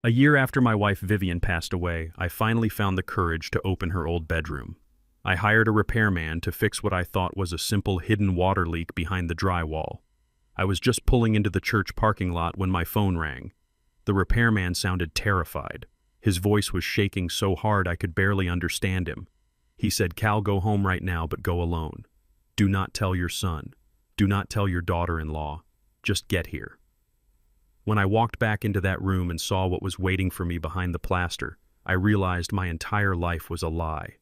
A year after my wife Vivian passed away, I finally found the courage to open her old bedroom. I hired a repairman to fix what I thought was a simple hidden water leak behind the drywall. I was just pulling into the church parking lot when my phone rang. The repairman sounded terrified. His voice was shaking so hard I could barely understand him. He said, "Cal, go home right now, but go alone. Do not tell your son. Do not tell your daughter-in-law. Just get here." When I walked back into that room and saw what was waiting for me behind the plaster, I realized my entire life was a lie.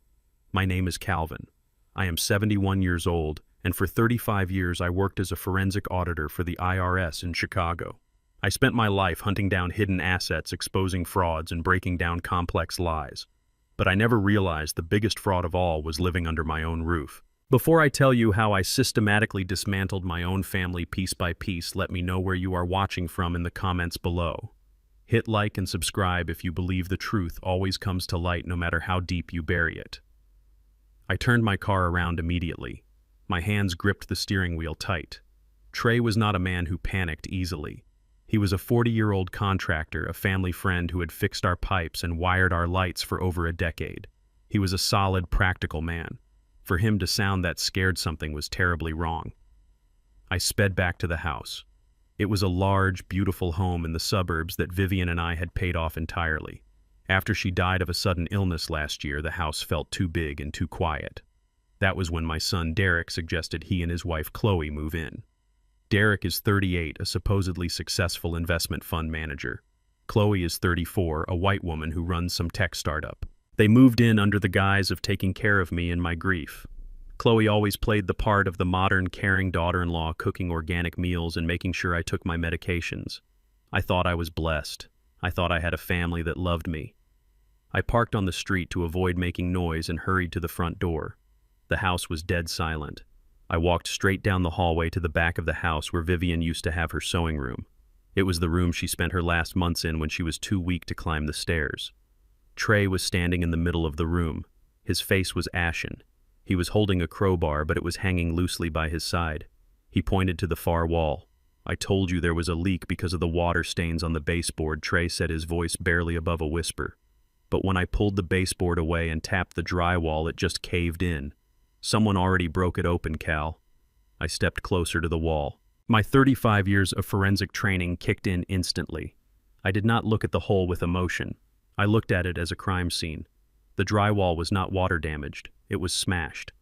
My name is Calvin. I am 71 years old, and for 35 years I worked as a forensic auditor for the IRS in Chicago. I spent my life hunting down hidden assets, exposing frauds, and breaking down complex lies. But I never realized the biggest fraud of all was living under my own roof. Before I tell you how I systematically dismantled my own family piece by piece, let me know where you are watching from in the comments below. Hit like and subscribe if you believe the truth always comes to light no matter how deep you bury it. I turned my car around immediately. My hands gripped the steering wheel tight. Trey was not a man who panicked easily. He was a 40-year-old contractor, a family friend who had fixed our pipes and wired our lights for over a decade. He was a solid, practical man. For him to sound that scared something was terribly wrong. I sped back to the house. It was a large, beautiful home in the suburbs that Vivian and I had paid off entirely. After she died of a sudden illness last year, the house felt too big and too quiet. That was when my son Derek suggested he and his wife Chloe move in. Derek is 38, a supposedly successful investment fund manager. Chloe is 34, a white woman who runs some tech startup. They moved in under the guise of taking care of me in my grief. Chloe always played the part of the modern, caring daughter-in-law, cooking organic meals and making sure I took my medications. I thought I was blessed. I thought I had a family that loved me. I parked on the street to avoid making noise and hurried to the front door. The house was dead silent. I walked straight down the hallway to the back of the house where Vivian used to have her sewing room. It was the room she spent her last months in when she was too weak to climb the stairs. Trey was standing in the middle of the room. His face was ashen. He was holding a crowbar, but it was hanging loosely by his side. He pointed to the far wall. "I told you there was a leak because of the water stains on the baseboard," Trey said, his voice barely above a whisper. "But when I pulled the baseboard away and tapped the drywall, it just caved in. Someone already broke it open, Cal." I stepped closer to the wall. My 35 years of forensic training kicked in instantly. I did not look at the hole with emotion. I looked at it as a crime scene. The drywall was not water damaged, it was smashed.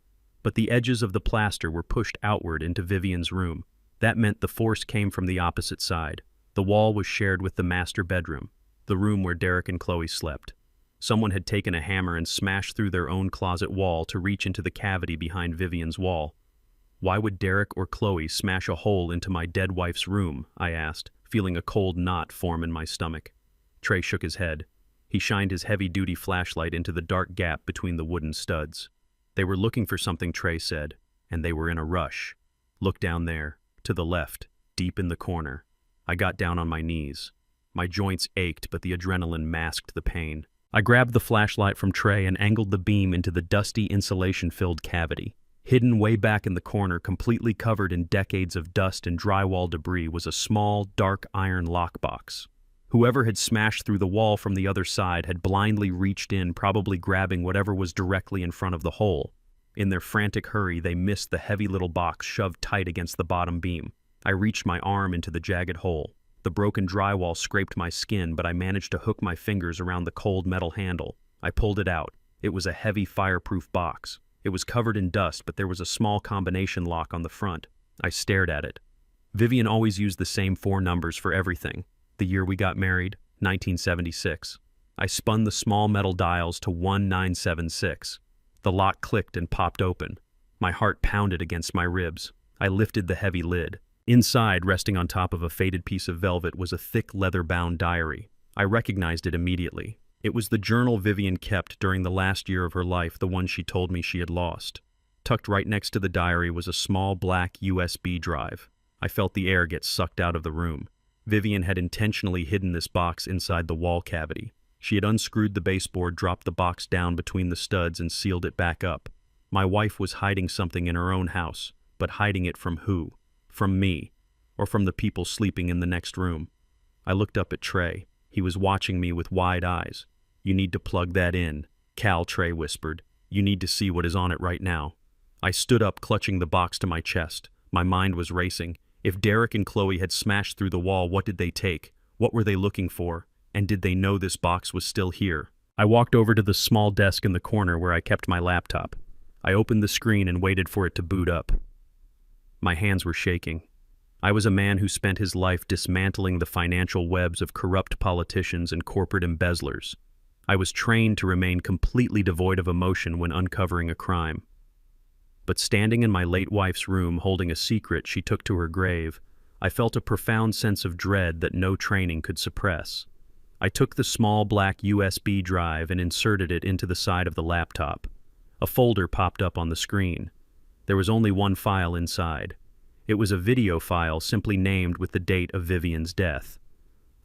But the edges of the plaster were pushed outward into Vivian's room. That meant the force came from the opposite side. The wall was shared with the master bedroom, the room where Derek and Chloe slept. Someone had taken a hammer and smashed through their own closet wall to reach into the cavity behind Vivian's wall. Why would Derek or Chloe smash a hole into my dead wife's room? I asked, feeling a cold knot form in my stomach. Trey shook his head. He shined his heavy-duty flashlight into the dark gap between the wooden studs. "They were looking for something," Trey said, "and they were in a rush. Look down there, to the left, deep in the corner." I got down on my knees. My joints ached, but the adrenaline masked the pain. I grabbed the flashlight from Trey and angled the beam into the dusty, insulation-filled cavity. Hidden way back in the corner, completely covered in decades of dust and drywall debris, was a small, dark iron lockbox. Whoever had smashed through the wall from the other side had blindly reached in, probably grabbing whatever was directly in front of the hole. In their frantic hurry, they missed the heavy little box shoved tight against the bottom beam. I reached my arm into the jagged hole. The broken drywall scraped my skin, but I managed to hook my fingers around the cold metal handle. I pulled it out. It was a heavy, fireproof box. It was covered in dust, but there was a small combination lock on the front. I stared at it. Vivian always used the same 4 numbers for everything. The year we got married, 1976. I spun the small metal dials to 1976. The lock clicked and popped open. My heart pounded against my ribs. I lifted the heavy lid. Inside, resting on top of a faded piece of velvet, was a thick leather-bound diary. I recognized it immediately. It was the journal Vivian kept during the last year of her life, the one she told me she had lost. Tucked right next to the diary was a small black USB drive. I felt the air get sucked out of the room. Vivian had intentionally hidden this box inside the wall cavity. She had unscrewed the baseboard, dropped the box down between the studs, and sealed it back up. My wife was hiding something in her own house, but hiding it from who? From me, or from the people sleeping in the next room. I looked up at Trey. He was watching me with wide eyes. "You need to plug that in," Cal, Trey whispered. "You need to see what is on it right now." I stood up, clutching the box to my chest. My mind was racing. If Derek and Chloe had smashed through the wall, what did they take? What were they looking for? And did they know this box was still here? I walked over to the small desk in the corner where I kept my laptop. I opened the screen and waited for it to boot up. My hands were shaking. I was a man who spent his life dismantling the financial webs of corrupt politicians and corporate embezzlers. I was trained to remain completely devoid of emotion when uncovering a crime. But standing in my late wife's room holding a secret she took to her grave, I felt a profound sense of dread that no training could suppress. I took the small black USB drive and inserted it into the side of the laptop. A folder popped up on the screen. There was only one file inside. It was a video file simply named with the date of Vivian's death.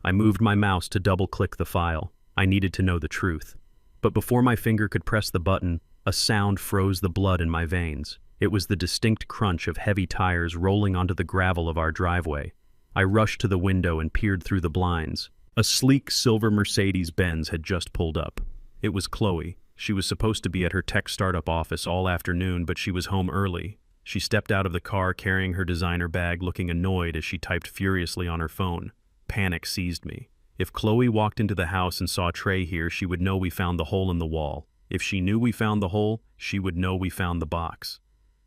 I moved my mouse to double-click the file. I needed to know the truth. But before my finger could press the button, a sound froze the blood in my veins. It was the distinct crunch of heavy tires rolling onto the gravel of our driveway. I rushed to the window and peered through the blinds. A sleek silver Mercedes-Benz had just pulled up. It was Chloe. She was supposed to be at her tech startup office all afternoon, but she was home early. She stepped out of the car carrying her designer bag, looking annoyed as she typed furiously on her phone. Panic seized me. If Chloe walked into the house and saw Trey here, she would know we found the hole in the wall. If she knew we found the hole, she would know we found the box.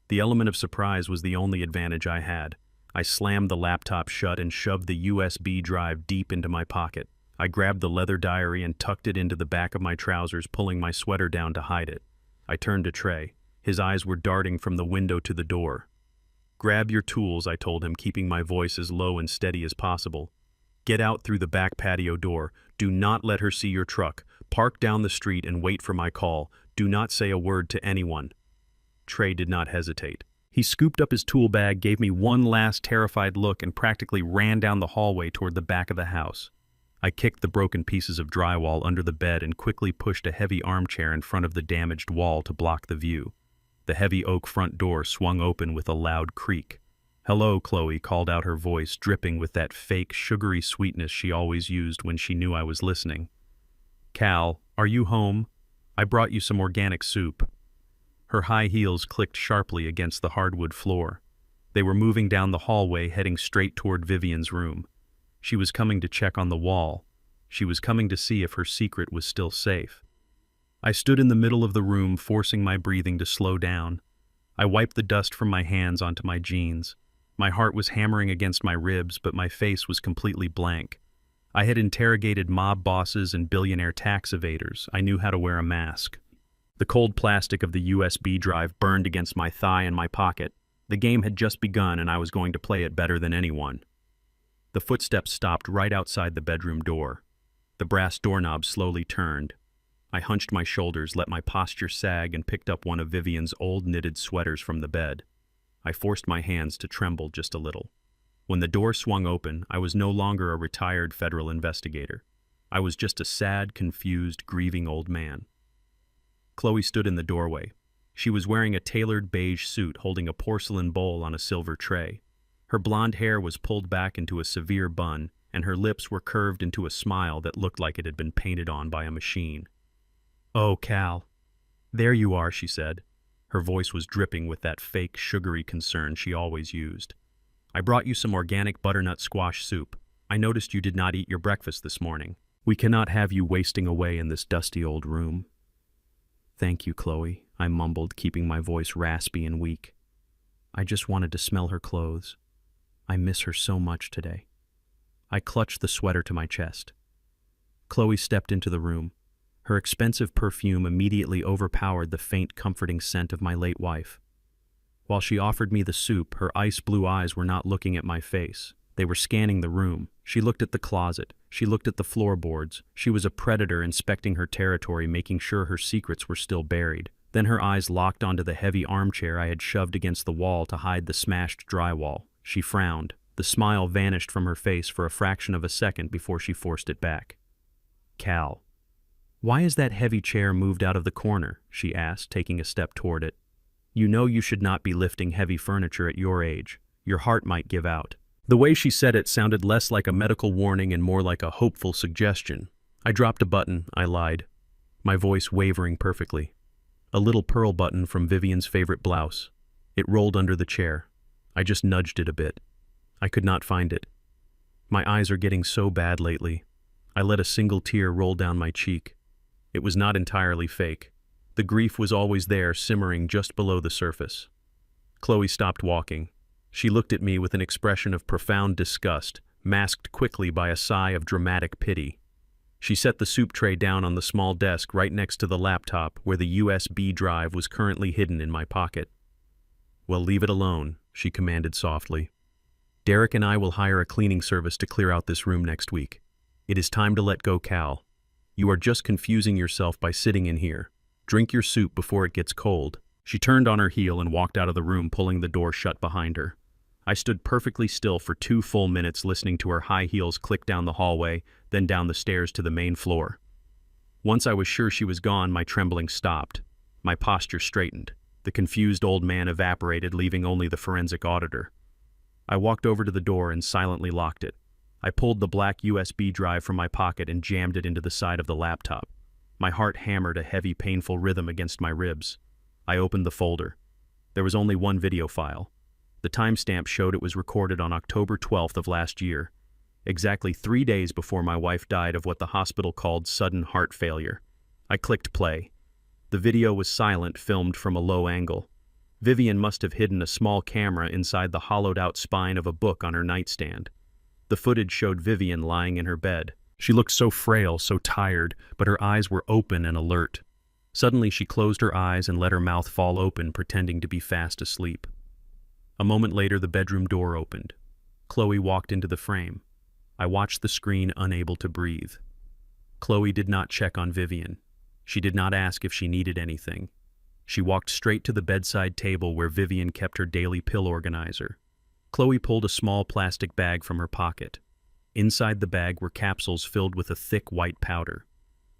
The element of surprise was the only advantage I had. I slammed the laptop shut and shoved the USB drive deep into my pocket. I grabbed the leather diary and tucked it into the back of my trousers, pulling my sweater down to hide it. I turned to Trey. His eyes were darting from the window to the door. "Grab your tools," I told him, keeping my voice as low and steady as possible. "Get out through the back patio door. Do not let her see your truck. Park down the street and wait for my call. Do not say a word to anyone." Trey did not hesitate. He scooped up his tool bag, gave me one last terrified look, and practically ran down the hallway toward the back of the house. I kicked the broken pieces of drywall under the bed and quickly pushed a heavy armchair in front of the damaged wall to block the view. The heavy oak front door swung open with a loud creak. "Hello," Chloe called out, her voice dripping with that fake, sugary sweetness she always used when she knew I was listening. "Cal, are you home? I brought you some organic soup." Her high heels clicked sharply against the hardwood floor. They were moving down the hallway, heading straight toward Vivian's room. She was coming to check on the wall. She was coming to see if her secret was still safe. I stood in the middle of the room, forcing my breathing to slow down. I wiped the dust from my hands onto my jeans. My heart was hammering against my ribs, but my face was completely blank. I had interrogated mob bosses and billionaire tax evaders. I knew how to wear a mask. The cold plastic of the USB drive burned against my thigh and my pocket. The game had just begun, and I was going to play it better than anyone. The footsteps stopped right outside the bedroom door. The brass doorknob slowly turned. I hunched my shoulders, let my posture sag, and picked up one of Vivian's old knitted sweaters from the bed. I forced my hands to tremble just a little. When the door swung open, I was no longer a retired federal investigator. I was just a sad, confused, grieving old man. Chloe stood in the doorway. She was wearing a tailored beige suit, holding a porcelain bowl on a silver tray. Her blonde hair was pulled back into a severe bun, and her lips were curved into a smile that looked like it had been painted on by a machine. "Oh, Cal. There you are," she said. Her voice was dripping with that fake, sugary concern she always used. "I brought you some organic butternut squash soup. I noticed you did not eat your breakfast this morning. We cannot have you wasting away in this dusty old room." "Thank you, Chloe," I mumbled, keeping my voice raspy and weak. "I just wanted to smell her clothes. I miss her so much today." I clutched the sweater to my chest. Chloe stepped into the room. Her expensive perfume immediately overpowered the faint, comforting scent of my late wife. While she offered me the soup, her ice-blue eyes were not looking at my face. They were scanning the room. She looked at the closet. She looked at the floorboards. She was a predator inspecting her territory, making sure her secrets were still buried. Then her eyes locked onto the heavy armchair I had shoved against the wall to hide the smashed drywall. She frowned. The smile vanished from her face for a fraction of a second before she forced it back. "Cal, why is that heavy chair moved out of the corner?" she asked, taking a step toward it. "You know you should not be lifting heavy furniture at your age. Your heart might give out." The way she said it sounded less like a medical warning and more like a hopeful suggestion. I dropped a button, I lied, my voice wavering perfectly. A little pearl button from Vivian's favorite blouse. It rolled under the chair. I just nudged it a bit. I could not find it. My eyes are getting so bad lately. I let a single tear roll down my cheek. It was not entirely fake. The grief was always there, simmering just below the surface. Chloe stopped walking. She looked at me with an expression of profound disgust, masked quickly by a sigh of dramatic pity. She set the soup tray down on the small desk right next to the laptop where the USB drive was currently hidden in my pocket. "Well, leave it alone," she commanded softly. "Derek and I will hire a cleaning service to clear out this room next week. It is time to let go, Cal. You are just confusing yourself by sitting in here. Drink your soup before it gets cold." She turned on her heel and walked out of the room, pulling the door shut behind her. I stood perfectly still for 2 full minutes, listening to her high heels click down the hallway, then down the stairs to the main floor. Once I was sure she was gone, my trembling stopped. My posture straightened. The confused old man evaporated, leaving only the forensic auditor. I walked over to the door and silently locked it. I pulled the black USB drive from my pocket and jammed it into the side of the laptop. My heart hammered a heavy, painful rhythm against my ribs. I opened the folder. There was only one video file. The timestamp showed it was recorded on October 12th of last year, exactly 3 days before my wife died of what the hospital called sudden heart failure. I clicked play. The video was silent, filmed from a low angle. Vivian must have hidden a small camera inside the hollowed-out spine of a book on her nightstand. The footage showed Vivian lying in her bed. She looked so frail, so tired, but her eyes were open and alert. Suddenly she closed her eyes and let her mouth fall open, pretending to be fast asleep. A moment later, the bedroom door opened. Chloe walked into the frame. I watched the screen, unable to breathe. Chloe did not check on Vivian. She did not ask if she needed anything. She walked straight to the bedside table where Vivian kept her daily pill organizer. Chloe pulled a small plastic bag from her pocket. Inside the bag were capsules filled with a thick white powder.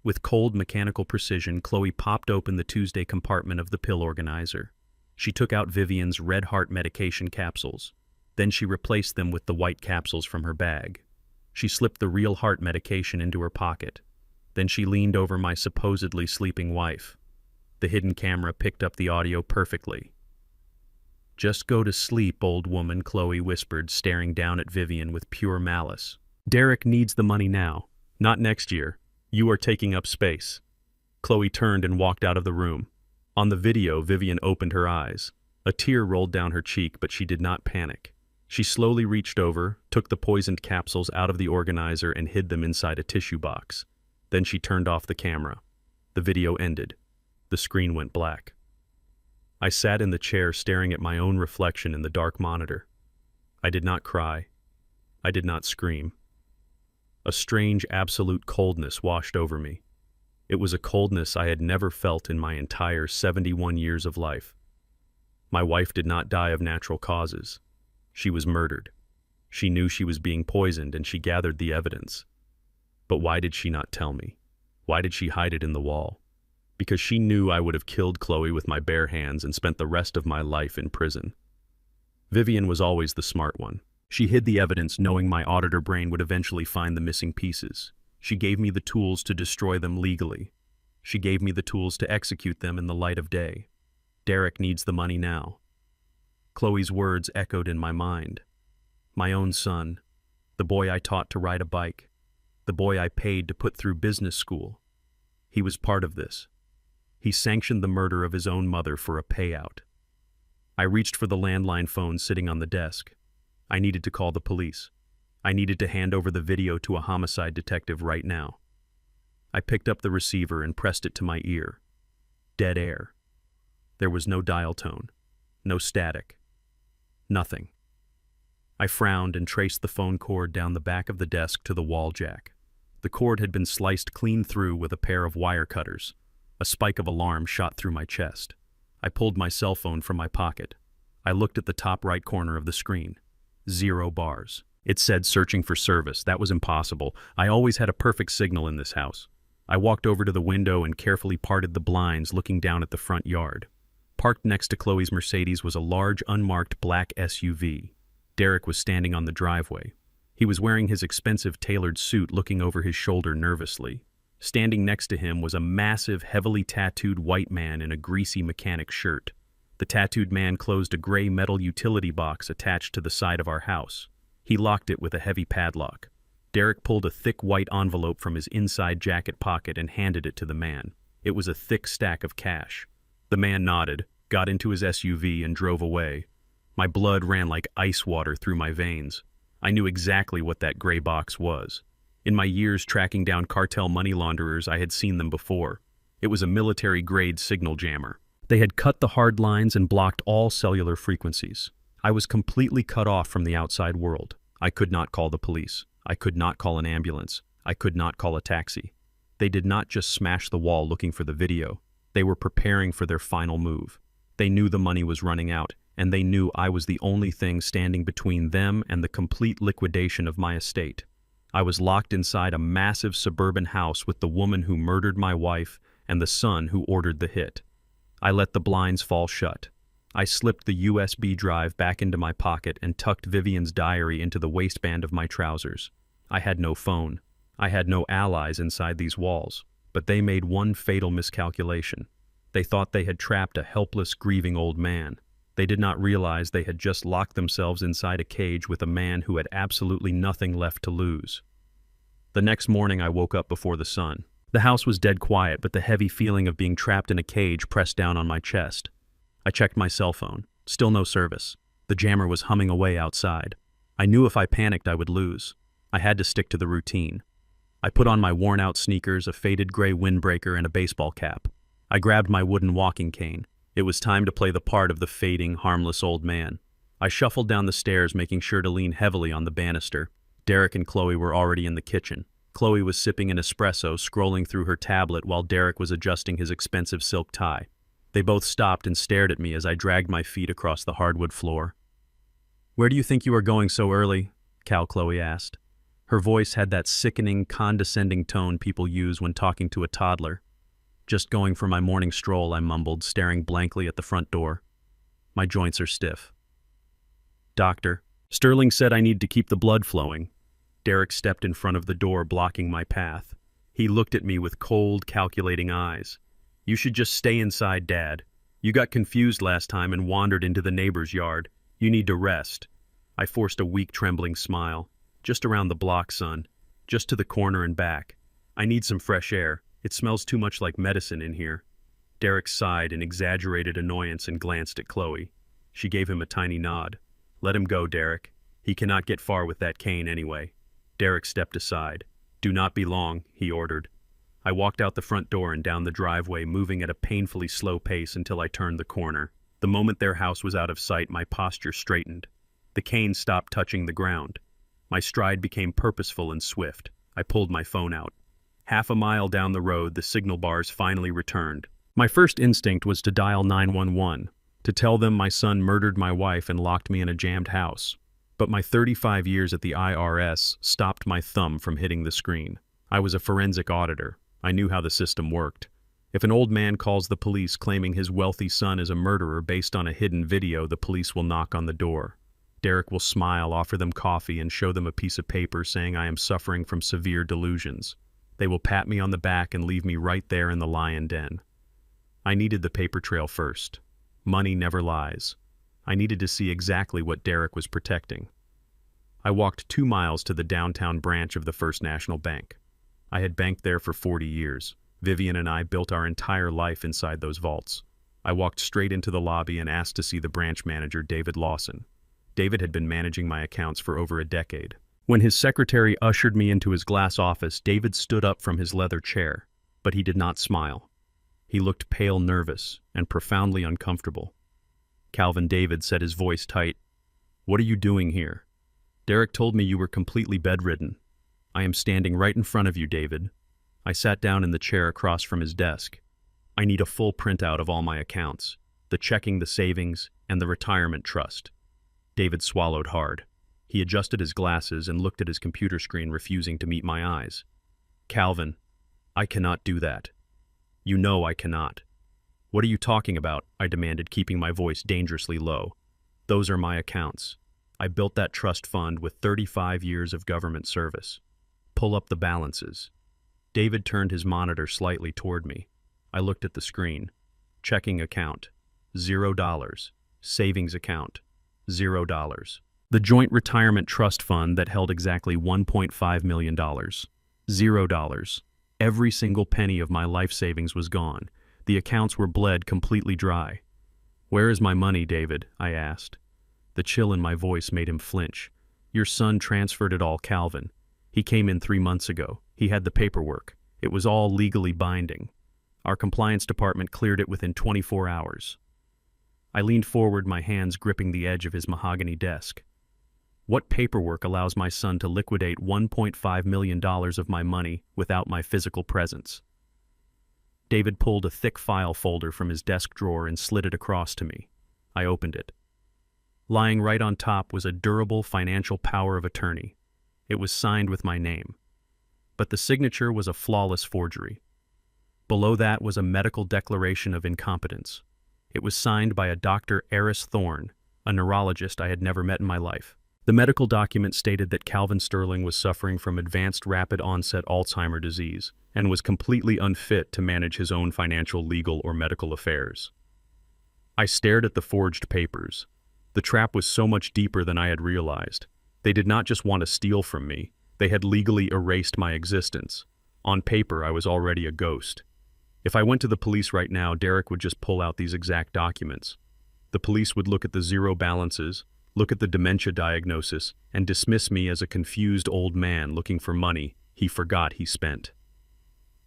With cold mechanical precision, Chloe popped open the Tuesday compartment of the pill organizer. She took out Vivian's red heart medication capsules. Then she replaced them with the white capsules from her bag. She slipped the real heart medication into her pocket. Then she leaned over my supposedly sleeping wife. The hidden camera picked up the audio perfectly. "Just go to sleep, old woman," Chloe whispered, staring down at Vivian with pure malice. "Derek needs the money now, not next year. You are taking up space." Chloe turned and walked out of the room. On the video, Vivian opened her eyes. A tear rolled down her cheek, but she did not panic. She slowly reached over, took the poisoned capsules out of the organizer and hid them inside a tissue box. Then she turned off the camera. The video ended. The screen went black. I sat in the chair staring at my own reflection in the dark monitor. I did not cry. I did not scream. A strange, absolute coldness washed over me. It was a coldness I had never felt in my entire 71 years of life. My wife did not die of natural causes. She was murdered. She knew she was being poisoned and she gathered the evidence. But why did she not tell me? Why did she hide it in the wall? Because she knew I would have killed Chloe with my bare hands and spent the rest of my life in prison. Vivian was always the smart one. She hid the evidence, knowing my auditor brain would eventually find the missing pieces. She gave me the tools to destroy them legally. She gave me the tools to execute them in the light of day. Derek needs the money now. Chloe's words echoed in my mind. My own son, the boy I taught to ride a bike, the boy I paid to put through business school. He was part of this. He sanctioned the murder of his own mother for a payout. I reached for the landline phone sitting on the desk. I needed to call the police. I needed to hand over the video to a homicide detective right now. I picked up the receiver and pressed it to my ear. Dead air. There was no dial tone, no static, nothing. I frowned and traced the phone cord down the back of the desk to the wall jack. The cord had been sliced clean through with a pair of wire cutters. A spike of alarm shot through my chest. I pulled my cell phone from my pocket. I looked at the top right corner of the screen. 0 bars. It said searching for service. That was impossible. I always had a perfect signal in this house. I walked over to the window and carefully parted the blinds, looking down at the front yard. Parked next to Chloe's Mercedes was a large, unmarked black SUV. Derek was standing on the driveway. He was wearing his expensive tailored suit, looking over his shoulder nervously. Standing next to him was a massive, heavily tattooed white man in a greasy mechanic shirt. The tattooed man closed a gray metal utility box attached to the side of our house. He locked it with a heavy padlock. Derek pulled a thick white envelope from his inside jacket pocket and handed it to the man. It was a thick stack of cash. The man nodded, got into his SUV, and drove away. My blood ran like ice water through my veins. I knew exactly what that gray box was. In my years tracking down cartel money launderers, I had seen them before. It was a military-grade signal jammer. They had cut the hard lines and blocked all cellular frequencies. I was completely cut off from the outside world. I could not call the police. I could not call an ambulance. I could not call a taxi. They did not just smash the wall looking for the video. They were preparing for their final move. They knew the money was running out, and they knew I was the only thing standing between them and the complete liquidation of my estate. I was locked inside a massive suburban house with the woman who murdered my wife and the son who ordered the hit. I let the blinds fall shut. I slipped the USB drive back into my pocket and tucked Vivian's diary into the waistband of my trousers. I had no phone. I had no allies inside these walls, but they made one fatal miscalculation. They thought they had trapped a helpless, grieving old man. They did not realize they had just locked themselves inside a cage with a man who had absolutely nothing left to lose. The next morning I woke up before the sun. The house was dead quiet, but the heavy feeling of being trapped in a cage pressed down on my chest. I checked my cell phone. Still no service. The jammer was humming away outside. I knew if I panicked I would lose. I had to stick to the routine. I put on my worn-out sneakers, a faded gray windbreaker, and a baseball cap. I grabbed my wooden walking cane. It was time to play the part of the fading, harmless old man. I shuffled down the stairs, making sure to lean heavily on the banister. Derek and Chloe were already in the kitchen. Chloe was sipping an espresso, scrolling through her tablet while Derek was adjusting his expensive silk tie. They both stopped and stared at me as I dragged my feet across the hardwood floor. "Where do you think you are going so early?" Chloe asked. Her voice had that sickening, condescending tone people use when talking to a toddler. "Just going for my morning stroll," I mumbled, staring blankly at the front door. "My joints are stiff." "Doctor, Sterling said I need to keep the blood flowing." Derek stepped in front of the door, blocking my path. He looked at me with cold, calculating eyes. "You should just stay inside, Dad. You got confused last time and wandered into the neighbor's yard. You need to rest." I forced a weak, trembling smile. "Just around the block, son. Just to the corner and back. I need some fresh air. It smells too much like medicine in here." Derek sighed in exaggerated annoyance and glanced at Chloe. She gave him a tiny nod. "Let him go, Derek. He cannot get far with that cane anyway." Derek stepped aside. "Do not be long," he ordered. I walked out the front door and down the driveway, moving at a painfully slow pace until I turned the corner. The moment their house was out of sight, my posture straightened. The cane stopped touching the ground. My stride became purposeful and swift. I pulled my phone out. Half a mile down the road, the signal bars finally returned. My first instinct was to dial 911, to tell them my son murdered my wife and locked me in a jammed house. But my 35 years at the IRS stopped my thumb from hitting the screen. I was a forensic auditor. I knew how the system worked. If an old man calls the police claiming his wealthy son is a murderer based on a hidden video, the police will knock on the door. Derek will smile, offer them coffee, and show them a piece of paper saying I am suffering from severe delusions. They will pat me on the back and leave me right there in the lion den. I needed the paper trail first. Money never lies. I needed to see exactly what Derek was protecting. I walked 2 miles to the downtown branch of the First National Bank. I had banked there for 40 years. Vivian and I built our entire life inside those vaults. I walked straight into the lobby and asked to see the branch manager, David Lawson. David had been managing my accounts for over a decade. When his secretary ushered me into his glass office, David stood up from his leather chair, but he did not smile. He looked pale, nervous, and profoundly uncomfortable. "Calvin," David said, his voice tight. "What are you doing here? Derek told me you were completely bedridden. I am standing right in front of you, David." I sat down in the chair across from his desk. "I need a full printout of all my accounts, the checking, the savings, and the retirement trust." David swallowed hard. He adjusted his glasses and looked at his computer screen, refusing to meet my eyes. "Calvin, I cannot do that. You know I cannot." "What are you talking about?" I demanded, keeping my voice dangerously low. "Those are my accounts. I built that trust fund with 35 years of government service. Pull up the balances. David turned his monitor slightly toward me. I looked at the screen. Checking account, $0. Savings account, $0. The joint retirement trust fund that held exactly $1.5 million, $0. Every single penny of my life savings was gone. The accounts were bled completely dry. "Where is my money, David?" I asked. The chill in my voice made him flinch. "Your son transferred it all, Calvin. He came in 3 months ago. He had the paperwork. It was all legally binding. Our compliance department cleared it within 24 hours. I leaned forward, my hands gripping the edge of his mahogany desk. What paperwork allows my son to liquidate $1.5 million of my money without my physical presence? David pulled a thick file folder from his desk drawer and slid it across to me. I opened it. Lying right on top was a durable financial power of attorney. It was signed with my name. But the signature was a flawless forgery. Below that was a medical declaration of incompetence. It was signed by a Dr. Eris Thorne, a neurologist I had never met in my life. The medical document stated that Calvin Sterling was suffering from advanced rapid-onset Alzheimer's disease and was completely unfit to manage his own financial, legal, or medical affairs. I stared at the forged papers. The trap was so much deeper than I had realized. They did not just want to steal from me. They had legally erased my existence. On paper, I was already a ghost. If I went to the police right now, Derek would just pull out these exact documents. The police would look at the zero balances, look at the dementia diagnosis, and dismiss me as a confused old man looking for money he forgot he spent.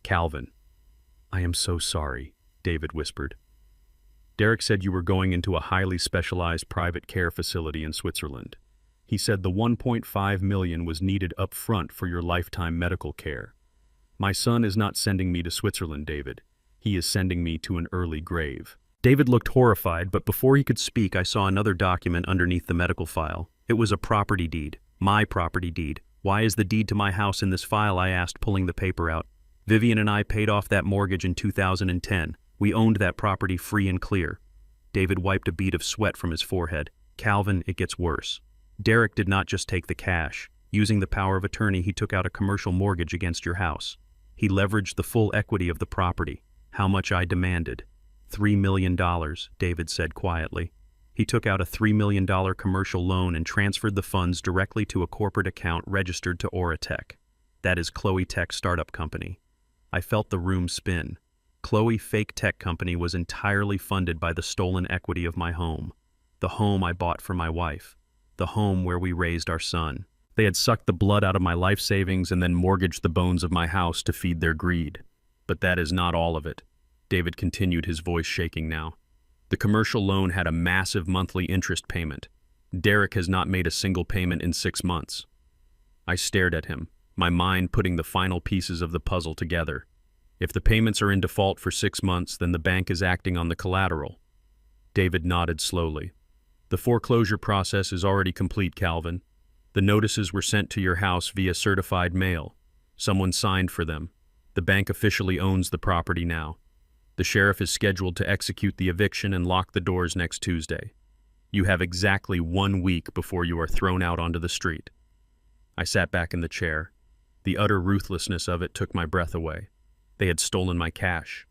"Calvin, I am so sorry," David whispered. "Derek said you were going into a highly specialized private care facility in Switzerland. He said the $1.5 million was needed up front for your lifetime medical care. My son is not sending me to Switzerland, David. He is sending me to an early grave." David looked horrified, but before he could speak, I saw another document underneath the medical file. It was a property deed. My property deed. "Why is the deed to my house in this file?" I asked, pulling the paper out. "Vivian and I paid off that mortgage in 2010. We owned that property free and clear." David wiped a bead of sweat from his forehead. "Calvin, it gets worse. Derek did not just take the cash. Using the power of attorney, he took out a commercial mortgage against your house. He leveraged the full equity of the property. How much I demanded. $3 million, David said quietly. He took out a $3 million commercial loan and transferred the funds directly to a corporate account registered to Auratech. That is Chloe Tech startup company. I felt the room spin. Chloe fake tech company was entirely funded by the stolen equity of my home. The home I bought for my wife. The home where we raised our son. They had sucked the blood out of my life savings and then mortgaged the bones of my house to feed their greed. But that is not all of it. David continued, his voice shaking now. The commercial loan had a massive monthly interest payment. Derek has not made a single payment in 6 months. I stared at him, my mind putting the final pieces of the puzzle together. If the payments are in default for 6 months, then the bank is acting on the collateral. David nodded slowly. The foreclosure process is already complete, Calvin. The notices were sent to your house via certified mail. Someone signed for them. The bank officially owns the property now. The sheriff is scheduled to execute the eviction and lock the doors next Tuesday. You have exactly 1 week before you are thrown out onto the street. I sat back in the chair. The utter ruthlessness of it took my breath away. They had stolen my cash.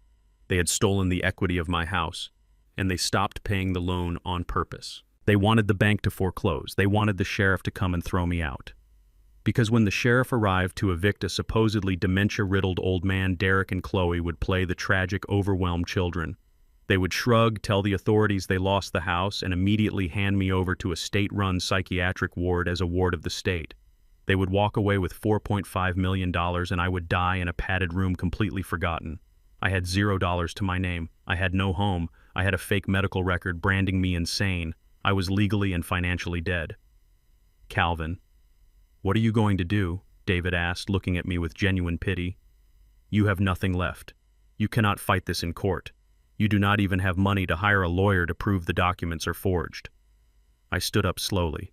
They had stolen the equity of my house. And they stopped paying the loan on purpose. They wanted the bank to foreclose. They wanted the sheriff to come and throw me out. Because when the sheriff arrived to evict a supposedly dementia-riddled old man, Derek and Chloe would play the tragic, overwhelmed children. They would shrug, tell the authorities they lost the house, and immediately hand me over to a state-run psychiatric ward as a ward of the state. They would walk away with $4.5 million, and I would die in a padded room completely forgotten. I had $0 to my name. I had no home. I had a fake medical record branding me insane. I was legally and financially dead. Calvin, what are you going to do? David asked, looking at me with genuine pity. You have nothing left. You cannot fight this in court. You do not even have money to hire a lawyer to prove the documents are forged. I stood up slowly.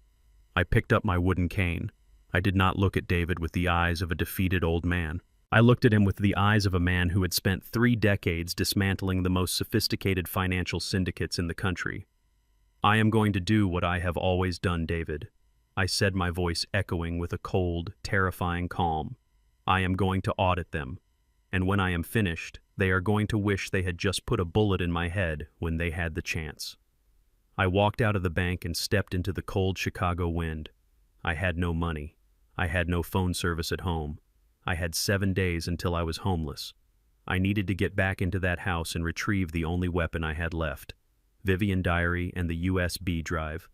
I picked up my wooden cane. I did not look at David with the eyes of a defeated old man. I looked at him with the eyes of a man who had spent 3 decades dismantling the most sophisticated financial syndicates in the country. I am going to do what I have always done, David. I said, my voice echoing with a cold, terrifying calm. I am going to audit them, and when I am finished, they are going to wish they had just put a bullet in my head when they had the chance. I walked out of the bank and stepped into the cold Chicago wind. I had no money. I had no phone service at home. I had 7 days until I was homeless. I needed to get back into that house and retrieve the only weapon I had left, Vivian Diary and the USB drive.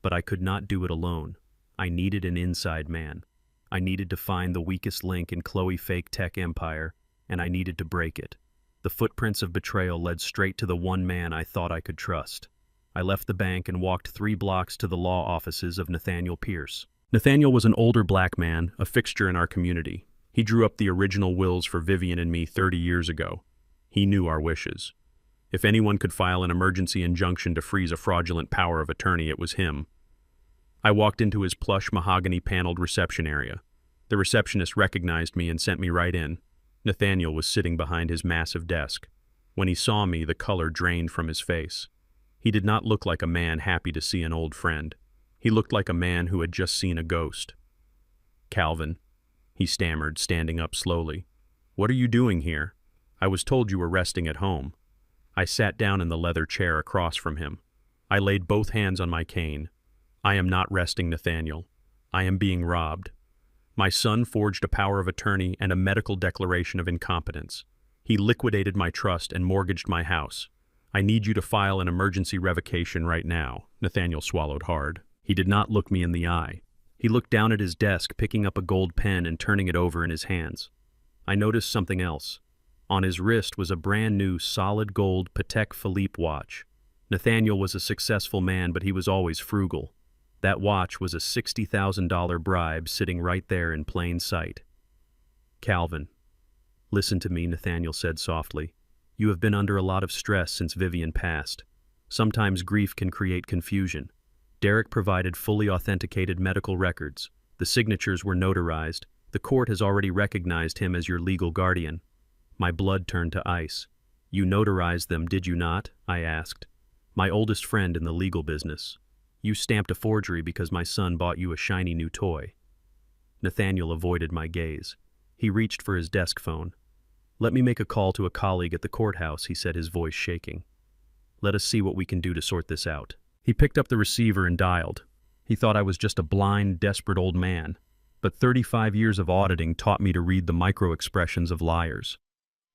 But I could not do it alone. I needed an inside man. I needed to find the weakest link in Chloe fake tech empire, and I needed to break it. The footprints of betrayal led straight to the one man I thought I could trust. I left the bank and walked 3 blocks to the law offices of Nathaniel Pierce. Nathaniel was an older black man, a fixture in our community. He drew up the original wills for Vivian and me 30 years ago. He knew our wishes. If anyone could file an emergency injunction to freeze a fraudulent power of attorney, it was him. I walked into his plush mahogany-paneled reception area. The receptionist recognized me and sent me right in. Nathaniel was sitting behind his massive desk. When he saw me, the color drained from his face. He did not look like a man happy to see an old friend. He looked like a man who had just seen a ghost. "Calvin," he stammered, standing up slowly. "What are you doing here? I was told you were resting at home." I sat down in the leather chair across from him. I laid both hands on my cane. "I am not resting, Nathaniel. I am being robbed. My son forged a power of attorney and a medical declaration of incompetence. He liquidated my trust and mortgaged my house. I need you to file an emergency revocation right now." Nathaniel swallowed hard. He did not look me in the eye. He looked down at his desk, picking up a gold pen and turning it over in his hands. I noticed something else. On his wrist was a brand new solid gold Patek Philippe watch. Nathaniel was a successful man, but he was always frugal. That watch was a $60,000 bribe sitting right there in plain sight. "Calvin, listen to me," Nathaniel said softly. "You have been under a lot of stress since Vivian passed. Sometimes grief can create confusion. Derek provided fully authenticated medical records. The signatures were notarized. The court has already recognized him as your legal guardian." My blood turned to ice. "You notarized them, did you not?" I asked. "My oldest friend in the legal business. You stamped a forgery because my son bought you a shiny new toy." Nathaniel avoided my gaze. He reached for his desk phone. "Let me make a call to a colleague at the courthouse," he said, his voice shaking. "Let us see what we can do to sort this out." He picked up the receiver and dialed. He thought I was just a blind, desperate old man, but 35 years of auditing taught me to read the micro-expressions of liars.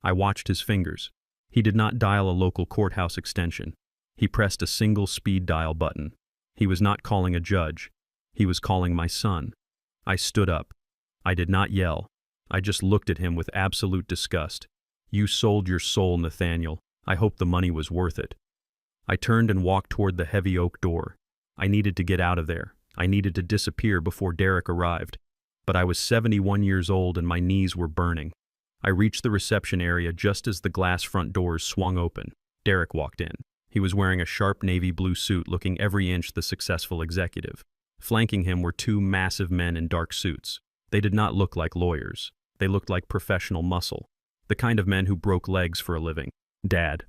I watched his fingers. He did not dial a local courthouse extension. He pressed a single speed dial button. He was not calling a judge. He was calling my son. I stood up. I did not yell. I just looked at him with absolute disgust. "You sold your soul, Nathaniel. I hope the money was worth it." I turned and walked toward the heavy oak door. I needed to get out of there. I needed to disappear before Derek arrived. But I was 71 years old and my knees were burning. I reached the reception area just as the glass front doors swung open. Derek walked in. He was wearing a sharp navy blue suit, looking every inch the successful executive. Flanking him were 2 massive men in dark suits. They did not look like lawyers. They looked like professional muscle, the kind of men who broke legs for a living. "Dad."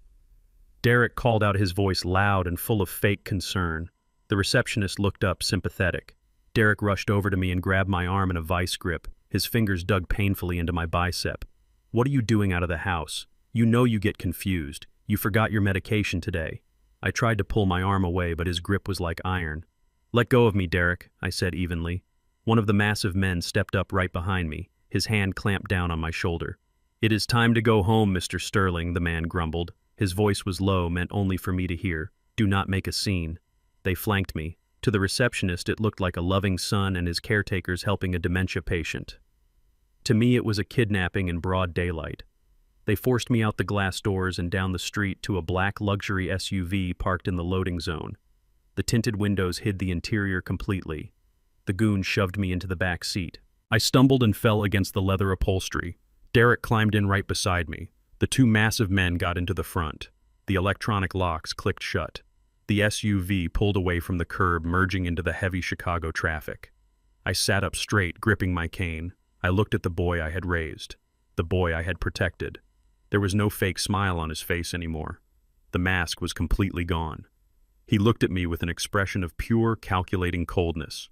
Derek called out, his voice loud and full of fake concern. The receptionist looked up, sympathetic. Derek rushed over to me and grabbed my arm in a vice grip. His fingers dug painfully into my bicep. "What are you doing out of the house? You know you get confused. You forgot your medication today." I tried to pull my arm away, but his grip was like iron. "Let go of me, Derek," I said evenly. One of the massive men stepped up right behind me. His hand clamped down on my shoulder. "It is time to go home, Mr. Sterling," the man grumbled. His voice was low, meant only for me to hear. "Do not make a scene." They flanked me. To the receptionist, it looked like a loving son and his caretakers helping a dementia patient. To me, it was a kidnapping in broad daylight. They forced me out the glass doors and down the street to a black luxury SUV parked in the loading zone. The tinted windows hid the interior completely. The goon shoved me into the back seat. I stumbled and fell against the leather upholstery. Derek climbed in right beside me. The 2 massive men got into the front. The electronic locks clicked shut. The SUV pulled away from the curb, merging into the heavy Chicago traffic. I sat up straight, gripping my cane. I looked at the boy I had raised, the boy I had protected. There was no fake smile on his face anymore. The mask was completely gone. He looked at me with an expression of pure, calculating coldness.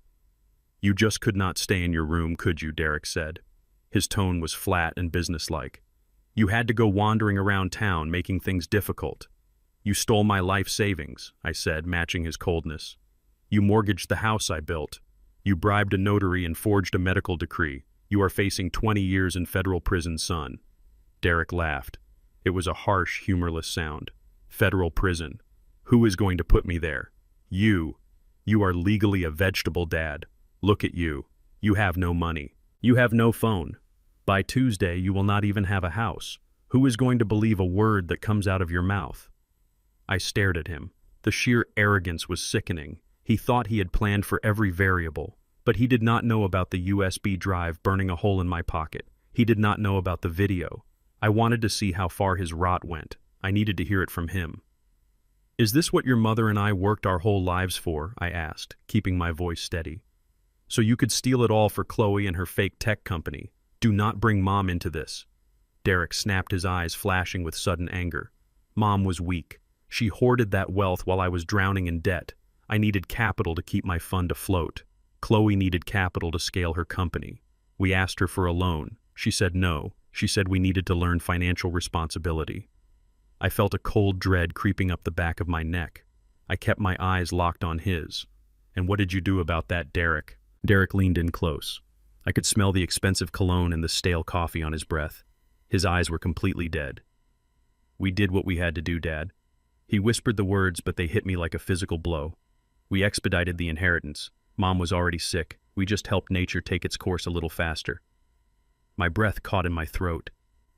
You just could not stay in your room, could you? Derek said. His tone was flat and businesslike. You had to go wandering around town, making things difficult. You stole my life savings, I said, matching his coldness. You mortgaged the house I built. You bribed a notary and forged a medical decree. You are facing 20 years in federal prison, son. Derek laughed. It was a harsh, humorless sound. Federal prison. Who is going to put me there? You. You are legally a vegetable, Dad. Look at you. You have no money. You have no phone. By Tuesday, you will not even have a house. Who is going to believe a word that comes out of your mouth? I stared at him. The sheer arrogance was sickening. He thought he had planned for every variable, but he did not know about the USB drive burning a hole in my pocket. He did not know about the video. I wanted to see how far his rot went. I needed to hear it from him. Is this what your mother and I worked our whole lives for? I asked, keeping my voice steady. So you could steal it all for Chloe and her fake tech company. Do not bring Mom into this. Derek snapped, his eyes flashing with sudden anger. Mom was weak. She hoarded that wealth while I was drowning in debt. I needed capital to keep my fund afloat. Chloe needed capital to scale her company. We asked her for a loan. She said no. She said we needed to learn financial responsibility. I felt a cold dread creeping up the back of my neck. I kept my eyes locked on his. And what did you do about that, Derek? Derek leaned in close. I could smell the expensive cologne and the stale coffee on his breath. His eyes were completely dead. We did what we had to do, Dad. He whispered the words, but they hit me like a physical blow. We expedited the inheritance. Mom was already sick. We just helped nature take its course a little faster. My breath caught in my throat.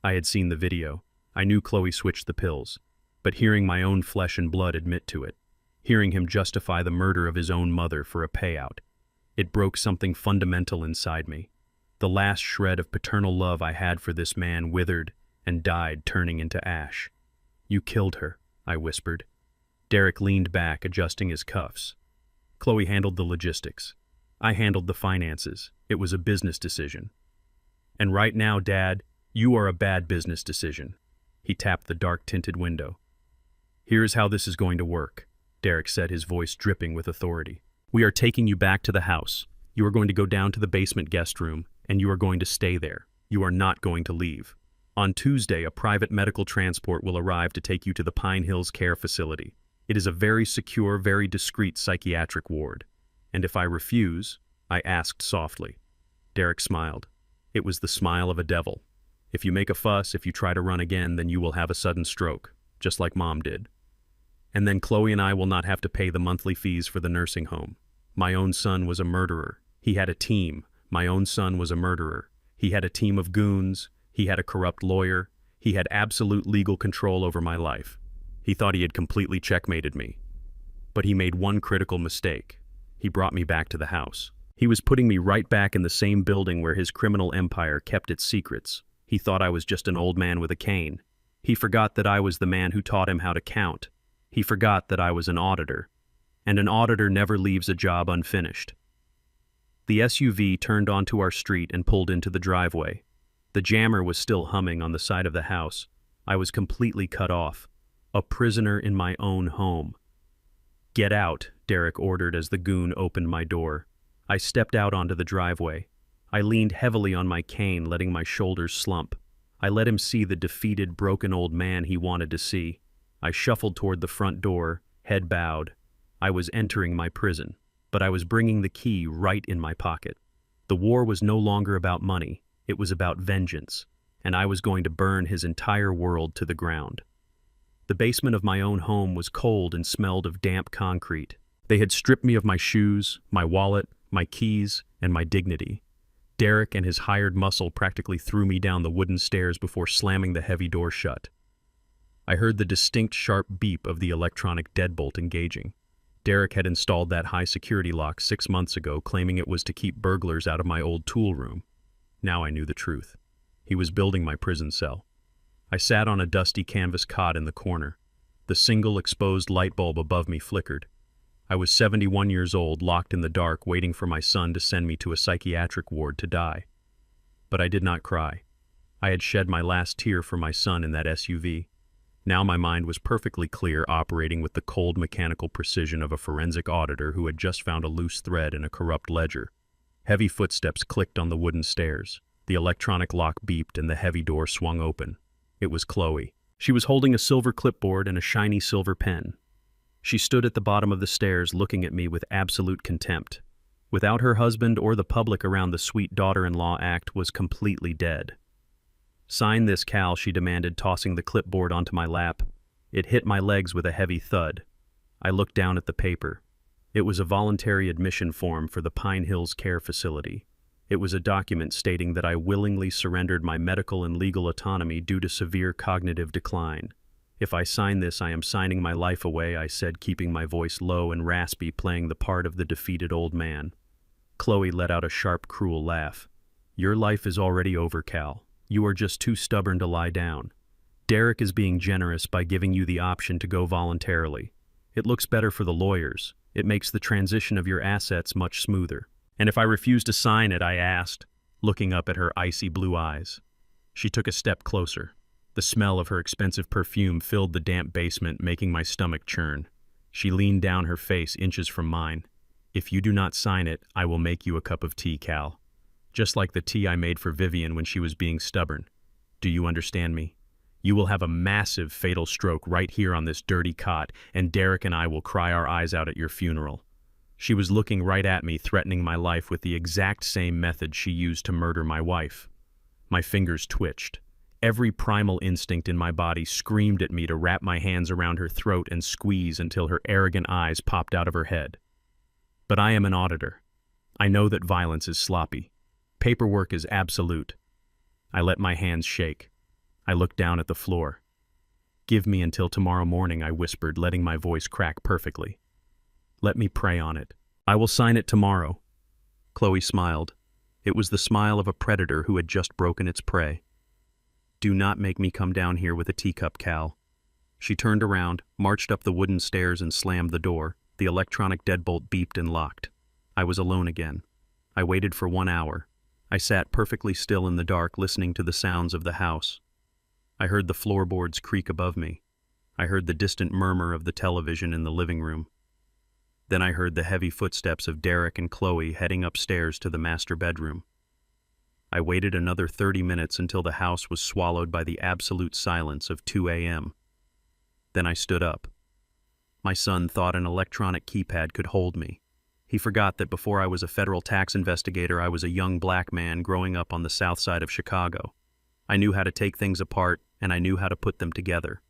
I had seen the video. I knew Chloe switched the pills. But hearing my own flesh and blood admit to it, hearing him justify the murder of his own mother for a payout, it broke something fundamental inside me. The last shred of paternal love I had for this man withered and died, turning into ash. You killed her, I whispered. Derek leaned back, adjusting his cuffs. Chloe handled the logistics. I handled the finances. It was a business decision. And right now, Dad, you are a bad business decision. He tapped the dark-tinted window. Here's how this is going to work, Derek said, his voice dripping with authority. We are taking you back to the house. You are going to go down to the basement guest room, and you are going to stay there. You are not going to leave. On Tuesday, a private medical transport will arrive to take you to the Pine Hills Care Facility. It is a very secure, very discreet psychiatric ward. And if I refuse, I asked softly. Derek smiled. It was the smile of a devil. If you make a fuss, if you try to run again, then you will have a sudden stroke, just like Mom did. And then Chloe and I will not have to pay the monthly fees for the nursing home. My own son was a murderer. He had a team. My own son was a murderer. He had a team of goons. He had a corrupt lawyer. He had absolute legal control over my life. He thought he had completely checkmated me. But he made one critical mistake. He brought me back to the house. He was putting me right back in the same building where his criminal empire kept its secrets. He thought I was just an old man with a cane. He forgot that I was the man who taught him how to count. He forgot that I was an auditor. And an auditor never leaves a job unfinished. The SUV turned onto our street and pulled into the driveway. The jammer was still humming on the side of the house. I was completely cut off. A prisoner in my own home. Get out, Derek ordered as the goon opened my door. I stepped out onto the driveway. I leaned heavily on my cane, letting my shoulders slump. I let him see the defeated, broken old man he wanted to see. I shuffled toward the front door, head bowed. I was entering my prison, but I was bringing the key right in my pocket. The war was no longer about money. It was about vengeance, and I was going to burn his entire world to the ground. The basement of my own home was cold and smelled of damp concrete. They had stripped me of my shoes, my wallet, my keys, and my dignity. Derek and his hired muscle practically threw me down the wooden stairs before slamming the heavy door shut. I heard the distinct sharp beep of the electronic deadbolt engaging. Derek had installed that high-security lock 6 months ago, claiming it was to keep burglars out of my old tool room. Now I knew the truth. He was building my prison cell. I sat on a dusty canvas cot in the corner. The single exposed light bulb above me flickered. I was 71 years old, locked in the dark, waiting for my son to send me to a psychiatric ward to die. But I did not cry. I had shed my last tear for my son in that SUV. Now my mind was perfectly clear, operating with the cold mechanical precision of a forensic auditor who had just found a loose thread in a corrupt ledger. Heavy footsteps clicked on the wooden stairs. The electronic lock beeped and the heavy door swung open. It was Chloe. She was holding a silver clipboard and a shiny silver pen. She stood at the bottom of the stairs looking at me with absolute contempt. Without her husband or the public around, the sweet daughter-in-law act was completely dead. "Sign this, Cal," she demanded, tossing the clipboard onto my lap. It hit my legs with a heavy thud. I looked down at the paper. It was a voluntary admission form for the Pine Hills Care Facility. It was a document stating that I willingly surrendered my medical and legal autonomy due to severe cognitive decline. "If I sign this, I am signing my life away," I said, keeping my voice low and raspy, playing the part of the defeated old man. Chloe let out a sharp, cruel laugh. "Your life is already over, Cal. You are just too stubborn to lie down. Derek is being generous by giving you the option to go voluntarily. It looks better for the lawyers. It makes the transition of your assets much smoother." "And if I refuse to sign it?" I asked, looking up at her icy blue eyes. She took a step closer. The smell of her expensive perfume filled the damp basement, making my stomach churn. She leaned down, her face inches from mine. "If you do not sign it, I will make you a cup of tea, Cal. Just like the tea I made for Vivian when she was being stubborn. Do you understand me? You will have a massive, fatal stroke right here on this dirty cot, and Derek and I will cry our eyes out at your funeral." She was looking right at me, threatening my life with the exact same method she used to murder my wife. My fingers twitched. Every primal instinct in my body screamed at me to wrap my hands around her throat and squeeze until her arrogant eyes popped out of her head. But I am an auditor. I know that violence is sloppy. Paperwork is absolute. I let my hands shake. I looked down at the floor. "Give me until tomorrow morning," I whispered, letting my voice crack perfectly. "Let me pray on it. I will sign it tomorrow." Chloe smiled. It was the smile of a predator who had just broken its prey. "Do not make me come down here with a teacup, Cal." She turned around, marched up the wooden stairs, and slammed the door. The electronic deadbolt beeped and locked. I was alone again. I waited for 1 hour. I sat perfectly still in the dark, listening to the sounds of the house. I heard the floorboards creak above me. I heard the distant murmur of the television in the living room. Then I heard the heavy footsteps of Derek and Chloe heading upstairs to the master bedroom. I waited another 30 minutes until the house was swallowed by the absolute silence of 2 a.m. Then I stood up. My son thought an electronic keypad could hold me. He forgot that before I was a federal tax investigator, I was a young black man growing up on the south side of Chicago. I knew how to take things apart, and I knew how to put them together.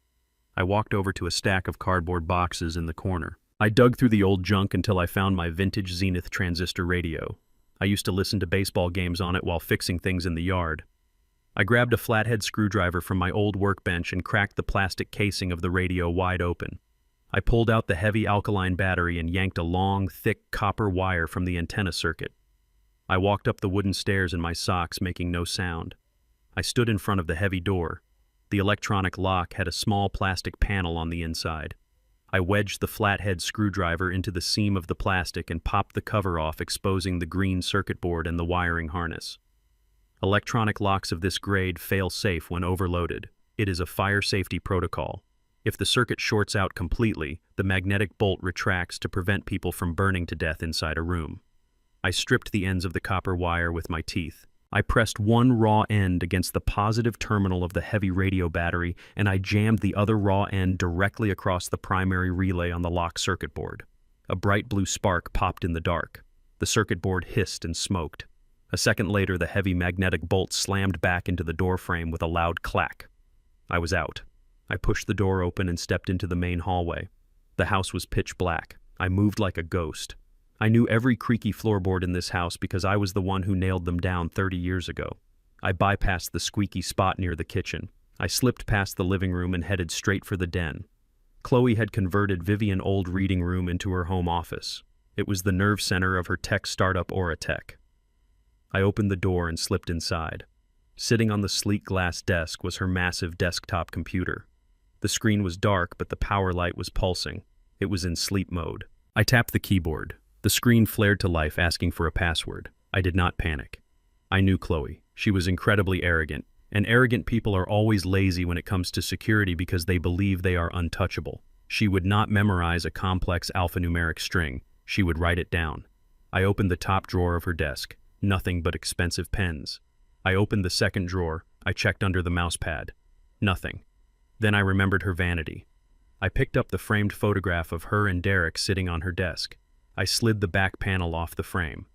I walked over to a stack of cardboard boxes in the corner. I dug through the old junk until I found my vintage Zenith transistor radio. I used to listen to baseball games on it while fixing things in the yard. I grabbed a flathead screwdriver from my old workbench and cracked the plastic casing of the radio wide open. I pulled out the heavy alkaline battery and yanked a long, thick copper wire from the antenna circuit. I walked up the wooden stairs in my socks, making no sound. I stood in front of the heavy door. The electronic lock had a small plastic panel on the inside. I wedged the flathead screwdriver into the seam of the plastic and popped the cover off, exposing the green circuit board and the wiring harness. Electronic locks of this grade fail safe when overloaded. It is a fire safety protocol. If the circuit shorts out completely, the magnetic bolt retracts to prevent people from burning to death inside a room. I stripped the ends of the copper wire with my teeth. I pressed one raw end against the positive terminal of the heavy radio battery, and I jammed the other raw end directly across the primary relay on the lock circuit board. A bright blue spark popped in the dark. The circuit board hissed and smoked. A second later, the heavy magnetic bolt slammed back into the doorframe with a loud clack. I was out. I pushed the door open and stepped into the main hallway. The house was pitch black. I moved like a ghost. I knew every creaky floorboard in this house because I was the one who nailed them down 30 years ago. I bypassed the squeaky spot near the kitchen. I slipped past the living room and headed straight for the den. Chloe had converted Vivian's old reading room into her home office. It was the nerve center of her tech startup Auratech. I opened the door and slipped inside. Sitting on the sleek glass desk was her massive desktop computer. The screen was dark, but the power light was pulsing. It was in sleep mode. I tapped the keyboard. The screen flared to life, asking for a password. I did not panic. I knew Chloe. She was incredibly arrogant, and arrogant people are always lazy when it comes to security because they believe they are untouchable. She would not memorize a complex alphanumeric string. She would write it down. I opened the top drawer of her desk. Nothing but expensive pens. I opened the second drawer. I checked under the mouse pad. Nothing. Then I remembered her vanity. I picked up the framed photograph of her and Derek sitting on her desk. I slid the back panel off the frame.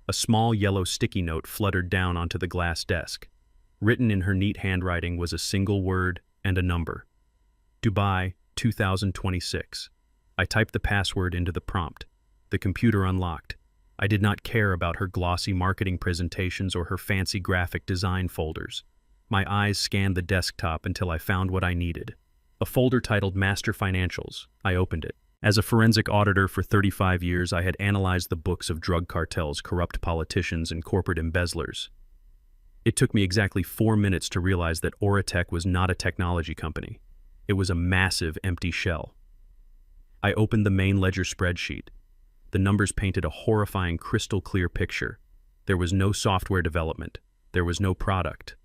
A small yellow sticky note fluttered down onto the glass desk. Written in her neat handwriting was a single word and a number. Dubai, 2026. I typed the password into the prompt. The computer unlocked. I did not care about her glossy marketing presentations or her fancy graphic design folders. My eyes scanned the desktop until I found what I needed. A folder titled Master Financials. I opened it. As a forensic auditor for 35 years, I had analyzed the books of drug cartels, corrupt politicians, and corporate embezzlers. It took me exactly 4 minutes to realize that Oratech was not a technology company. It was a massive empty shell. I opened the main ledger spreadsheet. The numbers painted a horrifying crystal-clear picture. There was no software development. There was no product.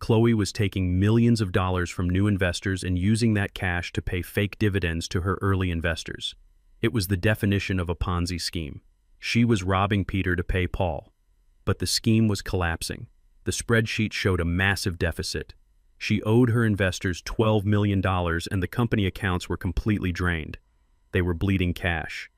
Chloe was taking millions of dollars from new investors and using that cash to pay fake dividends to her early investors. It was the definition of a Ponzi scheme. She was robbing Peter to pay Paul. But the scheme was collapsing. The spreadsheet showed a massive deficit. She owed her investors $12 million and the company accounts were completely drained. They were bleeding cash.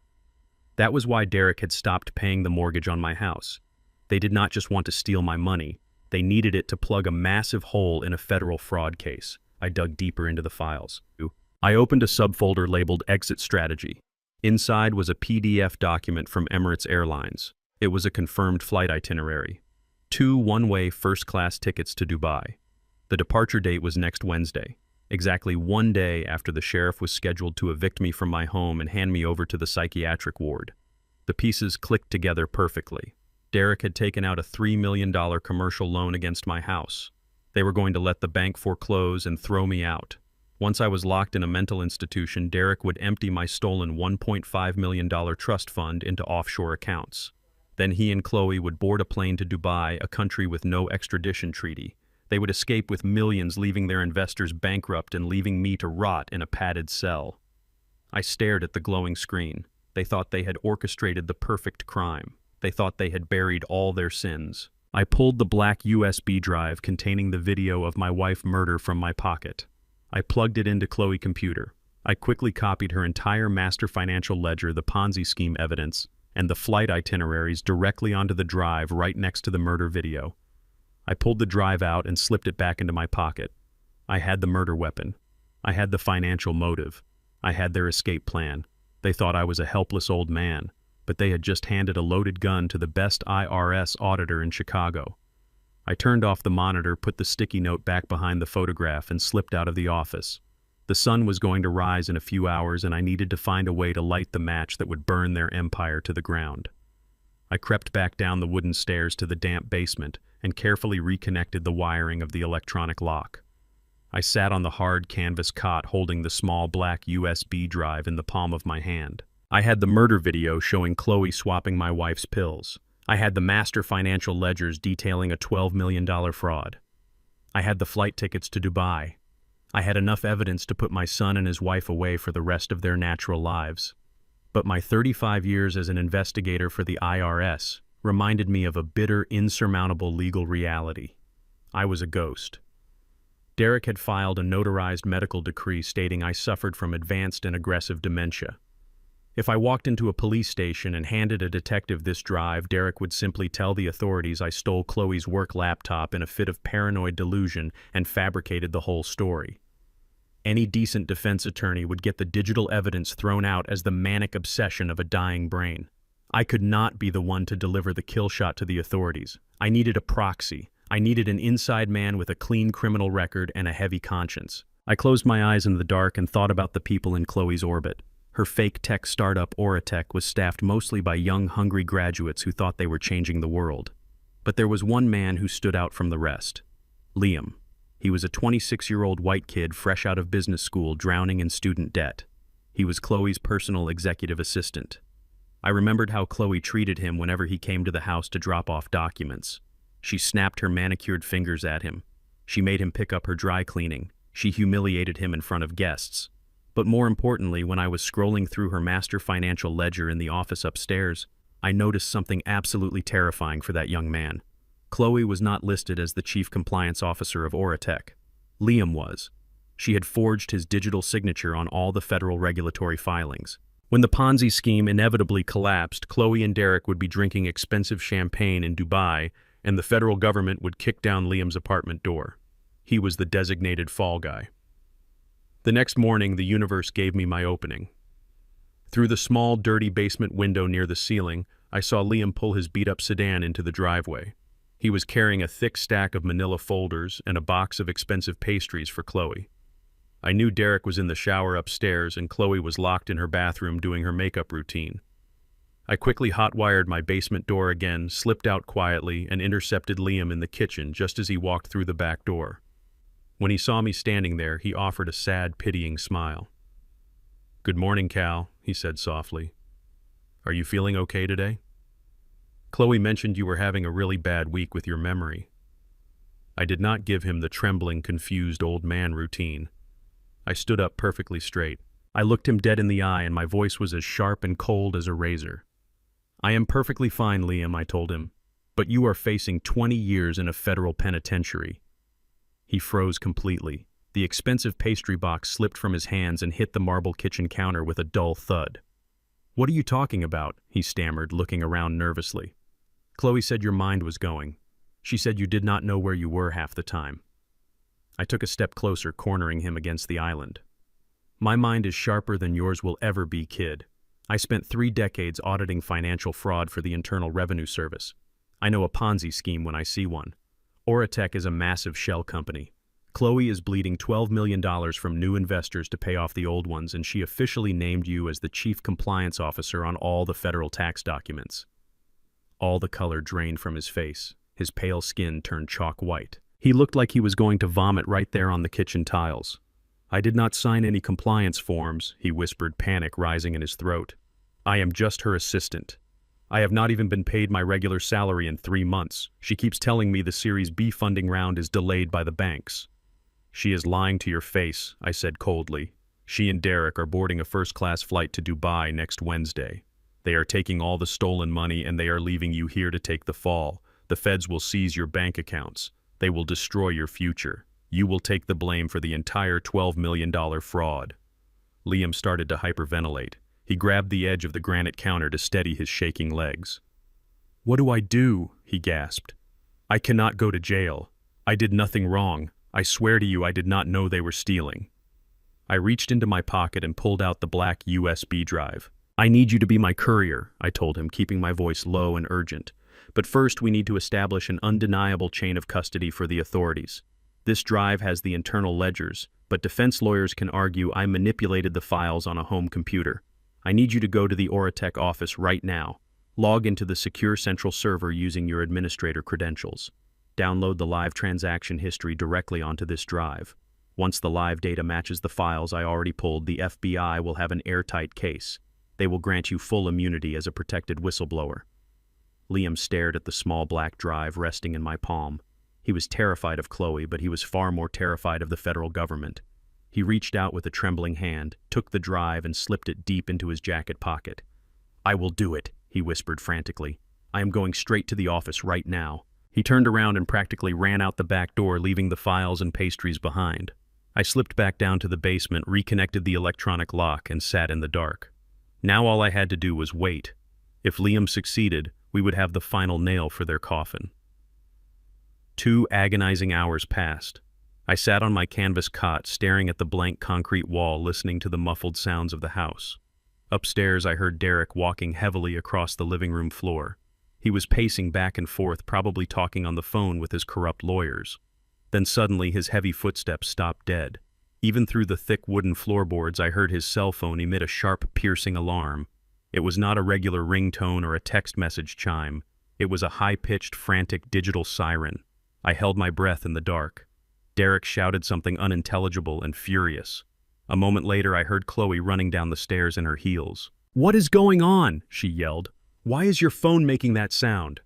That was why Derek had stopped paying the mortgage on my house. They did not just want to steal my money. They needed it to plug a massive hole in a federal fraud case. I dug deeper into the files. I opened a subfolder labeled Exit Strategy. Inside was a PDF document from Emirates Airlines. It was a confirmed flight itinerary. 2 one-way first-class tickets to Dubai. The departure date was next Wednesday, exactly 1 day after the sheriff was scheduled to evict me from my home and hand me over to the psychiatric ward. The pieces clicked together perfectly. Derek had taken out a $3 million commercial loan against my house. They were going to let the bank foreclose and throw me out. Once I was locked in a mental institution, Derek would empty my stolen $1.5 million trust fund into offshore accounts. Then he and Chloe would board a plane to Dubai, a country with no extradition treaty. They would escape with millions, leaving their investors bankrupt and leaving me to rot in a padded cell. I stared at the glowing screen. They thought they had orchestrated the perfect crime. They thought they had buried all their sins. I pulled the black USB drive containing the video of my wife's murder from my pocket. I plugged it into Chloe's computer. I quickly copied her entire master financial ledger, the Ponzi scheme evidence, and the flight itineraries directly onto the drive right next to the murder video. I pulled the drive out and slipped it back into my pocket. I had the murder weapon. I had the financial motive. I had their escape plan. They thought I was a helpless old man, but they had just handed a loaded gun to the best IRS auditor in Chicago. I turned off the monitor, put the sticky note back behind the photograph, and slipped out of the office. The sun was going to rise in a few hours, and I needed to find a way to light the match that would burn their empire to the ground. I crept back down the wooden stairs to the damp basement and carefully reconnected the wiring of the electronic lock. I sat on the hard canvas cot holding the small black USB drive in the palm of my hand. I had the murder video showing Chloe swapping my wife's pills. I had the master financial ledgers detailing a $12 million fraud. I had the flight tickets to Dubai. I had enough evidence to put my son and his wife away for the rest of their natural lives. But my 35 years as an investigator for the IRS reminded me of a bitter, insurmountable legal reality. I was a ghost. Derek had filed a notarized medical decree stating I suffered from advanced and aggressive dementia. If I walked into a police station and handed a detective this drive, Derek would simply tell the authorities I stole Chloe's work laptop in a fit of paranoid delusion and fabricated the whole story. Any decent defense attorney would get the digital evidence thrown out as the manic obsession of a dying brain. I could not be the one to deliver the kill shot to the authorities. I needed a proxy. I needed an inside man with a clean criminal record and a heavy conscience. I closed my eyes in the dark and thought about the people in Chloe's orbit. Her fake tech startup Oratech was staffed mostly by young, hungry graduates who thought they were changing the world. But there was one man who stood out from the rest. Liam. He was a 26-year-old white kid fresh out of business school, drowning in student debt. He was Chloe's personal executive assistant. I remembered how Chloe treated him whenever he came to the house to drop off documents. She snapped her manicured fingers at him. She made him pick up her dry cleaning. She humiliated him in front of guests. But more importantly, when I was scrolling through her master financial ledger in the office upstairs, I noticed something absolutely terrifying for that young man. Chloe was not listed as the chief compliance officer of Oratech. Liam was. She had forged his digital signature on all the federal regulatory filings. When the Ponzi scheme inevitably collapsed, Chloe and Derek would be drinking expensive champagne in Dubai, and the federal government would kick down Liam's apartment door. He was the designated fall guy. The next morning, the universe gave me my opening. Through the small, dirty basement window near the ceiling, I saw Liam pull his beat-up sedan into the driveway. He was carrying a thick stack of manila folders and a box of expensive pastries for Chloe. I knew Derek was in the shower upstairs and Chloe was locked in her bathroom doing her makeup routine. I quickly hot-wired my basement door again, slipped out quietly, and intercepted Liam in the kitchen just as he walked through the back door. When he saw me standing there, he offered a sad, pitying smile. "Good morning, Cal," he said softly. "Are you feeling okay today? Chloe mentioned you were having a really bad week with your memory." I did not give him the trembling, confused old man routine. I stood up perfectly straight. I looked him dead in the eye and my voice was as sharp and cold as a razor. "I am perfectly fine, Liam," I told him, "but you are facing 20 years in a federal penitentiary." He froze completely. The expensive pastry box slipped from his hands and hit the marble kitchen counter with a dull thud. "What are you talking about?" he stammered, looking around nervously. "Chloe said your mind was going. She said you did not know where you were half the time." I took a step closer, cornering him against the island. "My mind is sharper than yours will ever be, kid. I spent 3 decades auditing financial fraud for the Internal Revenue Service. I know a Ponzi scheme when I see one. Oratech is a massive shell company. Chloe is bleeding $12 million from new investors to pay off the old ones, and she officially named you as the chief compliance officer on all the federal tax documents." All the color drained from his face. His pale skin turned chalk white. He looked like he was going to vomit right there on the kitchen tiles. "I did not sign any compliance forms," he whispered, panic rising in his throat. "I am just her assistant. I have not even been paid my regular salary in 3 months. She keeps telling me the Series B funding round is delayed by the banks." "She is lying to your face," I said coldly. "She and Derek are boarding a first-class flight to Dubai next Wednesday. They are taking all the stolen money and they are leaving you here to take the fall. The feds will seize your bank accounts. They will destroy your future. You will take the blame for the entire $12 million fraud." Liam started to hyperventilate. He grabbed the edge of the granite counter to steady his shaking legs. "What do I do?" he gasped. "I cannot go to jail. I did nothing wrong. I swear to you I did not know they were stealing." I reached into my pocket and pulled out the black USB drive. "I need you to be my courier," I told him, keeping my voice low and urgent. "But first we need to establish an undeniable chain of custody for the authorities. This drive has the internal ledgers, but defense lawyers can argue I manipulated the files on a home computer. I need you to go to the Oratech office right now. Log into the secure central server using your administrator credentials. Download the live transaction history directly onto this drive. Once the live data matches the files I already pulled, the FBI will have an airtight case. They will grant you full immunity as a protected whistleblower." Liam stared at the small black drive resting in my palm. He was terrified of Chloe, but he was far more terrified of the federal government. He reached out with a trembling hand, took the drive, and slipped it deep into his jacket pocket. "I will do it," he whispered frantically. "I am going straight to the office right now." He turned around and practically ran out the back door, leaving the files and pastries behind. I slipped back down to the basement, reconnected the electronic lock, and sat in the dark. Now all I had to do was wait. If Liam succeeded, we would have the final nail for their coffin. 2 agonizing hours passed. I sat on my canvas cot, staring at the blank concrete wall, listening to the muffled sounds of the house. Upstairs, I heard Derek walking heavily across the living room floor. He was pacing back and forth, probably talking on the phone with his corrupt lawyers. Then suddenly, his heavy footsteps stopped dead. Even through the thick wooden floorboards, I heard his cell phone emit a sharp, piercing alarm. It was not a regular ringtone or a text message chime. It was a high-pitched, frantic digital siren. I held my breath in the dark. Derek shouted something unintelligible and furious. A moment later, I heard Chloe running down the stairs in her heels. "What is going on?" she yelled. "Why is your phone making that sound?"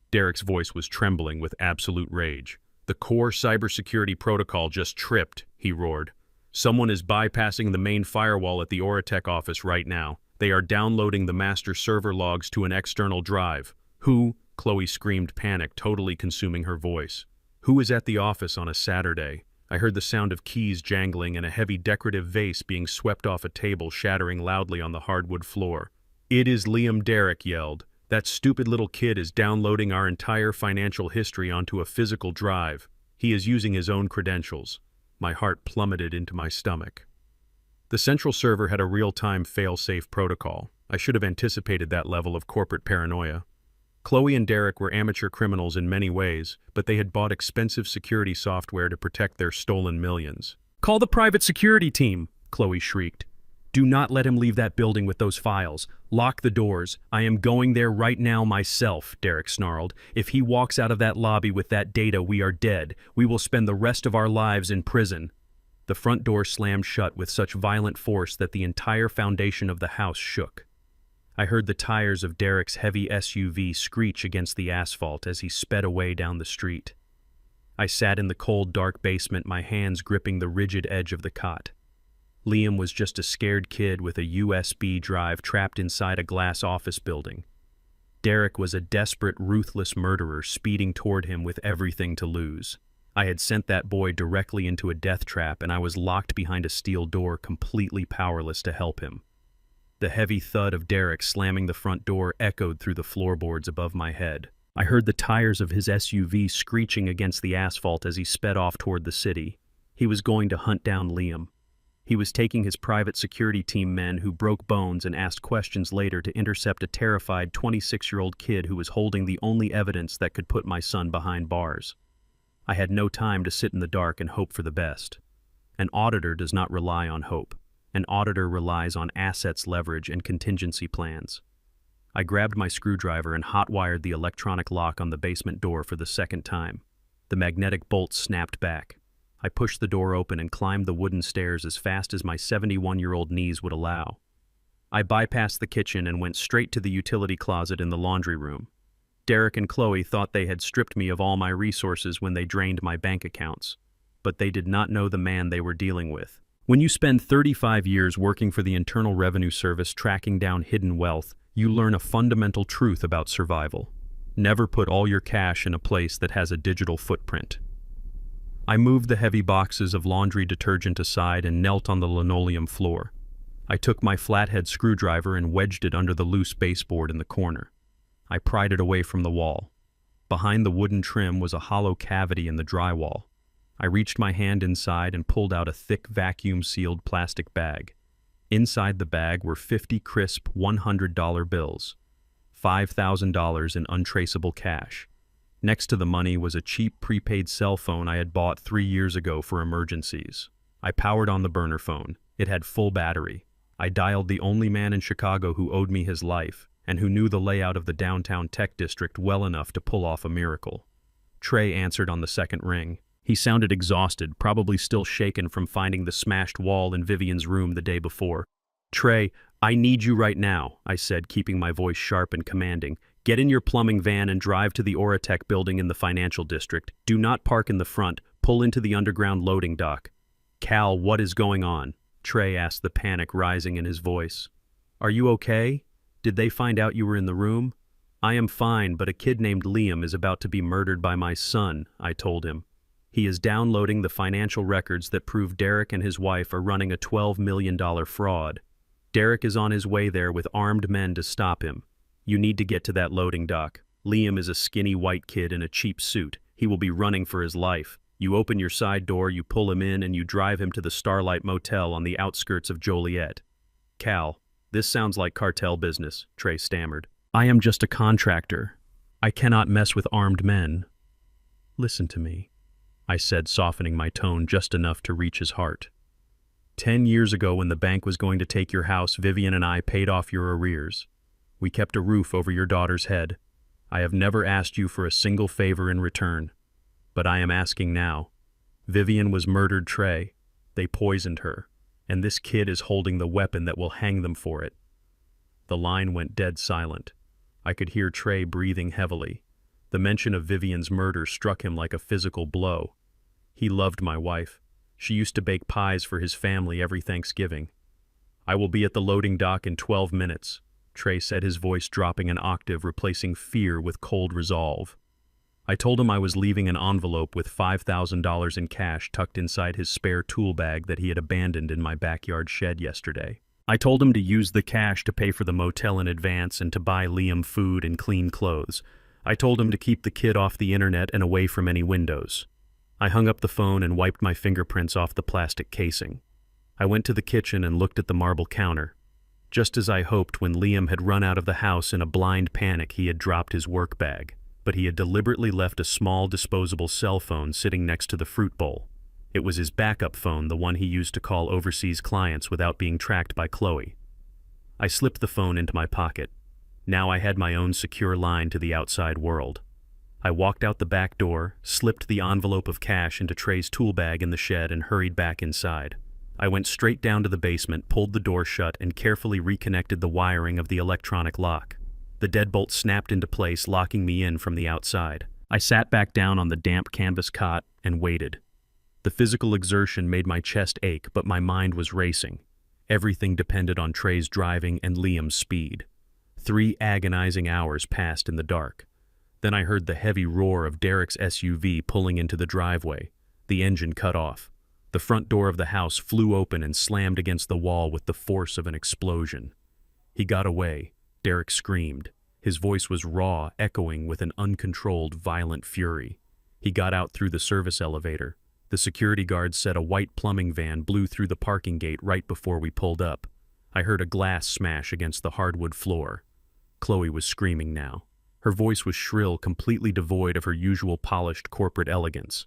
Derek's voice was trembling with absolute rage. "The core cybersecurity protocol just tripped," he roared. "Someone is bypassing the main firewall at the Oratech office right now. They are downloading the master server logs to an external drive. Who? Chloe screamed, panic totally consuming her voice. Who is at the office on a Saturday? I heard the sound of keys jangling and a heavy decorative vase being swept off a table, shattering loudly on the hardwood floor. It is Liam, Derek yelled. That stupid little kid is downloading our entire financial history onto a physical drive. He is using his own credentials. My heart plummeted into my stomach. The central server had a real-time fail-safe protocol. I should have anticipated that level of corporate paranoia. Chloe and Derek were amateur criminals in many ways, but they had bought expensive security software to protect their stolen millions. "Call the private security team," Chloe shrieked. "Do not let him leave that building with those files. Lock the doors. I am going there right now myself," Derek snarled. "If he walks out of that lobby with that data, we are dead. We will spend the rest of our lives in prison." The front door slammed shut with such violent force that the entire foundation of the house shook. I heard the tires of Derek's heavy SUV screech against the asphalt as he sped away down the street. I sat in the cold, dark basement, my hands gripping the rigid edge of the cot. Liam was just a scared kid with a USB drive trapped inside a glass office building. Derek was a desperate, ruthless murderer speeding toward him with everything to lose. I had sent that boy directly into a death trap, and I was locked behind a steel door, completely powerless to help him. The heavy thud of Derek slamming the front door echoed through the floorboards above my head. I heard the tires of his SUV screeching against the asphalt as he sped off toward the city. He was going to hunt down Liam. He was taking his private security team men who broke bones and asked questions later to intercept a terrified 26-year-old kid who was holding the only evidence that could put my son behind bars. I had no time to sit in the dark and hope for the best. An auditor does not rely on hope. An auditor relies on assets, leverage, and contingency plans. I grabbed my screwdriver and hot-wired the electronic lock on the basement door for the second time. The magnetic bolt snapped back. I pushed the door open and climbed the wooden stairs as fast as my 71-year-old knees would allow. I bypassed the kitchen and went straight to the utility closet in the laundry room. Derek and Chloe thought they had stripped me of all my resources when they drained my bank accounts, but they did not know the man they were dealing with. When you spend 35 years working for the Internal Revenue Service tracking down hidden wealth, you learn a fundamental truth about survival. Never put all your cash in a place that has a digital footprint. I moved the heavy boxes of laundry detergent aside and knelt on the linoleum floor. I took my flathead screwdriver and wedged it under the loose baseboard in the corner. I pried it away from the wall. Behind the wooden trim was a hollow cavity in the drywall. I reached my hand inside and pulled out a thick vacuum-sealed plastic bag. Inside the bag were 50 crisp $100 bills, $5,000 in untraceable cash. Next to the money was a cheap prepaid cell phone I had bought 3 years ago for emergencies. I powered on the burner phone. It had full battery. I dialed the only man in Chicago who owed me his life and who knew the layout of the downtown tech district well enough to pull off a miracle. Trey answered on the second ring. He sounded exhausted, probably still shaken from finding the smashed wall in Vivian's room the day before. "Trey, I need you right now," I said, keeping my voice sharp and commanding. "Get in your plumbing van and drive to the Oratech building in the financial district. Do not park in the front. Pull into the underground loading dock." "Cal, what is going on?" Trey asked, the panic rising in his voice. "Are you okay? Did they find out you were in the room?" "I am fine, but a kid named Liam is about to be murdered by my son," I told him. "He is downloading the financial records that prove Derek and his wife are running a $12 million fraud. Derek is on his way there with armed men to stop him. You need to get to that loading dock. Liam is a skinny white kid in a cheap suit. He will be running for his life. You open your side door, you pull him in, and you drive him to the Starlight Motel on the outskirts of Joliet." "Cal, this sounds like cartel business," Trey stammered. "I am just a contractor. I cannot mess with armed men." "Listen to me," I said, softening my tone just enough to reach his heart. 10 years ago, when the bank was going to take your house, Vivian and I paid off your arrears. We kept a roof over your daughter's head. I have never asked you for a single favor in return, but I am asking now. Vivian was murdered, Trey. They poisoned her, and this kid is holding the weapon that will hang them for it." The line went dead silent. I could hear Trey breathing heavily. The mention of Vivian's murder struck him like a physical blow. He loved my wife. She used to bake pies for his family every Thanksgiving. "I will be at the loading dock in 12 minutes," Trey said, his voice dropping an octave, replacing fear with cold resolve. I told him I was leaving an envelope with $5,000 in cash tucked inside his spare tool bag that he had abandoned in my backyard shed yesterday. I told him to use the cash to pay for the motel in advance and to buy Liam food and clean clothes. I told him to keep the kid off the internet and away from any windows. I hung up the phone and wiped my fingerprints off the plastic casing. I went to the kitchen and looked at the marble counter. Just as I hoped, when Liam had run out of the house in a blind panic, he had dropped his work bag, but he had deliberately left a small disposable cell phone sitting next to the fruit bowl. It was his backup phone, the one he used to call overseas clients without being tracked by Chloe. I slipped the phone into my pocket. Now I had my own secure line to the outside world. I walked out the back door, slipped the envelope of cash into Trey's tool bag in the shed, and hurried back inside. I went straight down to the basement, pulled the door shut, and carefully reconnected the wiring of the electronic lock. The deadbolt snapped into place, locking me in from the outside. I sat back down on the damp canvas cot and waited. The physical exertion made my chest ache, but my mind was racing. Everything depended on Trey's driving and Liam's speed. 3 agonizing hours passed in the dark. Then I heard the heavy roar of Derek's SUV pulling into the driveway. The engine cut off. The front door of the house flew open and slammed against the wall with the force of an explosion. He got away. Derek screamed. His voice was raw, echoing with an uncontrolled, violent fury. He got out through the service elevator. The security guard said a white plumbing van blew through the parking gate right before we pulled up. I heard a glass smash against the hardwood floor. Chloe was screaming now. Her voice was shrill, completely devoid of her usual polished corporate elegance.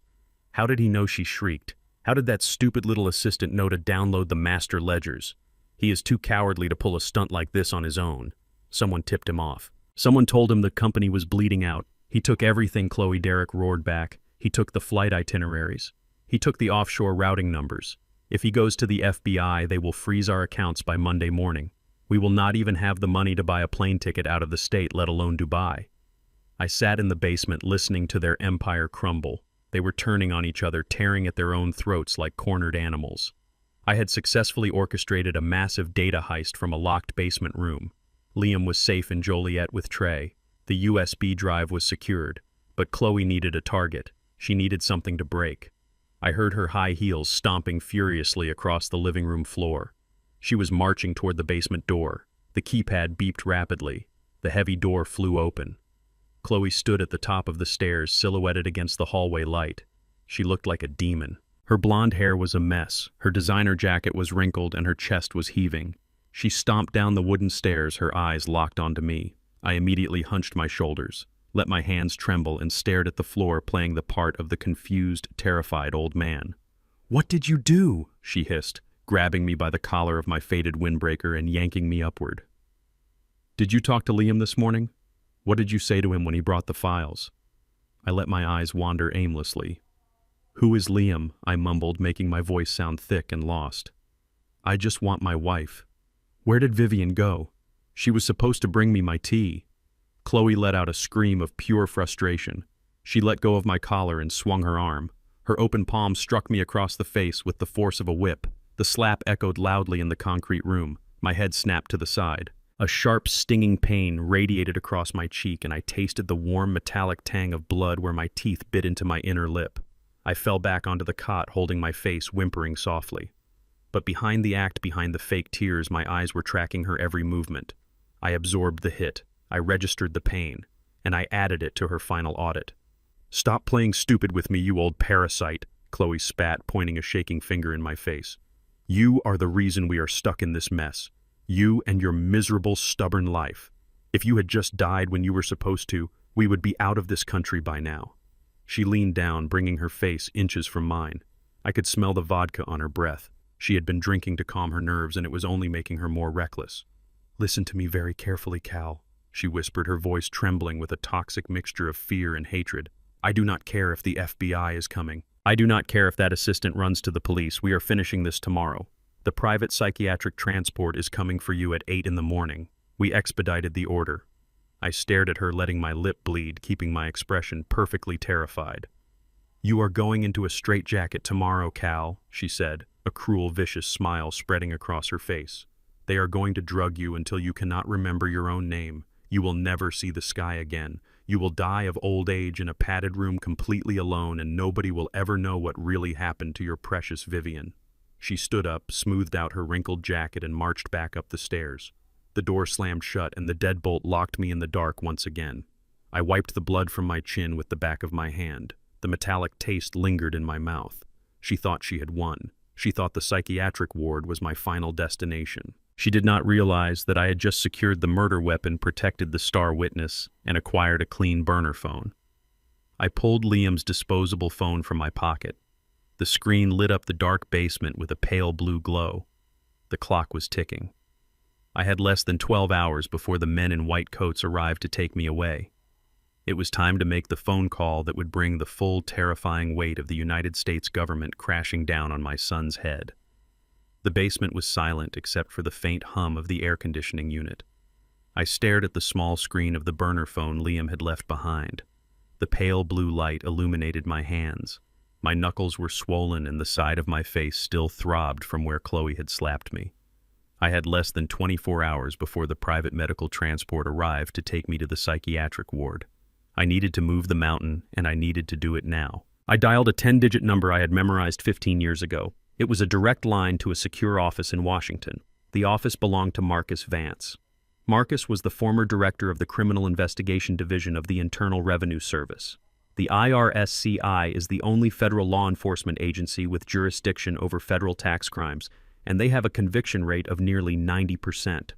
How did he know she shrieked? How did that stupid little assistant know to download the master ledgers? He is too cowardly to pull a stunt like this on his own. Someone tipped him off. Someone told him the company was bleeding out. He took everything, Chloe, Derek roared back. He took the flight itineraries. He took the offshore routing numbers. If he goes to the FBI, they will freeze our accounts by Monday morning. We will not even have the money to buy a plane ticket out of the state, let alone Dubai. I sat in the basement listening to their empire crumble. They were turning on each other, tearing at their own throats like cornered animals. I had successfully orchestrated a massive data heist from a locked basement room. Liam was safe in Joliet with Trey. The USB drive was secured. But Chloe needed a target. She needed something to break. I heard her high heels stomping furiously across the living room floor. She was marching toward the basement door. The keypad beeped rapidly. The heavy door flew open. Chloe stood at the top of the stairs, silhouetted against the hallway light. She looked like a demon. Her blonde hair was a mess. Her designer jacket was wrinkled and her chest was heaving. She stomped down the wooden stairs, her eyes locked onto me. I immediately hunched my shoulders, let my hands tremble, and stared at the floor, playing the part of the confused, terrified old man. "What did you do?" she hissed, grabbing me by the collar of my faded windbreaker and yanking me upward. "Did you talk to Liam this morning? What did you say to him when he brought the files?" I let my eyes wander aimlessly. "Who is Liam?" I mumbled, making my voice sound thick and lost. "I just want my wife." "Where did Vivian go? She was supposed to bring me my tea." Chloe let out a scream of pure frustration. She let go of my collar and swung her arm. Her open palm struck me across the face with the force of a whip. The slap echoed loudly in the concrete room. My head snapped to the side. A sharp, stinging pain radiated across my cheek, and I tasted the warm, metallic tang of blood where my teeth bit into my inner lip. I fell back onto the cot, holding my face, whimpering softly. But behind the act, behind the fake tears, my eyes were tracking her every movement. I absorbed the hit. I registered the pain, and I added it to her final audit. "Stop playing stupid with me, you old parasite," Chloe spat, pointing a shaking finger in my face. "You are the reason we are stuck in this mess. You and your miserable, stubborn life. If you had just died when you were supposed to, we would be out of this country by now." She leaned down, bringing her face inches from mine. I could smell the vodka on her breath. She had been drinking to calm her nerves, and it was only making her more reckless. "Listen to me very carefully, Cal," she whispered, her voice trembling with a toxic mixture of fear and hatred. "I do not care if the FBI is coming. I do not care if that assistant runs to the police. We are finishing this tomorrow. The private psychiatric transport is coming for you at 8 in the morning. We expedited the order." I stared at her, letting my lip bleed, keeping my expression perfectly terrified. "You are going into a straitjacket tomorrow, Cal," she said, a cruel, vicious smile spreading across her face. They are going to drug you until you cannot remember your own name. You will never see the sky again. You will die of old age in a padded room completely alone, and nobody will ever know what really happened to your precious Vivian." She stood up, smoothed out her wrinkled jacket, and marched back up the stairs. The door slammed shut, and the deadbolt locked me in the dark once again. I wiped the blood from my chin with the back of my hand. The metallic taste lingered in my mouth. She thought she had won. She thought the psychiatric ward was my final destination. She did not realize that I had just secured the murder weapon, protected the star witness, and acquired a clean burner phone. I pulled Liam's disposable phone from my pocket. The screen lit up the dark basement with a pale blue glow. The clock was ticking. I had less than 12 hours before the men in white coats arrived to take me away. It was time to make the phone call that would bring the full, terrifying weight of the United States government crashing down on my son's head. The basement was silent except for the faint hum of the air conditioning unit. I stared at the small screen of the burner phone Liam had left behind. The pale blue light illuminated my hands. My knuckles were swollen and the side of my face still throbbed from where Chloe had slapped me. I had less than 24 hours before the private medical transport arrived to take me to the psychiatric ward. I needed to move the mountain, and I needed to do it now. I dialed a 10-digit number I had memorized 15 years ago. It was a direct line to a secure office in Washington. The office belonged to Marcus Vance. Marcus was the former director of the Criminal Investigation Division of the Internal Revenue Service. The IRSCI is the only federal law enforcement agency with jurisdiction over federal tax crimes, and they have a conviction rate of nearly 90%.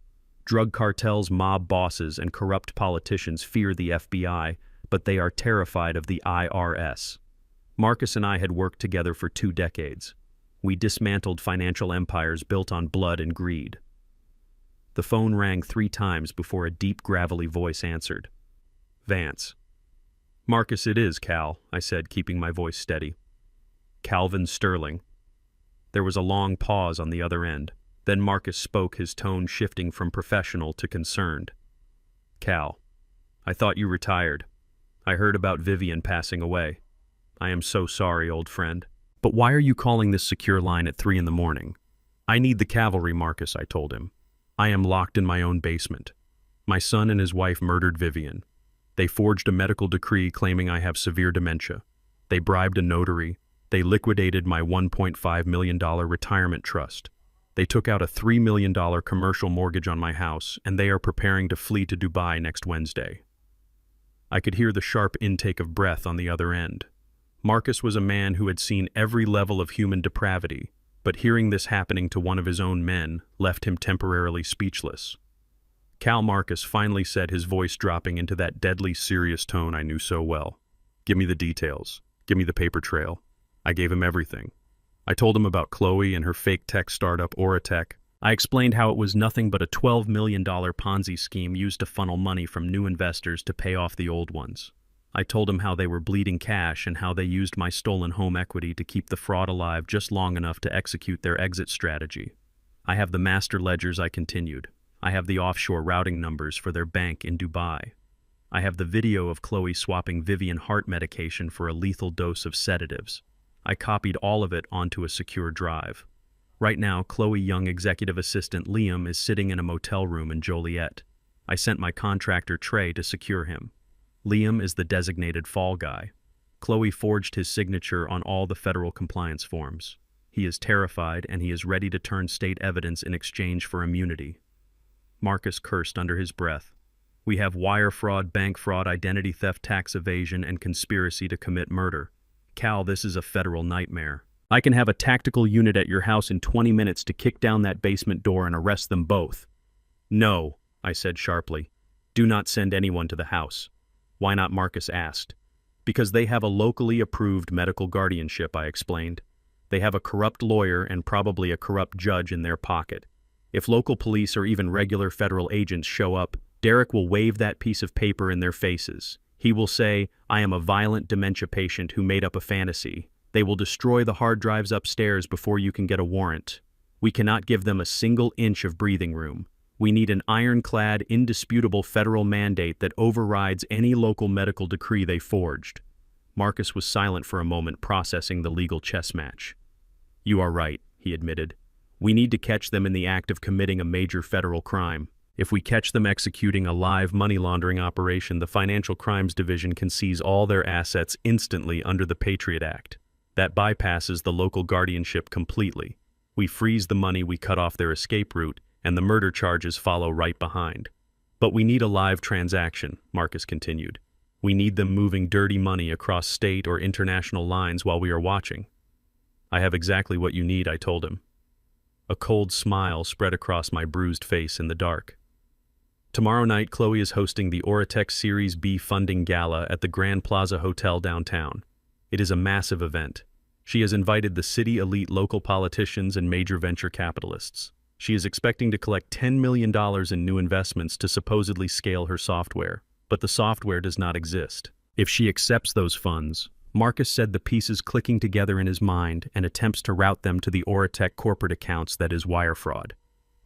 Drug cartels, mob bosses, and corrupt politicians fear the FBI, but they are terrified of the IRS. Marcus and I had worked together for 2 decades. We dismantled financial empires built on blood and greed. The phone rang 3 times before a deep, gravelly voice answered. "Vance." "Marcus, it is, Cal," I said, keeping my voice steady. "Calvin Sterling." There was a long pause on the other end. Then Marcus spoke, his tone shifting from professional to concerned. "Cal, I thought you retired. I heard about Vivian passing away. I am so sorry, old friend. But why are you calling this secure line at 3 in the morning? "I need the cavalry, Marcus," I told him. "I am locked in my own basement. My son and his wife murdered Vivian. They forged a medical decree claiming I have severe dementia. They bribed a notary. They liquidated my $1.5 million retirement trust. They took out a $3 million commercial mortgage on my house, and they are preparing to flee to Dubai next Wednesday." I could hear the sharp intake of breath on the other end. Marcus was a man who had seen every level of human depravity, but hearing this happening to one of his own men left him temporarily speechless. Cal, Marcus finally said, his voice dropping into that deadly serious tone I knew so well. "Give me the details. Give me the paper trail." I gave him everything. I told him about Chloe and her fake tech startup, Auratech. I explained how it was nothing but a $12 million Ponzi scheme used to funnel money from new investors to pay off the old ones. I told him how they were bleeding cash and how they used my stolen home equity to keep the fraud alive just long enough to execute their exit strategy. "I have the master ledgers," I continued. "I have the offshore routing numbers for their bank in Dubai. I have the video of Chloe swapping Vivian heart medication for a lethal dose of sedatives. I copied all of it onto a secure drive. Right now, Chloe Young executive assistant Liam is sitting in a motel room in Joliet. I sent my contractor Trey to secure him. Liam is the designated fall guy. Chloe forged his signature on all the federal compliance forms. He is terrified, and he is ready to turn state evidence in exchange for immunity." Marcus cursed under his breath. "We have wire fraud, bank fraud, identity theft, tax evasion, and conspiracy to commit murder. Cal, this is a federal nightmare. I can have a tactical unit at your house in 20 minutes to kick down that basement door and arrest them both." "No," I said sharply. "Do not send anyone to the house." "Why not?" Marcus asked. "Because they have a locally approved medical guardianship," I explained. "They have a corrupt lawyer and probably a corrupt judge in their pocket. If local police or even regular federal agents show up, Derek will wave that piece of paper in their faces. He will say, 'I am a violent dementia patient who made up a fantasy.' They will destroy the hard drives upstairs before you can get a warrant. We cannot give them a single inch of breathing room. We need an ironclad, indisputable federal mandate that overrides any local medical decree they forged." Marcus was silent for a moment, processing the legal chess match. "You are right," he admitted. We need to catch them in the act of committing a major federal crime. If we catch them executing a live money laundering operation, the Financial Crimes Division can seize all their assets instantly under the Patriot Act. That bypasses the local guardianship completely. We freeze the money, we cut off their escape route, and the murder charges follow right behind. But we need a live transaction, Marcus continued. We need them moving dirty money across state or international lines while we are watching. I have exactly what you need, I told him. A cold smile spread across my bruised face in the dark. Tomorrow night, Chloe is hosting the Oratech Series B funding gala at the Grand Plaza Hotel downtown. It is a massive event. She has invited the city elite local politicians and major venture capitalists. She is expecting to collect $10 million in new investments to supposedly scale her software, but the software does not exist. If she accepts those funds, Marcus said the pieces clicking together in his mind and attempts to route them to the Oratech corporate accounts, that is wire fraud.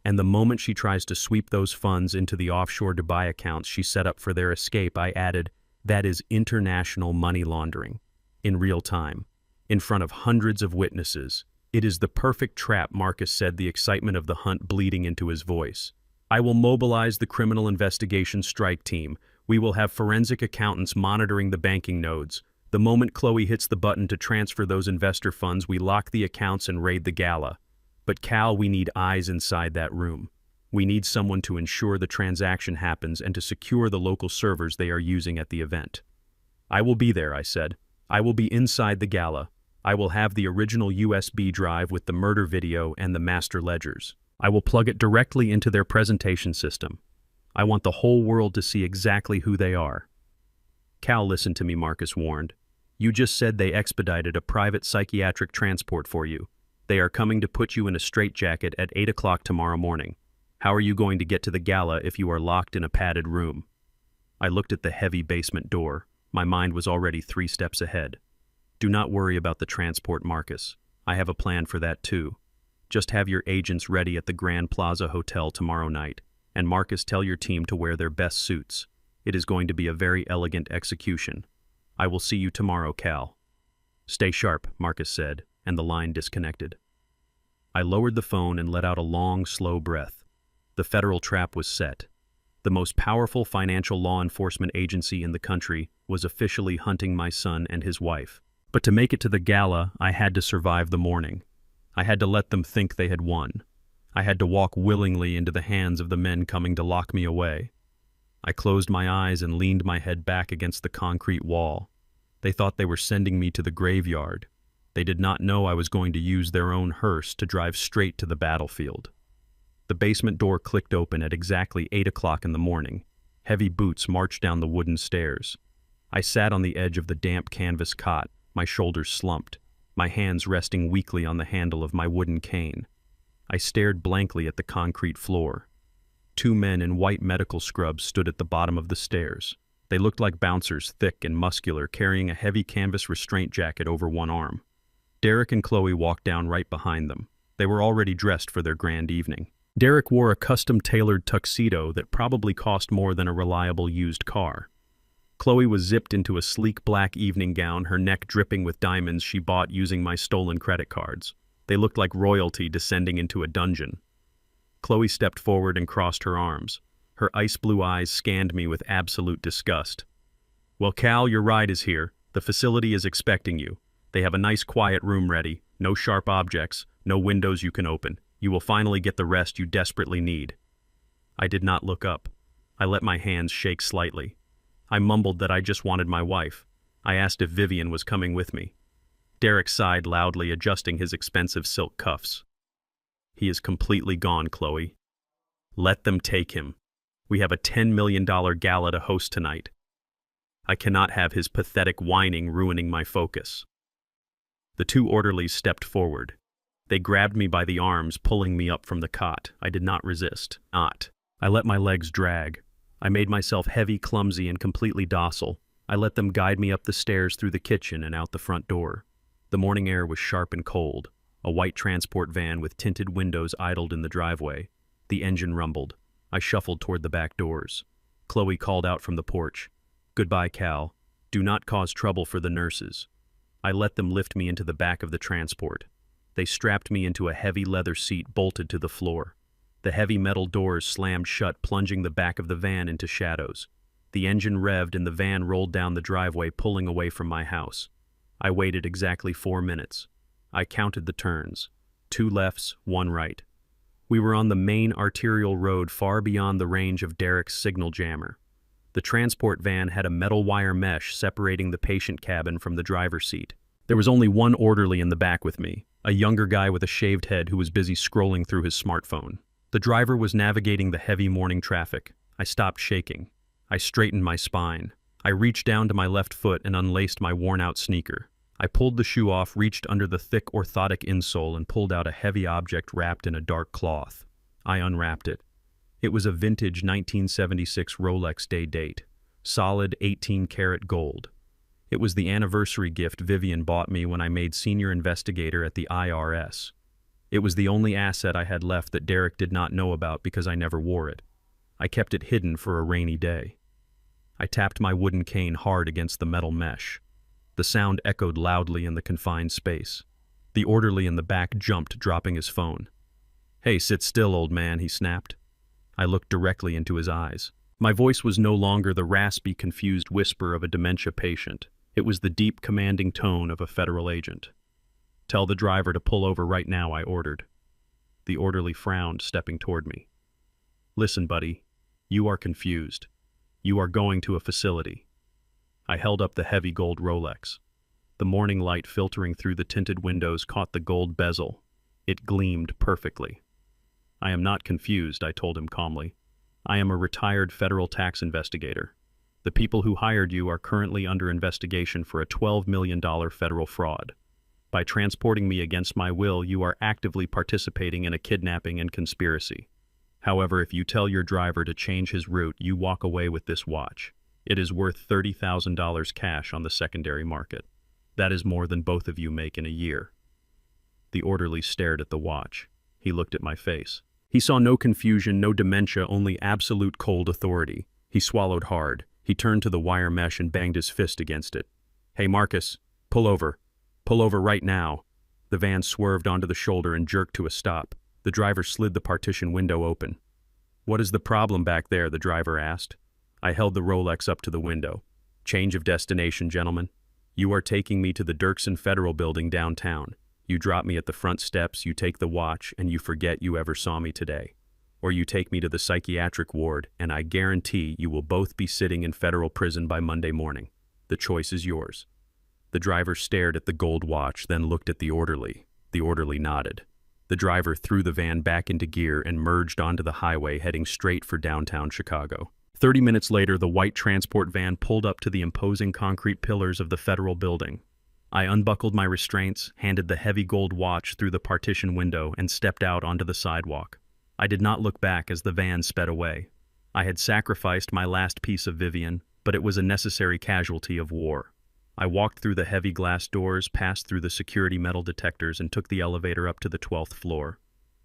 And the moment she tries to sweep those funds into the offshore Dubai accounts she set up for their escape, I added, that is international money laundering. In real time, in front of hundreds of witnesses. It is the perfect trap, Marcus said, the excitement of the hunt bleeding into his voice. I will mobilize the criminal investigation strike team. We will have forensic accountants monitoring the banking nodes. The moment Chloe hits the button to transfer those investor funds, we lock the accounts and raid the gala. But Cal, we need eyes inside that room. We need someone to ensure the transaction happens and to secure the local servers they are using at the event. I will be there, I said. I will be inside the gala. I will have the original USB drive with the murder video and the master ledgers. I will plug it directly into their presentation system. I want the whole world to see exactly who they are. Cal, listen to me, Marcus warned. You just said they expedited a private psychiatric transport for you. They are coming to put you in a straitjacket at 8 o'clock tomorrow morning. How are you going to get to the gala if you are locked in a padded room? I looked at the heavy basement door. My mind was already 3 steps ahead. Do not worry about the transport, Marcus. I have a plan for that too. Just have your agents ready at the Grand Plaza Hotel tomorrow night. And Marcus, tell your team to wear their best suits. It is going to be a very elegant execution. I will see you tomorrow, Cal. Stay sharp, Marcus said, and the line disconnected. I lowered the phone and let out a long, slow breath. The federal trap was set. The most powerful financial law enforcement agency in the country was officially hunting my son and his wife. But to make it to the gala, I had to survive the morning. I had to let them think they had won. I had to walk willingly into the hands of the men coming to lock me away. I closed my eyes and leaned my head back against the concrete wall. They thought they were sending me to the graveyard. They did not know I was going to use their own hearse to drive straight to the battlefield. The basement door clicked open at exactly 8 o'clock in the morning. Heavy boots marched down the wooden stairs. I sat on the edge of the damp canvas cot, my shoulders slumped, my hands resting weakly on the handle of my wooden cane. I stared blankly at the concrete floor. 2 men in white medical scrubs stood at the bottom of the stairs. They looked like bouncers, thick and muscular, carrying a heavy canvas restraint jacket over one arm. Derek and Chloe walked down right behind them. They were already dressed for their grand evening. Derek wore a custom-tailored tuxedo that probably cost more than a reliable used car. Chloe was zipped into a sleek black evening gown, her neck dripping with diamonds she bought using my stolen credit cards. They looked like royalty descending into a dungeon. Chloe stepped forward and crossed her arms. Her ice-blue eyes scanned me with absolute disgust. Well, Cal, your ride is here. The facility is expecting you. They have a nice quiet room ready, no sharp objects, no windows you can open. You will finally get the rest you desperately need. I did not look up. I let my hands shake slightly. I mumbled that I just wanted my wife. I asked if Vivian was coming with me. Derek sighed loudly, adjusting his expensive silk cuffs. He is completely gone, Chloe. Let them take him. We have a $10 million gala to host tonight. I cannot have his pathetic whining ruining my focus. The 2 orderlies stepped forward. They grabbed me by the arms, pulling me up from the cot. I did not resist. I let my legs drag. I made myself heavy, clumsy, and completely docile. I let them guide me up the stairs through the kitchen and out the front door. The morning air was sharp and cold. A white transport van with tinted windows idled in the driveway. The engine rumbled. I shuffled toward the back doors. Chloe called out from the porch. Goodbye, Cal. Do not cause trouble for the nurses. I let them lift me into the back of the transport. They strapped me into a heavy leather seat bolted to the floor. The heavy metal doors slammed shut, plunging the back of the van into shadows. The engine revved and the van rolled down the driveway, pulling away from my house. I waited exactly 4 minutes. I counted the turns. 2 lefts, 1 right. We were on the main arterial road far beyond the range of Derek's signal jammer. The transport van had a metal wire mesh separating the patient cabin from the driver's seat. There was only one orderly in the back with me, a younger guy with a shaved head who was busy scrolling through his smartphone. The driver was navigating the heavy morning traffic. I stopped shaking. I straightened my spine. I reached down to my left foot and unlaced my worn-out sneaker. I pulled the shoe off, reached under the thick orthotic insole, and pulled out a heavy object wrapped in a dark cloth. I unwrapped it. It was a vintage 1976 Rolex day date, solid 18-karat gold. It was the anniversary gift Vivian bought me when I made senior investigator at the IRS. It was the only asset I had left that Derek did not know about because I never wore it. I kept it hidden for a rainy day. I tapped my wooden cane hard against the metal mesh. The sound echoed loudly in the confined space. The orderly in the back jumped, dropping his phone. "Hey, sit still, old man," he snapped. I looked directly into his eyes. My voice was no longer the raspy, confused whisper of a dementia patient. It was the deep, commanding tone of a federal agent. "Tell the driver to pull over right now," I ordered. The orderly frowned, stepping toward me. "Listen, buddy, you are confused. You are going to a facility." I held up the heavy gold Rolex. The morning light filtering through the tinted windows caught the gold bezel. It gleamed perfectly. "I am not confused," I told him calmly. "I am a retired federal tax investigator. The people who hired you are currently under investigation for a $12 million federal fraud. By transporting me against my will, you are actively participating in a kidnapping and conspiracy. However, if you tell your driver to change his route, you walk away with this watch. It is worth $30,000 cash on the secondary market. That is more than both of you make in a year." The orderly stared at the watch. He looked at my face. He saw no confusion, no dementia, only absolute cold authority. He swallowed hard. He turned to the wire mesh and banged his fist against it. "Hey, Marcus, pull over. Pull over right now." The van swerved onto the shoulder and jerked to a stop. The driver slid the partition window open. "What is the problem back there?" the driver asked. I held the Rolex up to the window. "Change of destination, gentlemen. You are taking me to the Dirksen Federal Building downtown. You drop me at the front steps, you take the watch, and you forget you ever saw me today. Or you take me to the psychiatric ward, and I guarantee you will both be sitting in federal prison by Monday morning. The choice is yours." The driver stared at the gold watch, then looked at the orderly. The orderly nodded. The driver threw the van back into gear and merged onto the highway, heading straight for downtown Chicago. 30 minutes later, the white transport van pulled up to the imposing concrete pillars of the federal building. I unbuckled my restraints, handed the heavy gold watch through the partition window, and stepped out onto the sidewalk. I did not look back as the van sped away. I had sacrificed my last piece of Vivian, but it was a necessary casualty of war. I walked through the heavy glass doors, passed through the security metal detectors, and took the elevator up to the 12th floor.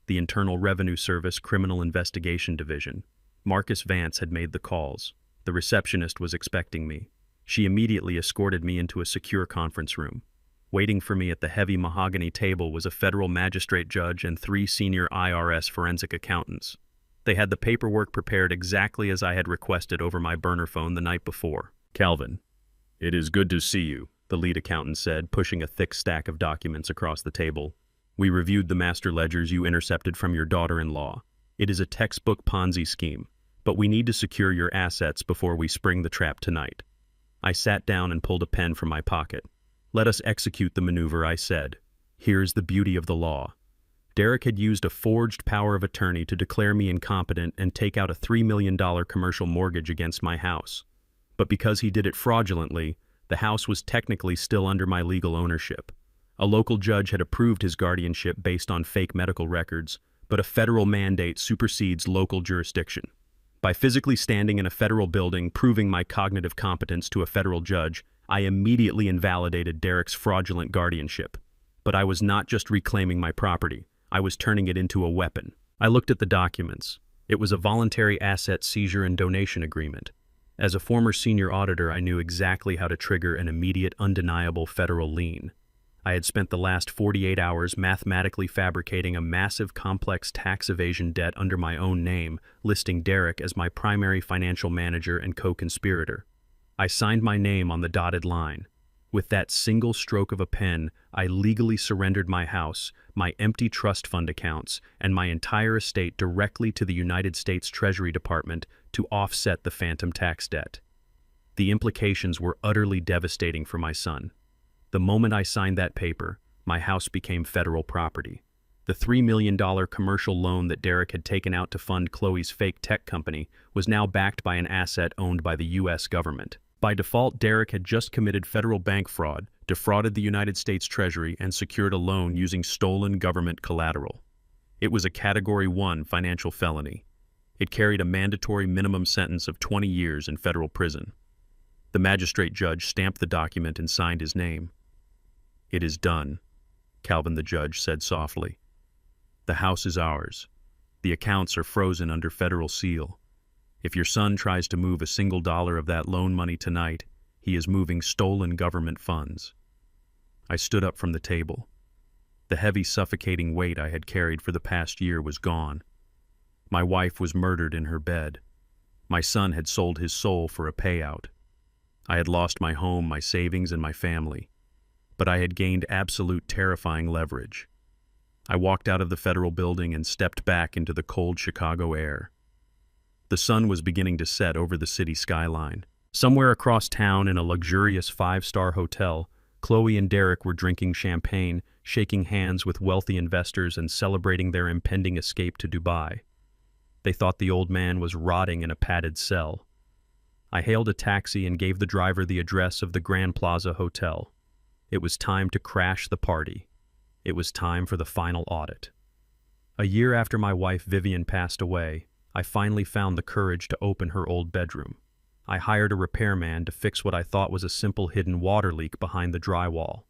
The Internal Revenue Service Criminal Investigation Division. Marcus Vance had made the calls. The receptionist was expecting me. She immediately escorted me into a secure conference room. Waiting for me at the heavy mahogany table was a federal magistrate judge and 3 senior IRS forensic accountants. They had the paperwork prepared exactly as I had requested over my burner phone the night before. "Calvin, it is good to see you," the lead accountant said, pushing a thick stack of documents across the table. "We reviewed the master ledgers you intercepted from your daughter-in-law. It is a textbook Ponzi scheme, but we need to secure your assets before we spring the trap tonight." I sat down and pulled a pen from my pocket. "Let us execute the maneuver," I said. "Here's the beauty of the law. Derek had used a forged power of attorney to declare me incompetent and take out a $3 million commercial mortgage against my house. But because he did it fraudulently, the house was technically still under my legal ownership. A local judge had approved his guardianship based on fake medical records, but a federal mandate supersedes local jurisdiction. By physically standing in a federal building, proving my cognitive competence to a federal judge, I immediately invalidated Derek's fraudulent guardianship. But I was not just reclaiming my property, I was turning it into a weapon. I looked at the documents. It was a voluntary asset seizure and donation agreement. As a former senior auditor, I knew exactly how to trigger an immediate, undeniable federal lien. I had spent the last 48 hours mathematically fabricating a massive complex tax evasion debt under my own name, listing Derek as my primary financial manager and co-conspirator. I signed my name on the dotted line. With that single stroke of a pen, I legally surrendered my house, my empty trust fund accounts, and my entire estate directly to the United States Treasury Department to offset the phantom tax debt. The implications were utterly devastating for my son. The moment I signed that paper, my house became federal property. The $3 million commercial loan that Derek had taken out to fund Chloe's fake tech company was now backed by an asset owned by the U.S. government. By default, Derek had just committed federal bank fraud, defrauded the United States Treasury, and secured a loan using stolen government collateral. It was a Category 1 financial felony. It carried a mandatory minimum sentence of 20 years in federal prison. The magistrate judge stamped the document and signed his name. "It is done," Calvin the judge said softly. "The house is ours. The accounts are frozen under federal seal. If your son tries to move a single dollar of that loan money tonight, he is moving stolen government funds." I stood up from the table. The heavy, suffocating weight I had carried for the past year was gone. My wife was murdered in her bed. My son had sold his soul for a payout. I had lost my home, my savings, and my family. But I had gained absolute terrifying leverage. I walked out of the federal building and stepped back into the cold Chicago air. The sun was beginning to set over the city skyline. Somewhere across town in a luxurious 5-star hotel, Chloe and Derek were drinking champagne, shaking hands with wealthy investors, and celebrating their impending escape to Dubai. They thought the old man was rotting in a padded cell. I hailed a taxi and gave the driver the address of the Grand Plaza Hotel. It was time to crash the party. It was time for the final audit. A year after my wife Vivian passed away, I finally found the courage to open her old bedroom. I hired a repairman to fix what I thought was a simple hidden water leak behind the drywall.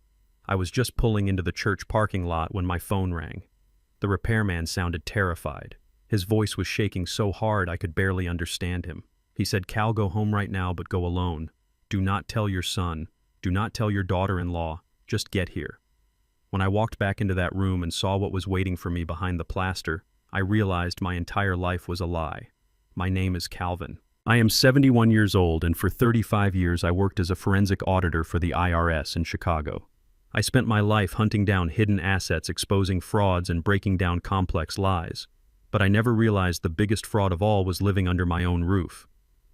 I was just pulling into the church parking lot when my phone rang. The repairman sounded terrified. His voice was shaking so hard I could barely understand him. He said, "Cal, go home right now, but go alone. Do not tell your son. Do not tell your daughter-in-law. Just get here." When I walked back into that room and saw what was waiting for me behind the plaster, I realized my entire life was a lie. My name is Calvin. I am 71 years old, and for 35 years I worked as a forensic auditor for the IRS in Chicago. I spent my life hunting down hidden assets, exposing frauds, and breaking down complex lies. But I never realized the biggest fraud of all was living under my own roof.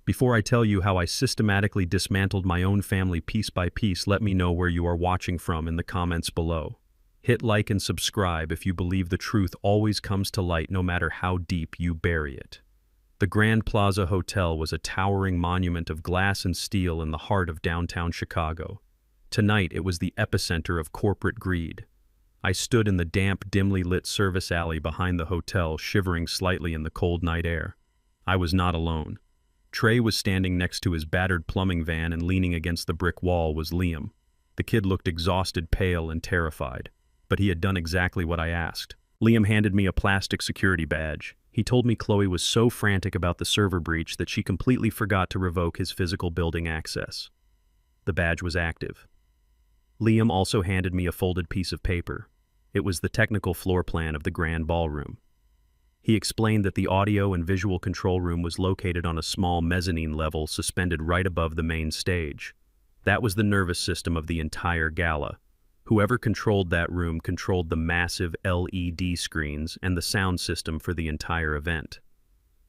Before I tell you how I systematically dismantled my own family piece by piece, let me know where you are watching from in the comments below. Hit like and subscribe if you believe the truth always comes to light no matter how deep you bury it. The Grand Plaza Hotel was a towering monument of glass and steel in the heart of downtown Chicago. Tonight it was the epicenter of corporate greed. I stood in the damp, dimly lit service alley behind the hotel, shivering slightly in the cold night air. I was not alone. Trey was standing next to his battered plumbing van, and leaning against the brick wall was Liam. The kid looked exhausted, pale, and terrified. But he had done exactly what I asked. Liam handed me a plastic security badge. He told me Chloe was so frantic about the server breach that she completely forgot to revoke his physical building access. The badge was active. Liam also handed me a folded piece of paper. It was the technical floor plan of the grand ballroom. He explained that the audio and visual control room was located on a small mezzanine level suspended right above the main stage. That was the nervous system of the entire gala. Whoever controlled that room controlled the massive LED screens and the sound system for the entire event.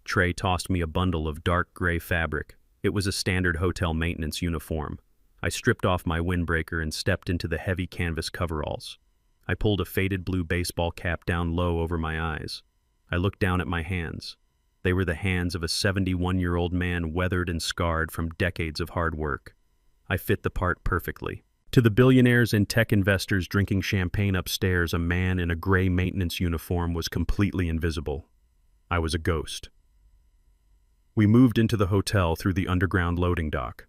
Trey tossed me a bundle of dark gray fabric. It was a standard hotel maintenance uniform. I stripped off my windbreaker and stepped into the heavy canvas coveralls. I pulled a faded blue baseball cap down low over my eyes. I looked down at my hands. They were the hands of a 71-year-old man, weathered and scarred from decades of hard work. I fit the part perfectly. To the billionaires and tech investors drinking champagne upstairs, a man in a gray maintenance uniform was completely invisible. I was a ghost. We moved into the hotel through the underground loading dock.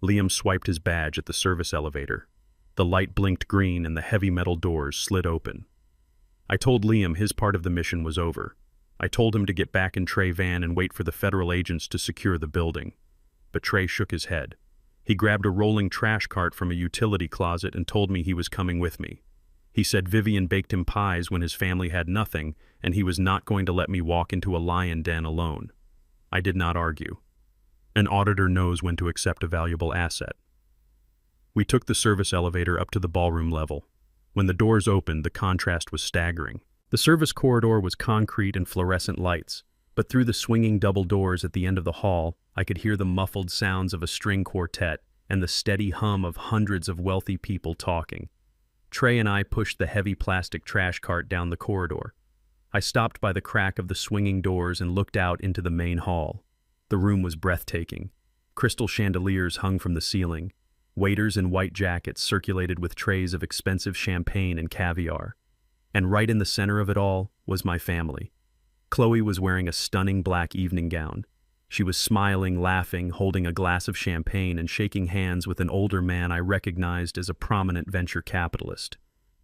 Liam swiped his badge at the service elevator. The light blinked green and the heavy metal doors slid open. I told Liam his part of the mission was over. I told him to get back in Trey's van and wait for the federal agents to secure the building. But Trey shook his head. He grabbed a rolling trash cart from a utility closet and told me he was coming with me. He said Vivian baked him pies when his family had nothing, and he was not going to let me walk into a lion den alone. I did not argue. An auditor knows when to accept a valuable asset. We took the service elevator up to the ballroom level. When the doors opened, the contrast was staggering. The service corridor was concrete and fluorescent lights, but through the swinging double doors at the end of the hall, I could hear the muffled sounds of a string quartet and the steady hum of hundreds of wealthy people talking. Trey and I pushed the heavy plastic trash cart down the corridor. I stopped by the crack of the swinging doors and looked out into the main hall. The room was breathtaking. Crystal chandeliers hung from the ceiling. Waiters in white jackets circulated with trays of expensive champagne and caviar. And right in the center of it all was my family. Chloe was wearing a stunning black evening gown. She was smiling, laughing, holding a glass of champagne and shaking hands with an older man I recognized as a prominent venture capitalist.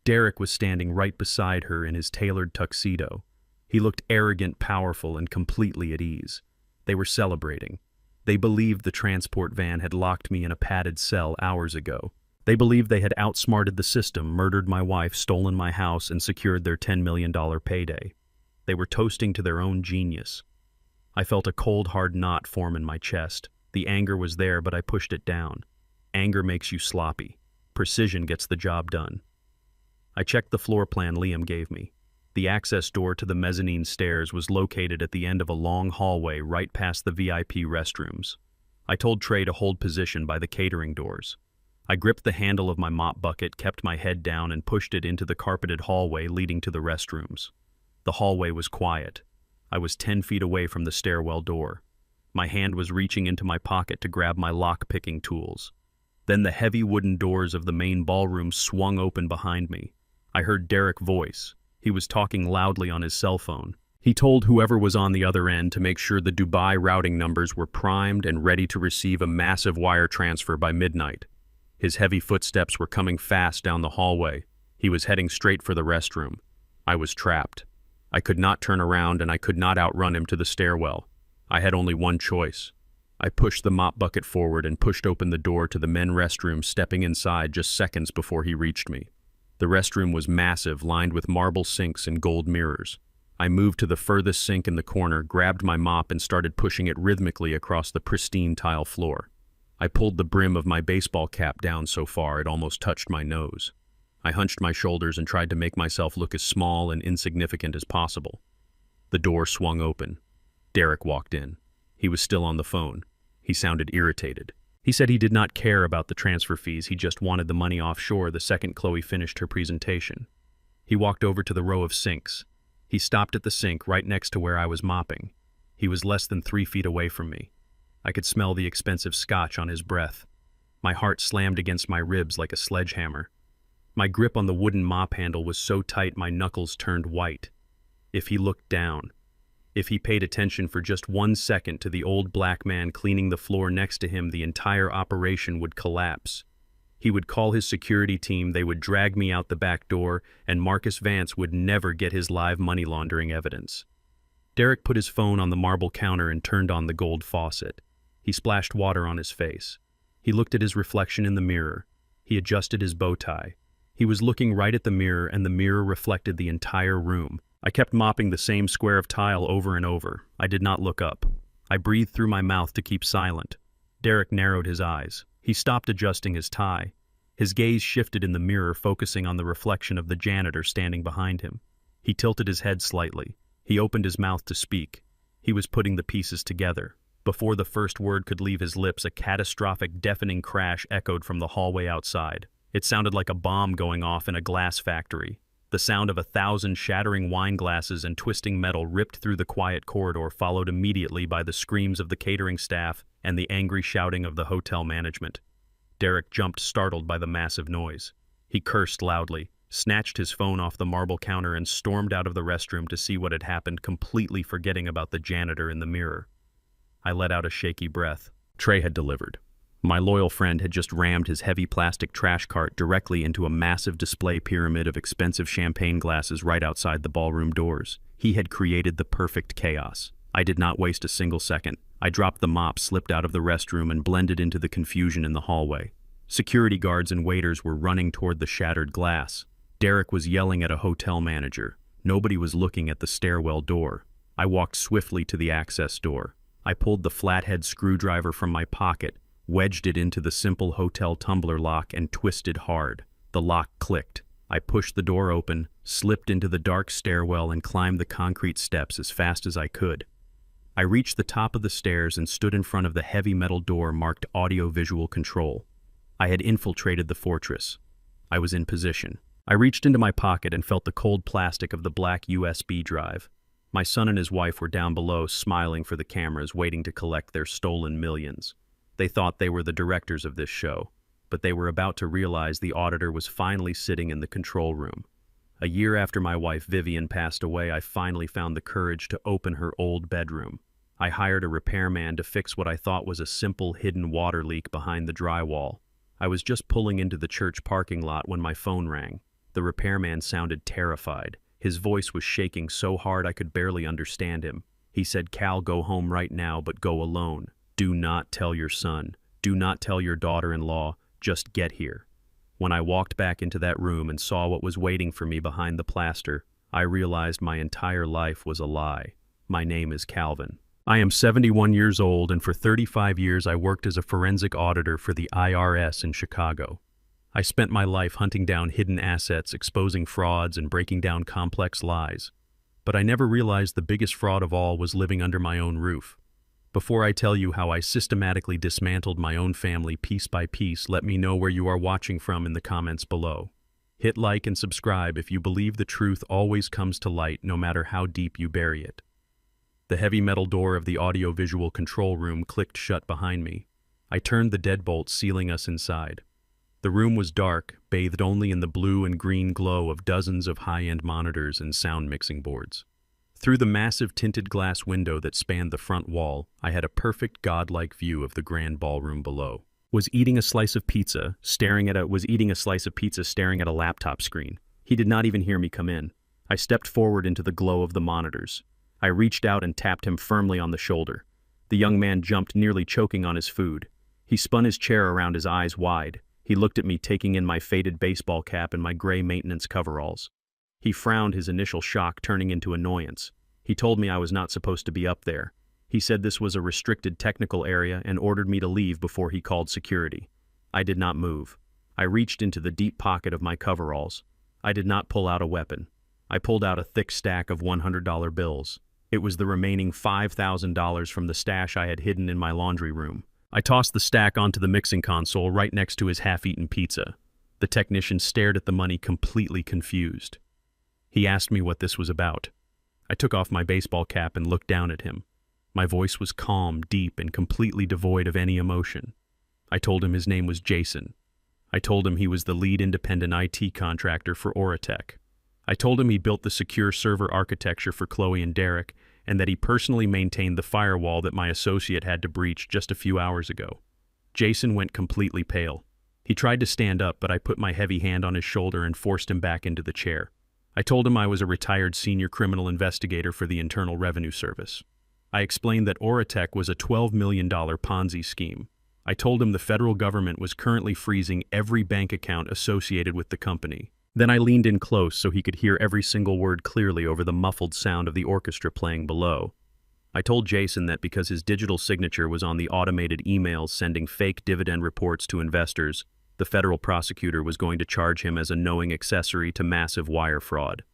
Derek was standing right beside her in his tailored tuxedo. He looked arrogant, powerful, and completely at ease. They were celebrating. They believed the transport van had locked me in a padded cell hours ago. They believed they had outsmarted the system, murdered my wife, stolen my house, and secured their $10 million payday. They were toasting to their own genius. I felt a cold, hard knot form in my chest. The anger was there, but I pushed it down. Anger makes you sloppy. Precision gets the job done. I checked the floor plan Liam gave me. The access door to the mezzanine stairs was located at the end of a long hallway right past the VIP restrooms. I told Trey to hold position by the catering doors. I gripped the handle of my mop bucket, kept my head down, and pushed it into the carpeted hallway leading to the restrooms. The hallway was quiet. I was 10 feet away from the stairwell door. My hand was reaching into my pocket to grab my lock-picking tools. Then the heavy wooden doors of the main ballroom swung open behind me. I heard Derek's voice. He was talking loudly on his cell phone. He told whoever was on the other end to make sure the Dubai routing numbers were primed and ready to receive a massive wire transfer by midnight. His heavy footsteps were coming fast down the hallway. He was heading straight for the restroom. I was trapped. I could not turn around and I could not outrun him to the stairwell. I had only one choice. I pushed the mop bucket forward and pushed open the door to the men's restroom, stepping inside just seconds before he reached me. The restroom was massive, lined with marble sinks and gold mirrors. I moved to the furthest sink in the corner, grabbed my mop, and started pushing it rhythmically across the pristine tile floor. I pulled the brim of my baseball cap down so far it almost touched my nose. I hunched my shoulders and tried to make myself look as small and insignificant as possible. The door swung open. Derek walked in. He was still on the phone. He sounded irritated. He said he did not care about the transfer fees, he just wanted the money offshore the second Chloe finished her presentation. He walked over to the row of sinks. He stopped at the sink right next to where I was mopping. He was less than 3 feet away from me. I could smell the expensive scotch on his breath. My heart slammed against my ribs like a sledgehammer. My grip on the wooden mop handle was so tight my knuckles turned white. If he looked down, if he paid attention for just 1 second to the old black man cleaning the floor next to him, the entire operation would collapse. He would call his security team, they would drag me out the back door, and Marcus Vance would never get his live money laundering evidence. Derek put his phone on the marble counter and turned on the gold faucet. He splashed water on his face. He looked at his reflection in the mirror. He adjusted his bow tie. He was looking right at the mirror, and the mirror reflected the entire room. I kept mopping the same square of tile over and over. I did not look up. I breathed through my mouth to keep silent. Derek narrowed his eyes. He stopped adjusting his tie. His gaze shifted in the mirror, focusing on the reflection of the janitor standing behind him. He tilted his head slightly. He opened his mouth to speak. He was putting the pieces together. Before the first word could leave his lips, a catastrophic, deafening crash echoed from the hallway outside. It sounded like a bomb going off in a glass factory. The sound of 1,000 shattering wine glasses and twisting metal ripped through the quiet corridor, followed immediately by the screams of the catering staff and the angry shouting of the hotel management. Derek jumped, startled by the massive noise. He cursed loudly, snatched his phone off the marble counter, and stormed out of the restroom to see what had happened, completely forgetting about the janitor in the mirror. I let out a shaky breath. Trey had delivered. My loyal friend had just rammed his heavy plastic trash cart directly into a massive display pyramid of expensive champagne glasses right outside the ballroom doors. He had created the perfect chaos. I did not waste a single second. I dropped the mop, slipped out of the restroom, and blended into the confusion in the hallway. Security guards and waiters were running toward the shattered glass. Derek was yelling at a hotel manager. Nobody was looking at the stairwell door. I walked swiftly to the access door. I pulled the flathead screwdriver from my pocket, wedged it into the simple hotel tumbler lock, and twisted hard. The lock clicked. I pushed the door open, slipped into the dark stairwell, and climbed the concrete steps as fast as I could. I reached the top of the stairs and stood in front of the heavy metal door marked audio-visual control. I had infiltrated the fortress. I was in position. I reached into my pocket and felt the cold plastic of the black USB drive. My son and his wife were down below, smiling for the cameras, waiting to collect their stolen millions. They thought they were the directors of this show, but they were about to realize the auditor was finally sitting in the control room. A year after my wife Vivian passed away, I finally found the courage to open her old bedroom. I hired a repairman to fix what I thought was a simple hidden water leak behind the drywall. I was just pulling into the church parking lot when my phone rang. The repairman sounded terrified. His voice was shaking so hard I could barely understand him. He said, "Cal, go home right now, but go alone. Do not tell your son. Do not tell your daughter-in-law. Just get here." When I walked back into that room and saw what was waiting for me behind the plaster, I realized my entire life was a lie. My name is Calvin. I am 71 years old, and for 35 years I worked as a forensic auditor for the IRS in Chicago. I spent my life hunting down hidden assets, exposing frauds, and breaking down complex lies. But I never realized the biggest fraud of all was living under my own roof. Before I tell you how I systematically dismantled my own family piece by piece, let me know where you are watching from in the comments below. Hit like and subscribe if you believe the truth always comes to light, no matter how deep you bury it. The heavy metal door of the audio-visual control room clicked shut behind me. I turned the deadbolt, sealing us inside. The room was dark, bathed only in the blue and green glow of dozens of high-end monitors and sound mixing boards. Through the massive tinted glass window that spanned the front wall, I had a perfect godlike view of the grand ballroom below. Was eating a slice of pizza, staring at a laptop screen. He did not even hear me come in. I stepped forward into the glow of the monitors. I reached out and tapped him firmly on the shoulder. The young man jumped, nearly choking on his food. He spun his chair around, his eyes wide. He looked at me, taking in my faded baseball cap and my gray maintenance coveralls. He frowned, his initial shock turning into annoyance. He told me I was not supposed to be up there. He said this was a restricted technical area and ordered me to leave before he called security. I did not move. I reached into the deep pocket of my coveralls. I did not pull out a weapon. I pulled out a thick stack of $100 bills. It was the remaining $5,000 from the stash I had hidden in my laundry room. I tossed the stack onto the mixing console right next to his half-eaten pizza. The technician stared at the money, completely confused. He asked me what this was about. I took off my baseball cap and looked down at him. My voice was calm, deep, and completely devoid of any emotion. I told him his name was Jason. I told him he was the lead independent IT contractor for Oratech. I told him he built the secure server architecture for Chloe and Derek, and that he personally maintained the firewall that my associate had to breach just a few hours ago. Jason went completely pale. He tried to stand up, but I put my heavy hand on his shoulder and forced him back into the chair. I told him I was a retired senior criminal investigator for the Internal Revenue Service. I explained that Oratech was a $12 million Ponzi scheme. I told him the federal government was currently freezing every bank account associated with the company. Then I leaned in close so he could hear every single word clearly over the muffled sound of the orchestra playing below. I told Jason that because his digital signature was on the automated emails sending fake dividend reports to investors, the federal prosecutor was going to charge him as a knowing accessory to massive wire fraud.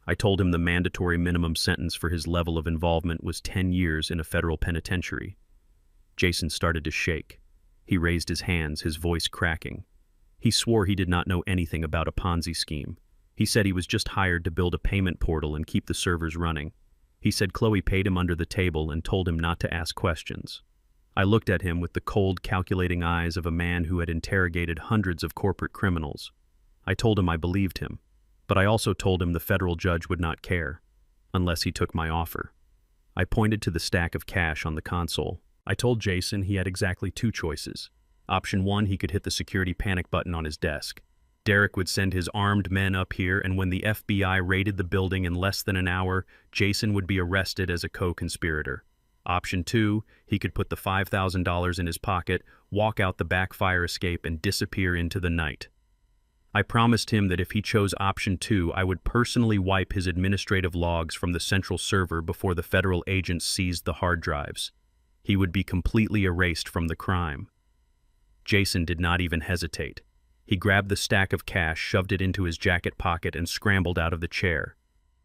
I told him the mandatory minimum sentence for his level of involvement was 10 years in a federal penitentiary. Jason started to shake. He raised his hands, his voice cracking. He swore he did not know anything about a Ponzi scheme. He said he was just hired to build a payment portal and keep the servers running. He said Chloe paid him under the table and told him not to ask questions. I looked at him with the cold, calculating eyes of a man who had interrogated hundreds of corporate criminals. I told him I believed him, but I also told him the federal judge would not care, unless he took my offer. I pointed to the stack of cash on the console. I told Jason he had exactly two choices. Option 1, he could hit the security panic button on his desk. Derek would send his armed men up here, and when the FBI raided the building in less than an hour, Jason would be arrested as a co-conspirator. Option 2, he could put the $5,000 in his pocket, walk out the back fire escape, and disappear into the night. I promised him that if he chose option 2, I would personally wipe his administrative logs from the central server before the federal agents seized the hard drives. He would be completely erased from the crime. Jason did not even hesitate. He grabbed the stack of cash, shoved it into his jacket pocket, and scrambled out of the chair.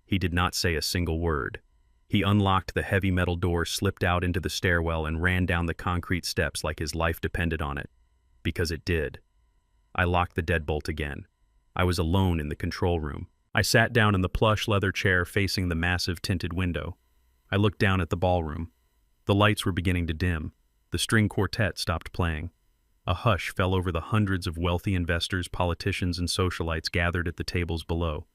He did not say a single word. He unlocked the heavy metal door, slipped out into the stairwell, and ran down the concrete steps like his life depended on it. Because it did. I locked the deadbolt again. I was alone in the control room. I sat down in the plush leather chair facing the massive tinted window. I looked down at the ballroom. The lights were beginning to dim. The string quartet stopped playing. A hush fell over the hundreds of wealthy investors, politicians, and socialites gathered at the tables below.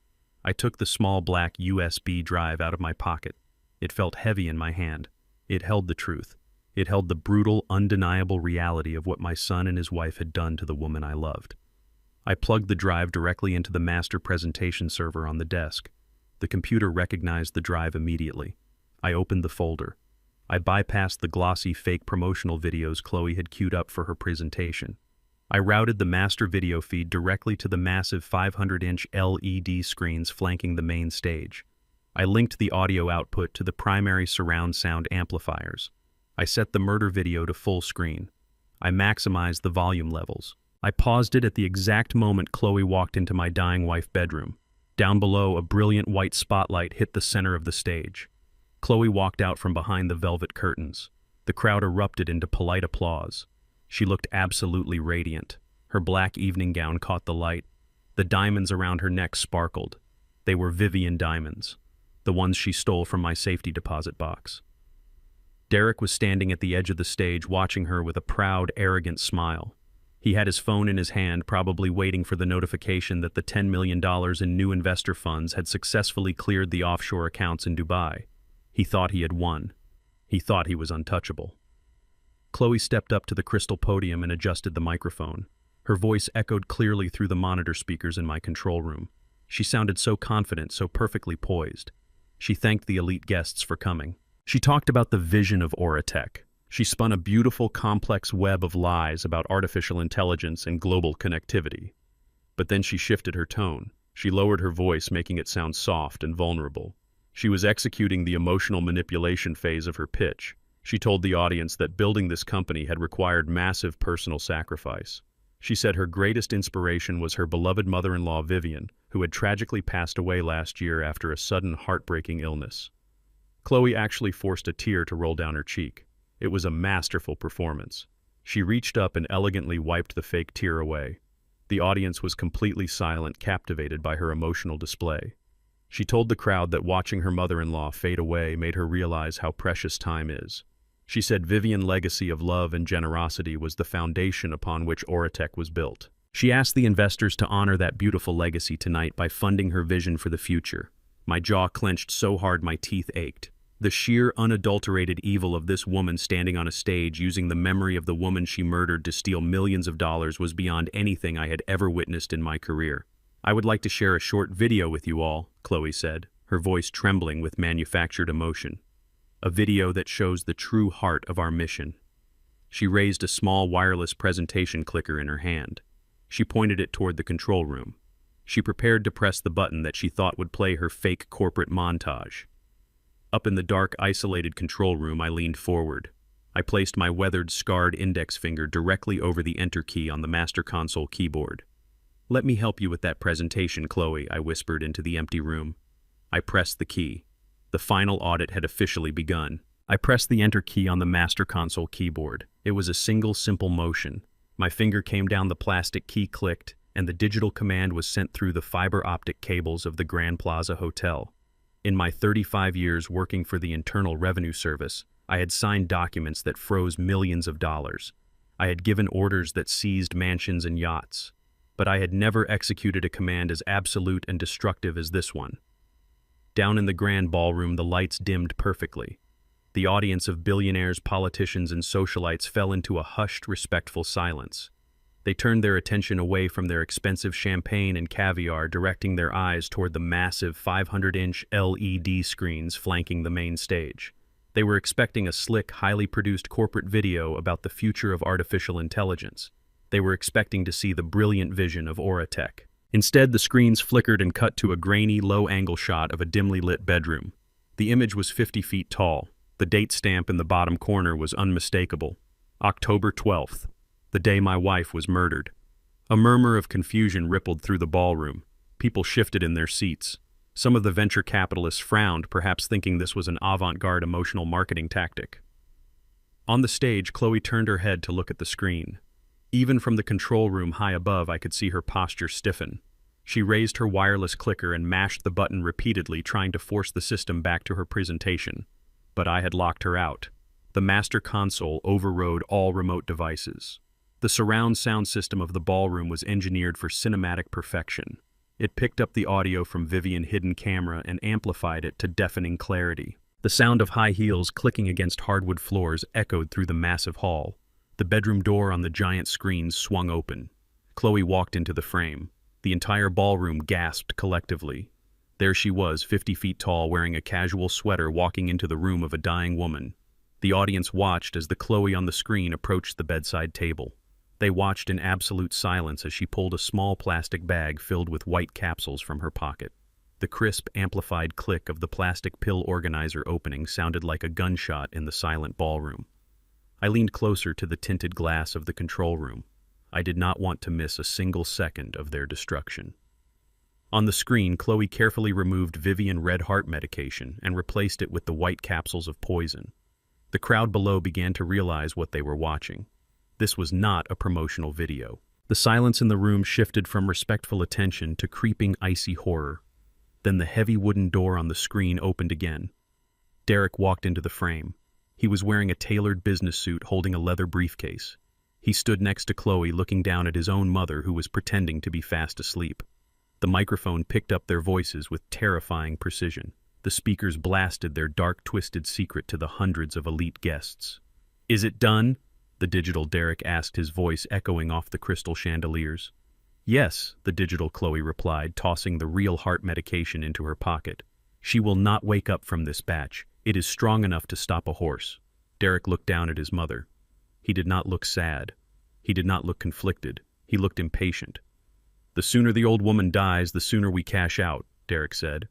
I took the small black USB drive out of my pocket. It felt heavy in my hand. It held the truth. It held the brutal, undeniable reality of what my son and his wife had done to the woman I loved. I plugged the drive directly into the master presentation server on the desk. The computer recognized the drive immediately. I opened the folder. I bypassed the glossy fake promotional videos Chloe had queued up for her presentation. I routed the master video feed directly to the massive 500-inch LED screens flanking the main stage. I linked the audio output to the primary surround sound amplifiers. I set the murder video to full screen. I maximized the volume levels. I paused it at the exact moment Chloe walked into my dying wife's bedroom. Down below, a brilliant white spotlight hit the center of the stage. Chloe walked out from behind the velvet curtains. The crowd erupted into polite applause. She looked absolutely radiant. Her black evening gown caught the light. The diamonds around her neck sparkled. They were Vivian diamonds, the ones she stole from my safety deposit box. Derek was standing at the edge of the stage, watching her with a proud, arrogant smile. He had his phone in his hand, probably waiting for the notification that the $10 million in new investor funds had successfully cleared the offshore accounts in Dubai. He thought he had won. He thought he was untouchable. Chloe stepped up to the crystal podium and adjusted the microphone. Her voice echoed clearly through the monitor speakers in my control room. She sounded so confident, so perfectly poised. She thanked the elite guests for coming. She talked about the vision of Oratech. She spun a beautiful, complex web of lies about artificial intelligence and global connectivity. But then she shifted her tone. She lowered her voice, making it sound soft and vulnerable. She was executing the emotional manipulation phase of her pitch. She told the audience that building this company had required massive personal sacrifice. She said her greatest inspiration was her beloved mother-in-law, Vivian, who had tragically passed away last year after a sudden heartbreaking illness. Chloe actually forced a tear to roll down her cheek. It was a masterful performance. She reached up and elegantly wiped the fake tear away. The audience was completely silent, captivated by her emotional display. She told the crowd that watching her mother-in-law fade away made her realize how precious time is. She said Vivian's legacy of love and generosity was the foundation upon which Oratech was built. She asked the investors to honor that beautiful legacy tonight by funding her vision for the future. My jaw clenched so hard my teeth ached. The sheer, unadulterated evil of this woman standing on a stage using the memory of the woman she murdered to steal millions of dollars was beyond anything I had ever witnessed in my career. "I would like to share a short video with you all," Chloe said, her voice trembling with manufactured emotion. "A video that shows the true heart of our mission." She raised a small wireless presentation clicker in her hand. She pointed it toward the control room. She prepared to press the button that she thought would play her fake corporate montage. Up in the dark, isolated control room, I leaned forward. I placed my weathered, scarred index finger directly over the Enter key on the master console keyboard. "Let me help you with that presentation, Chloe," I whispered into the empty room. I pressed the key. The final audit had officially begun. I pressed the Enter key on the master console keyboard. It was a single, simple motion. My finger came down, the plastic key clicked, and the digital command was sent through the fiber optic cables of the Grand Plaza Hotel. In my 35 years working for the Internal Revenue Service, I had signed documents that froze millions of dollars. I had given orders that seized mansions and yachts. But I had never executed a command as absolute and destructive as this one. Down in the grand ballroom, the lights dimmed perfectly. The audience of billionaires, politicians, and socialites fell into a hushed, respectful silence. They turned their attention away from their expensive champagne and caviar, directing their eyes toward the massive 500-inch LED screens flanking the main stage. They were expecting a slick, highly produced corporate video about the future of artificial intelligence. They were expecting to see the brilliant vision of Aura Tech. Instead, the screens flickered and cut to a grainy, low-angle shot of a dimly lit bedroom. The image was 50 feet tall. The date stamp in the bottom corner was unmistakable. October 12th, the day my wife was murdered. A murmur of confusion rippled through the ballroom. People shifted in their seats. Some of the venture capitalists frowned, perhaps thinking this was an avant-garde emotional marketing tactic. On the stage, Chloe turned her head to look at the screen. Even from the control room high above, I could see her posture stiffen. She raised her wireless clicker and mashed the button repeatedly, trying to force the system back to her presentation. But I had locked her out. The master console overrode all remote devices. The surround sound system of the ballroom was engineered for cinematic perfection. It picked up the audio from Vivian's hidden camera and amplified it to deafening clarity. The sound of high heels clicking against hardwood floors echoed through the massive hall. The bedroom door on the giant screens swung open. Chloe walked into the frame. The entire ballroom gasped collectively. There she was, 50 feet tall, wearing a casual sweater, walking into the room of a dying woman. The audience watched as the Chloe on the screen approached the bedside table. They watched in absolute silence as she pulled a small plastic bag filled with white capsules from her pocket. The crisp, amplified click of the plastic pill organizer opening sounded like a gunshot in the silent ballroom. I leaned closer to the tinted glass of the control room. I did not want to miss a single second of their destruction. On the screen, Chloe carefully removed Vivian red heart medication and replaced it with the white capsules of poison. The crowd below began to realize what they were watching. This was not a promotional video. The silence in the room shifted from respectful attention to creeping, icy horror. Then the heavy wooden door on the screen opened again. Derek walked into the frame. He was wearing a tailored business suit, holding a leather briefcase. He stood next to Chloe, looking down at his own mother, who was pretending to be fast asleep. The microphone picked up their voices with terrifying precision. The speakers blasted their dark, twisted secret to the hundreds of elite guests. "Is it done?" the digital Derek asked, his voice echoing off the crystal chandeliers. "Yes," the digital Chloe replied, tossing the real heart medication into her pocket. "She will not wake up from this batch. It is strong enough to stop a horse." Derek looked down at his mother. He did not look sad. He did not look conflicted. He looked impatient. "The sooner the old woman dies, the sooner we cash out," Derek said.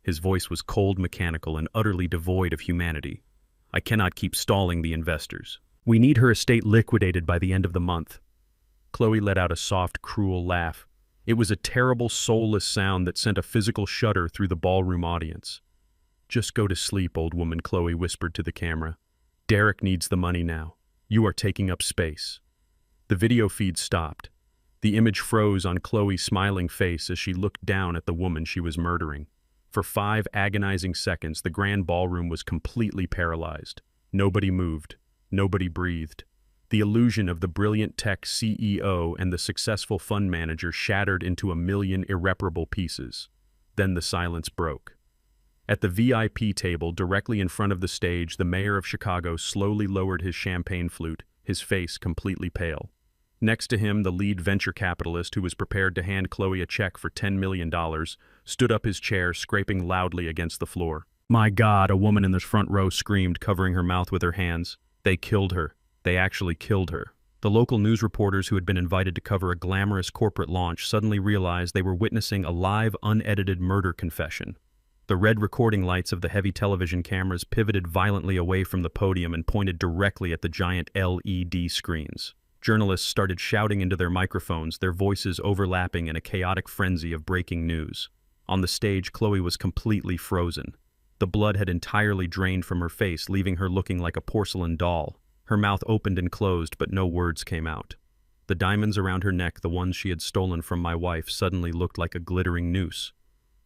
His voice was cold, mechanical, and utterly devoid of humanity. "I cannot keep stalling the investors. We need her estate liquidated by the end of the month." Chloe let out a soft, cruel laugh. It was a terrible, soulless sound that sent a physical shudder through the ballroom audience. "Just go to sleep, old woman," Chloe whispered to the camera. "Derek needs the money now. You are taking up space." The video feed stopped. The image froze on Chloe's smiling face as she looked down at the woman she was murdering. For 5 agonizing seconds, the grand ballroom was completely paralyzed. Nobody moved. Nobody breathed. The illusion of the brilliant tech CEO and the successful fund manager shattered into a million irreparable pieces. Then the silence broke. At the VIP table directly in front of the stage, the mayor of Chicago slowly lowered his champagne flute, his face completely pale. Next to him, the lead venture capitalist, who was prepared to hand Chloe a check for $10 million, stood up his chair, scraping loudly against the floor. "My God," a woman in the front row screamed, covering her mouth with her hands. "They killed her. They actually killed her." The local news reporters who had been invited to cover a glamorous corporate launch suddenly realized they were witnessing a live, unedited murder confession. The red recording lights of the heavy television cameras pivoted violently away from the podium and pointed directly at the giant LED screens. Journalists started shouting into their microphones, their voices overlapping in a chaotic frenzy of breaking news. On the stage, Chloe was completely frozen. The blood had entirely drained from her face, leaving her looking like a porcelain doll. Her mouth opened and closed, but no words came out. The diamonds around her neck, the ones she had stolen from my wife, suddenly looked like a glittering noose.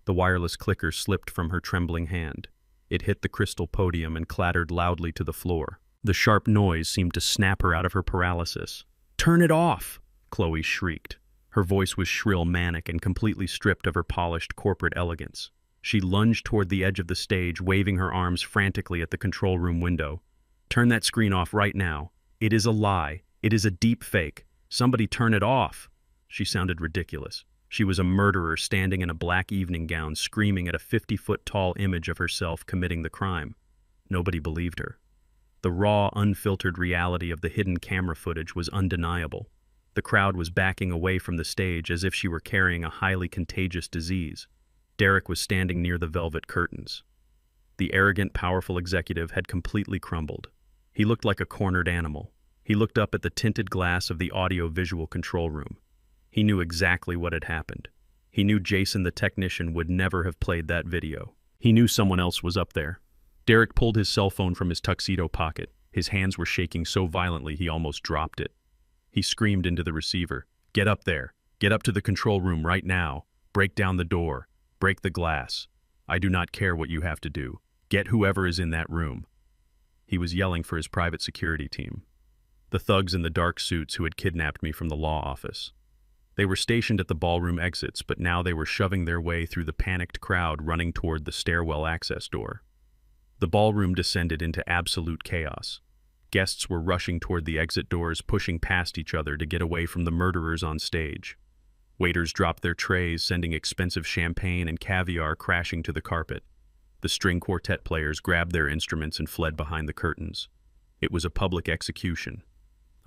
The wireless clicker slipped from her trembling hand. It hit the crystal podium and clattered loudly to the floor. The sharp noise seemed to snap her out of her paralysis. "Turn it off!" Chloe shrieked. Her voice was shrill, manic, and completely stripped of her polished corporate elegance. She lunged toward the edge of the stage, waving her arms frantically at the control room window. "Turn that screen off right now. It is a lie. It is a deep fake. Somebody turn it off." She sounded ridiculous. She was a murderer standing in a black evening gown, screaming at a 50-foot-tall image of herself committing the crime. Nobody believed her. The raw, unfiltered reality of the hidden camera footage was undeniable. The crowd was backing away from the stage as if she were carrying a highly contagious disease. Derek was standing near the velvet curtains. The arrogant, powerful executive had completely crumbled. He looked like a cornered animal. He looked up at the tinted glass of the audio-visual control room. He knew exactly what had happened. He knew Jason the technician would never have played that video. He knew someone else was up there. Derek pulled his cell phone from his tuxedo pocket. His hands were shaking so violently he almost dropped it. He screamed into the receiver, "Get up there! Get up to the control room right now! Break down the door! Break the glass! I do not care what you have to do. Get whoever is in that room!" He was yelling for his private security team. The thugs in the dark suits who had kidnapped me from the law office. They were stationed at the ballroom exits, but now they were shoving their way through the panicked crowd running toward the stairwell access door. The ballroom descended into absolute chaos. Guests were rushing toward the exit doors, pushing past each other to get away from the murderers on stage. Waiters dropped their trays, sending expensive champagne and caviar crashing to the carpet. The string quartet players grabbed their instruments and fled behind the curtains. It was a public execution.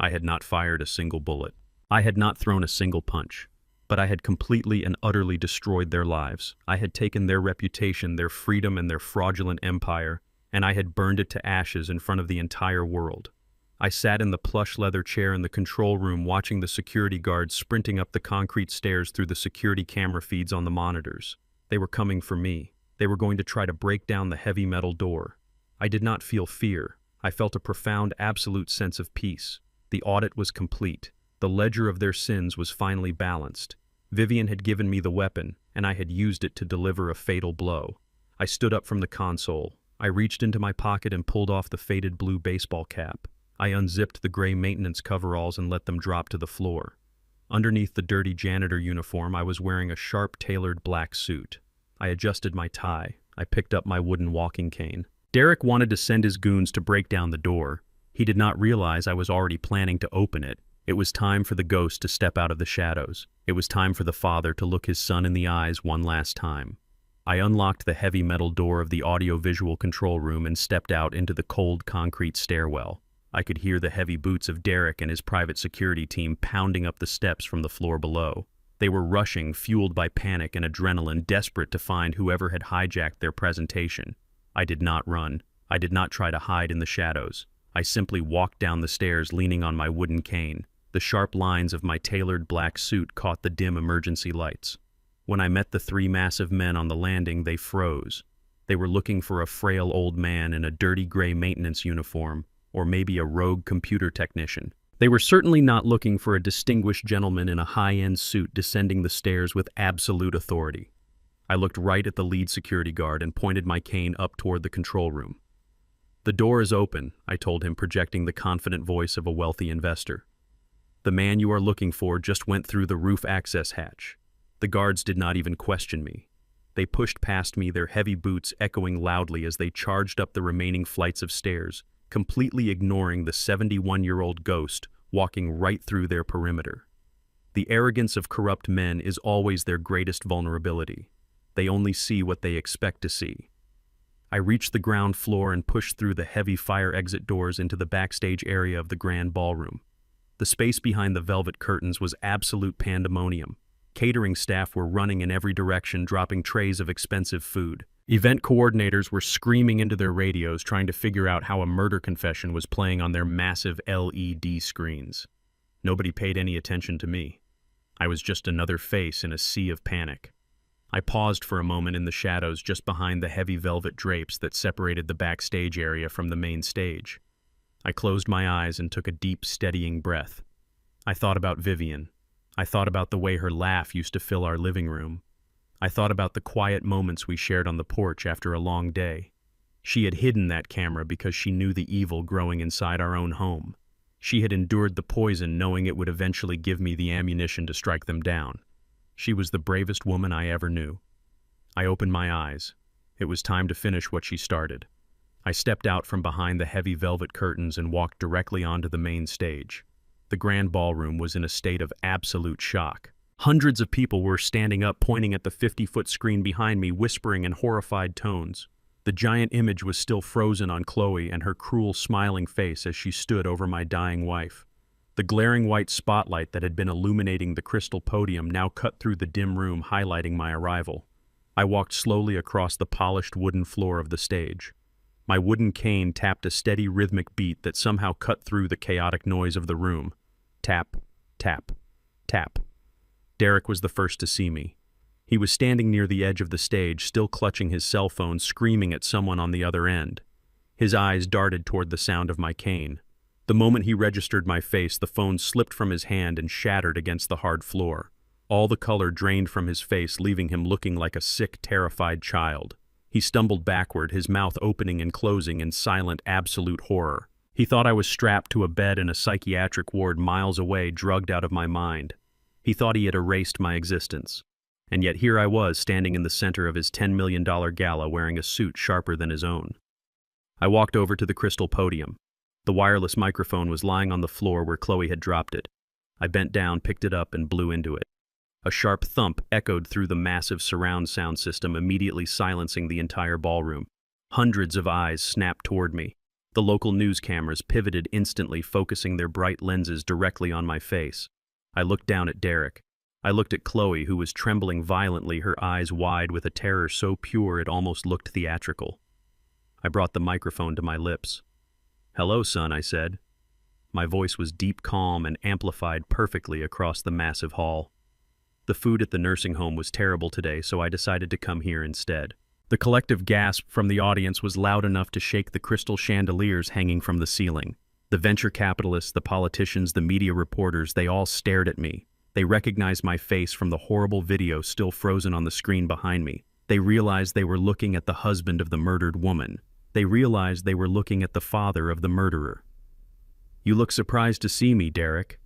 I had not fired a single bullet. I had not thrown a single punch. But I had completely and utterly destroyed their lives. I had taken their reputation, their freedom, and their fraudulent empire, and I had burned it to ashes in front of the entire world. I sat in the plush leather chair in the control room watching the security guards sprinting up the concrete stairs through the security camera feeds on the monitors. They were coming for me. They were going to try to break down the heavy metal door. I did not feel fear. I felt a profound, absolute sense of peace. The audit was complete. The ledger of their sins was finally balanced. Vivian had given me the weapon, and I had used it to deliver a fatal blow. I stood up from the console. I reached into my pocket and pulled off the faded blue baseball cap. I unzipped the gray maintenance coveralls and let them drop to the floor. Underneath the dirty janitor uniform, I was wearing a sharp, tailored black suit. I adjusted my tie. I picked up my wooden walking cane. Derek wanted to send his goons to break down the door. He did not realize I was already planning to open it. It was time for the ghost to step out of the shadows. It was time for the father to look his son in the eyes one last time. I unlocked the heavy metal door of the audio-visual control room and stepped out into the cold concrete stairwell. I could hear the heavy boots of Derek and his private security team pounding up the steps from the floor below. They were rushing, fueled by panic and adrenaline, desperate to find whoever had hijacked their presentation. I did not run. I did not try to hide in the shadows. I simply walked down the stairs leaning on my wooden cane. The sharp lines of my tailored black suit caught the dim emergency lights. When I met the three massive men on the landing, they froze. They were looking for a frail old man in a dirty gray maintenance uniform, or maybe a rogue computer technician. They were certainly not looking for a distinguished gentleman in a high-end suit descending the stairs with absolute authority. I looked right at the lead security guard and pointed my cane up toward the control room. "The door is open," I told him, projecting the confident voice of a wealthy investor. "The man you are looking for just went through the roof access hatch." The guards did not even question me. They pushed past me, their heavy boots echoing loudly as they charged up the remaining flights of stairs, completely ignoring the 71-year-old ghost walking right through their perimeter. The arrogance of corrupt men is always their greatest vulnerability. They only see what they expect to see. I reached the ground floor and pushed through the heavy fire exit doors into the backstage area of the grand ballroom. The space behind the velvet curtains was absolute pandemonium. Catering staff were running in every direction, dropping trays of expensive food. Event coordinators were screaming into their radios, trying to figure out how a murder confession was playing on their massive LED screens. Nobody paid any attention to me. I was just another face in a sea of panic. I paused for a moment in the shadows just behind the heavy velvet drapes that separated the backstage area from the main stage. I closed my eyes and took a deep, steadying breath. I thought about Vivian. I thought about the way her laugh used to fill our living room. I thought about the quiet moments we shared on the porch after a long day. She had hidden that camera because she knew the evil growing inside our own home. She had endured the poison knowing it would eventually give me the ammunition to strike them down. She was the bravest woman I ever knew. I opened my eyes. It was time to finish what she started. I stepped out from behind the heavy velvet curtains and walked directly onto the main stage. The grand ballroom was in a state of absolute shock. Hundreds of people were standing up, pointing at the 50-foot screen behind me, whispering in horrified tones. The giant image was still frozen on Chloe and her cruel, smiling face as she stood over my dying wife. The glaring white spotlight that had been illuminating the crystal podium now cut through the dim room, highlighting my arrival. I walked slowly across the polished wooden floor of the stage. My wooden cane tapped a steady rhythmic beat that somehow cut through the chaotic noise of the room. Tap, tap, tap. Derek was the first to see me. He was standing near the edge of the stage, still clutching his cell phone, screaming at someone on the other end. His eyes darted toward the sound of my cane. The moment he registered my face, the phone slipped from his hand and shattered against the hard floor. All the color drained from his face, leaving him looking like a sick, terrified child. He stumbled backward, his mouth opening and closing in silent, absolute horror. He thought I was strapped to a bed in a psychiatric ward miles away, drugged out of my mind. He thought he had erased my existence. And yet here I was, standing in the center of his $10 million gala, wearing a suit sharper than his own. I walked over to the crystal podium. The wireless microphone was lying on the floor where Chloe had dropped it. I bent down, picked it up, and blew into it. A sharp thump echoed through the massive surround sound system, immediately silencing the entire ballroom. Hundreds of eyes snapped toward me. The local news cameras pivoted instantly, focusing their bright lenses directly on my face. I looked down at Derek. I looked at Chloe, who was trembling violently, her eyes wide with a terror so pure it almost looked theatrical. I brought the microphone to my lips. "Hello, son," I said. My voice was deep, calm, and amplified perfectly across the massive hall. The food at the nursing home was terrible today, so I decided to come here instead. The collective gasp from the audience was loud enough to shake the crystal chandeliers hanging from the ceiling. The venture capitalists, the politicians, the media reporters, they all stared at me. They recognized my face from the horrible video still frozen on the screen behind me. They realized they were looking at the husband of the murdered woman. They realized they were looking at the father of the murderer. "You look surprised to see me, Derek,"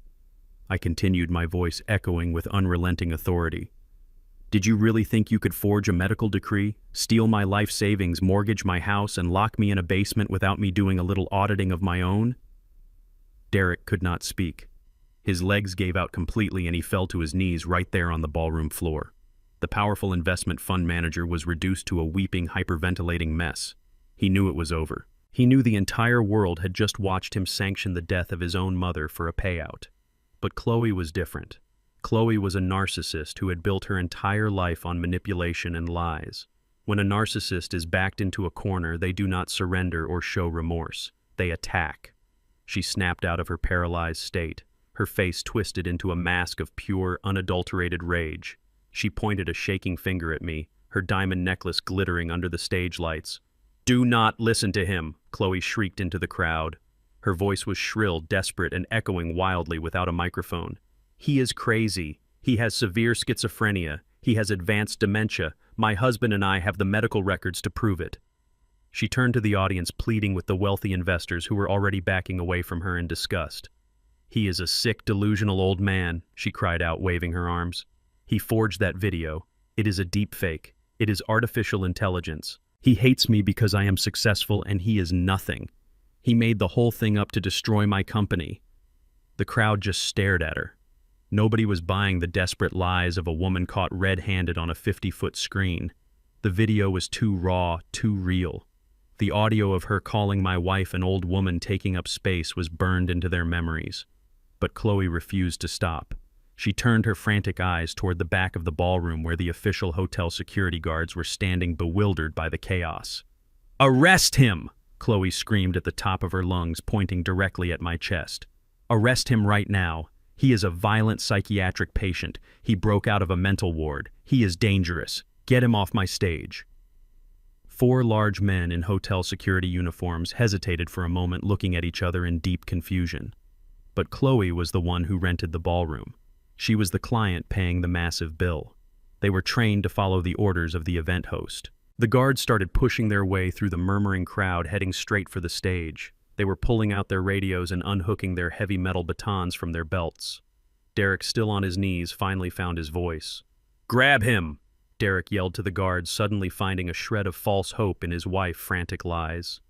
I continued, my voice echoing with unrelenting authority. "Did you really think you could forge a medical decree, steal my life savings, mortgage my house, and lock me in a basement without me doing a little auditing of my own?" Derek could not speak. His legs gave out completely and he fell to his knees right there on the ballroom floor. The powerful investment fund manager was reduced to a weeping, hyperventilating mess. He knew it was over. He knew the entire world had just watched him sanction the death of his own mother for a payout. But Chloe was different. Chloe was a narcissist who had built her entire life on manipulation and lies. When a narcissist is backed into a corner, they do not surrender or show remorse. They attack. She snapped out of her paralyzed state, her face twisted into a mask of pure, unadulterated rage. She pointed a shaking finger at me, her diamond necklace glittering under the stage lights. "Do not listen to him," Chloe shrieked into the crowd. Her voice was shrill, desperate, and echoing wildly without a microphone. "He is crazy. He has severe schizophrenia. He has advanced dementia. My husband and I have the medical records to prove it." She turned to the audience, pleading with the wealthy investors who were already backing away from her in disgust. "He is a sick, delusional old man," she cried out, waving her arms. "He forged that video. It is a deep fake. It is artificial intelligence. He hates me because I am successful and he is nothing. He made the whole thing up to destroy my company." The crowd just stared at her. Nobody was buying the desperate lies of a woman caught red-handed on a 50-foot screen. The video was too raw, too real. The audio of her calling my wife an old woman taking up space was burned into their memories. But Chloe refused to stop. She turned her frantic eyes toward the back of the ballroom where the official hotel security guards were standing bewildered by the chaos. "Arrest him!" Chloe screamed at the top of her lungs, pointing directly at my chest. "Arrest him right now. He is a violent psychiatric patient. He broke out of a mental ward. He is dangerous. Get him off my stage." 4 large men in hotel security uniforms hesitated for a moment, looking at each other in deep confusion. But Chloe was the one who rented the ballroom. She was the client paying the massive bill. They were trained to follow the orders of the event host. The guards started pushing their way through the murmuring crowd, heading straight for the stage. They were pulling out their radios and unhooking their heavy metal batons from their belts. Derek, still on his knees, finally found his voice. "Grab him!" Derek yelled to the guards, suddenly finding a shred of false hope in his wife's frantic lies.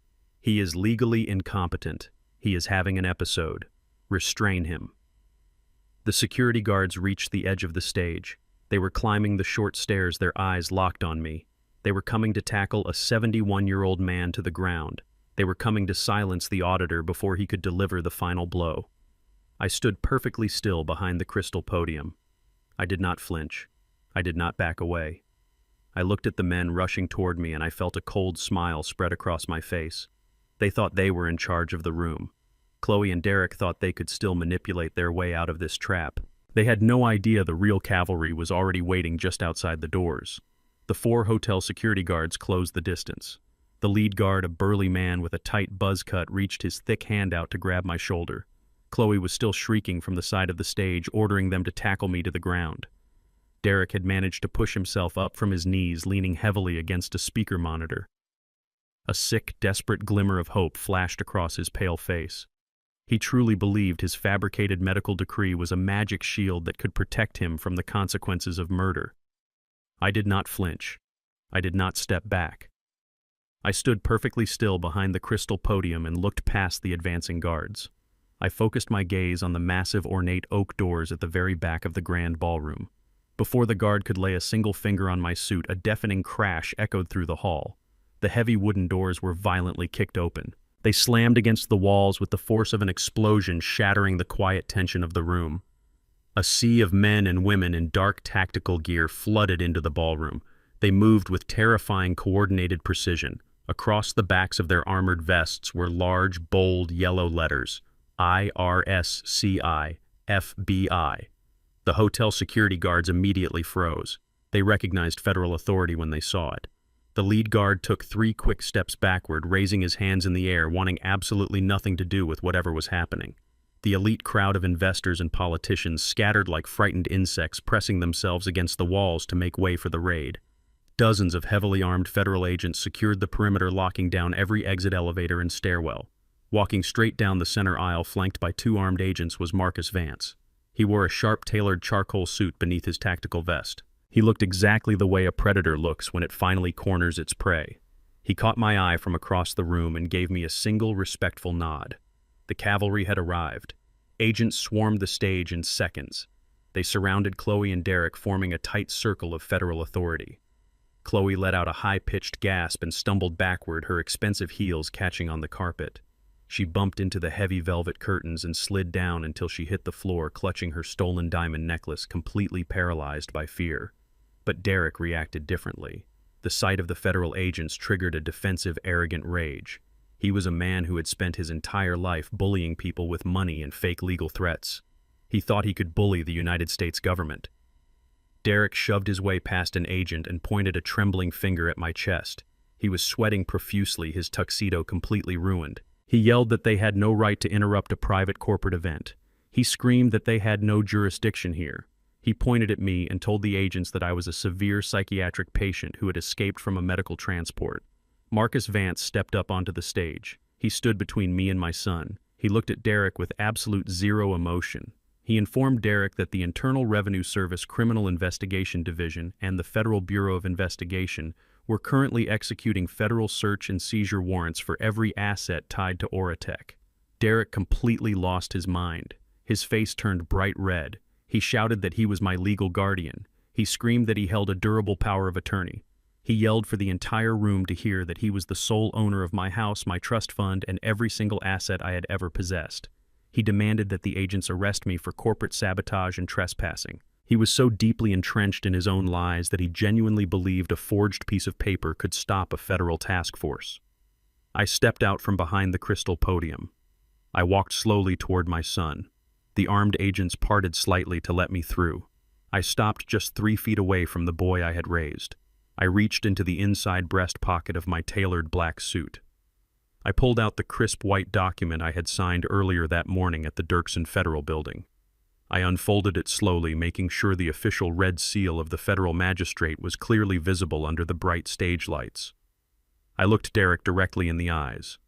"He is legally incompetent. He is having an episode. Restrain him." The security guards reached the edge of the stage. They were climbing the short stairs, their eyes locked on me. They were coming to tackle a 71-year-old man to the ground. They were coming to silence the auditor before he could deliver the final blow. I stood perfectly still behind the crystal podium. I did not flinch. I did not back away. I looked at the men rushing toward me and I felt a cold smile spread across my face. They thought they were in charge of the room. Chloe and Derek thought they could still manipulate their way out of this trap. They had no idea the real cavalry was already waiting just outside the doors. The 4 hotel security guards closed the distance. The lead guard, a burly man with a tight buzz cut, reached his thick hand out to grab my shoulder. Chloe was still shrieking from the side of the stage, ordering them to tackle me to the ground. Derek had managed to push himself up from his knees, leaning heavily against a speaker monitor. A sick, desperate glimmer of hope flashed across his pale face. He truly believed his fabricated medical decree was a magic shield that could protect him from the consequences of murder. I did not flinch. I did not step back. I stood perfectly still behind the crystal podium and looked past the advancing guards. I focused my gaze on the massive ornate oak doors at the very back of the grand ballroom. Before the guard could lay a single finger on my suit, a deafening crash echoed through the hall. The heavy wooden doors were violently kicked open. They slammed against the walls with the force of an explosion, shattering the quiet tension of the room. A sea of men and women in dark tactical gear flooded into the ballroom. They moved with terrifying coordinated precision. Across the backs of their armored vests were large, bold yellow letters, IRSCI, FBI. The hotel security guards immediately froze. They recognized federal authority when they saw it. The lead guard took 3 quick steps backward, raising his hands in the air, wanting absolutely nothing to do with whatever was happening. The elite crowd of investors and politicians scattered like frightened insects, pressing themselves against the walls to make way for the raid. Dozens of heavily armed federal agents secured the perimeter, locking down every exit elevator and stairwell. Walking straight down the center aisle, flanked by 2 armed agents, was Marcus Vance. He wore a sharp-tailored charcoal suit beneath his tactical vest. He looked exactly the way a predator looks when it finally corners its prey. He caught my eye from across the room and gave me a single respectful nod. The cavalry had arrived. Agents swarmed the stage in seconds. They surrounded Chloe and Derek, forming a tight circle of federal authority. Chloe let out a high-pitched gasp and stumbled backward, her expensive heels catching on the carpet. She bumped into the heavy velvet curtains and slid down until she hit the floor, clutching her stolen diamond necklace, completely paralyzed by fear. But Derek reacted differently. The sight of the federal agents triggered a defensive, arrogant rage. He was a man who had spent his entire life bullying people with money and fake legal threats. He thought he could bully the United States government. Derek shoved his way past an agent and pointed a trembling finger at my chest. He was sweating profusely, his tuxedo completely ruined. He yelled that they had no right to interrupt a private corporate event. He screamed that they had no jurisdiction here. He pointed at me and told the agents that I was a severe psychiatric patient who had escaped from a medical transport. Marcus Vance stepped up onto the stage. He stood between me and my son. He looked at Derek with absolute zero emotion. He informed Derek that the Internal Revenue Service Criminal Investigation Division and the Federal Bureau of Investigation were currently executing federal search and seizure warrants for every asset tied to Oratech. Derek completely lost his mind. His face turned bright red. He shouted that he was my legal guardian. He screamed that he held a durable power of attorney. He yelled for the entire room to hear that he was the sole owner of my house, my trust fund, and every single asset I had ever possessed. He demanded that the agents arrest me for corporate sabotage and trespassing. He was so deeply entrenched in his own lies that he genuinely believed a forged piece of paper could stop a federal task force. I stepped out from behind the crystal podium. I walked slowly toward my son. The armed agents parted slightly to let me through. I stopped just 3 feet away from the boy I had raised. I reached into the inside breast pocket of my tailored black suit. I pulled out the crisp white document I had signed earlier that morning at the Dirksen Federal Building. I unfolded it slowly, making sure the official red seal of the federal magistrate was clearly visible under the bright stage lights. I looked Derek directly in the eyes.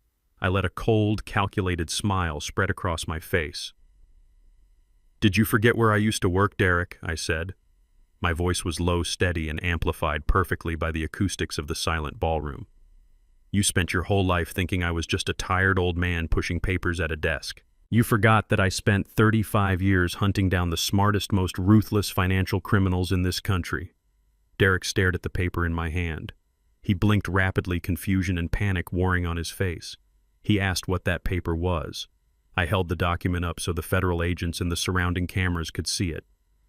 I let a cold, calculated smile spread across my face. "Did you forget where I used to work, Derek?" I said. My voice was low, steady, and amplified perfectly by the acoustics of the silent ballroom. "You spent your whole life thinking I was just a tired old man pushing papers at a desk. You forgot that I spent 35 years hunting down the smartest, most ruthless financial criminals in this country." Derek stared at the paper in my hand. He blinked rapidly, confusion and panic warring on his face. He asked what that paper was. I held the document up so the federal agents and the surrounding cameras could see it.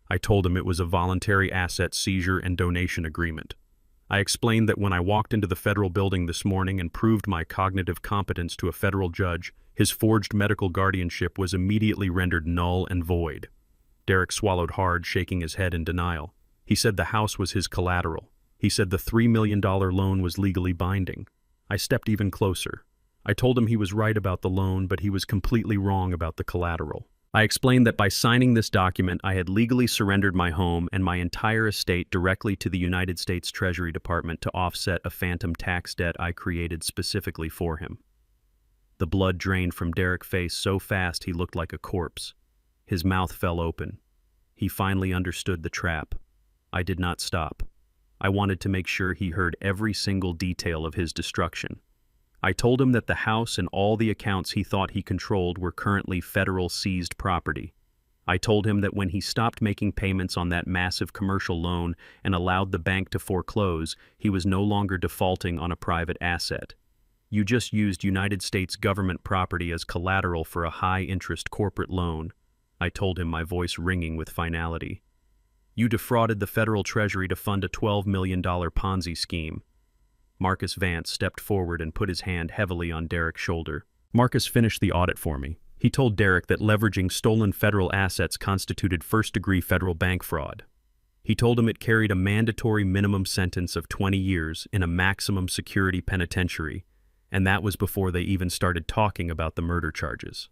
I told him it was a voluntary asset seizure and donation agreement. I explained that when I walked into the federal building this morning and proved my cognitive competence to a federal judge, his forged medical guardianship was immediately rendered null and void. Derek swallowed hard, shaking his head in denial. He said the house was his collateral. He said the $3 million loan was legally binding. I stepped even closer. I told him he was right about the loan, but he was completely wrong about the collateral. I explained that by signing this document, I had legally surrendered my home and my entire estate directly to the United States Treasury Department to offset a phantom tax debt I created specifically for him. The blood drained from Derek's face so fast he looked like a corpse. His mouth fell open. He finally understood the trap. I did not stop. I wanted to make sure he heard every single detail of his destruction. I told him that the house and all the accounts he thought he controlled were currently federal seized property. I told him that when he stopped making payments on that massive commercial loan and allowed the bank to foreclose, he was no longer defaulting on a private asset. You just used United States government property as collateral for a high-interest corporate loan, I told him, my voice ringing with finality. You defrauded the federal treasury to fund a $12 million Ponzi scheme. Marcus Vance stepped forward and put his hand heavily on Derek's shoulder. Marcus finished the audit for me. He told Derek that leveraging stolen federal assets constituted first-degree federal bank fraud. He told him it carried a mandatory minimum sentence of 20 years in a maximum security penitentiary, and that was before they even started talking about the murder charges.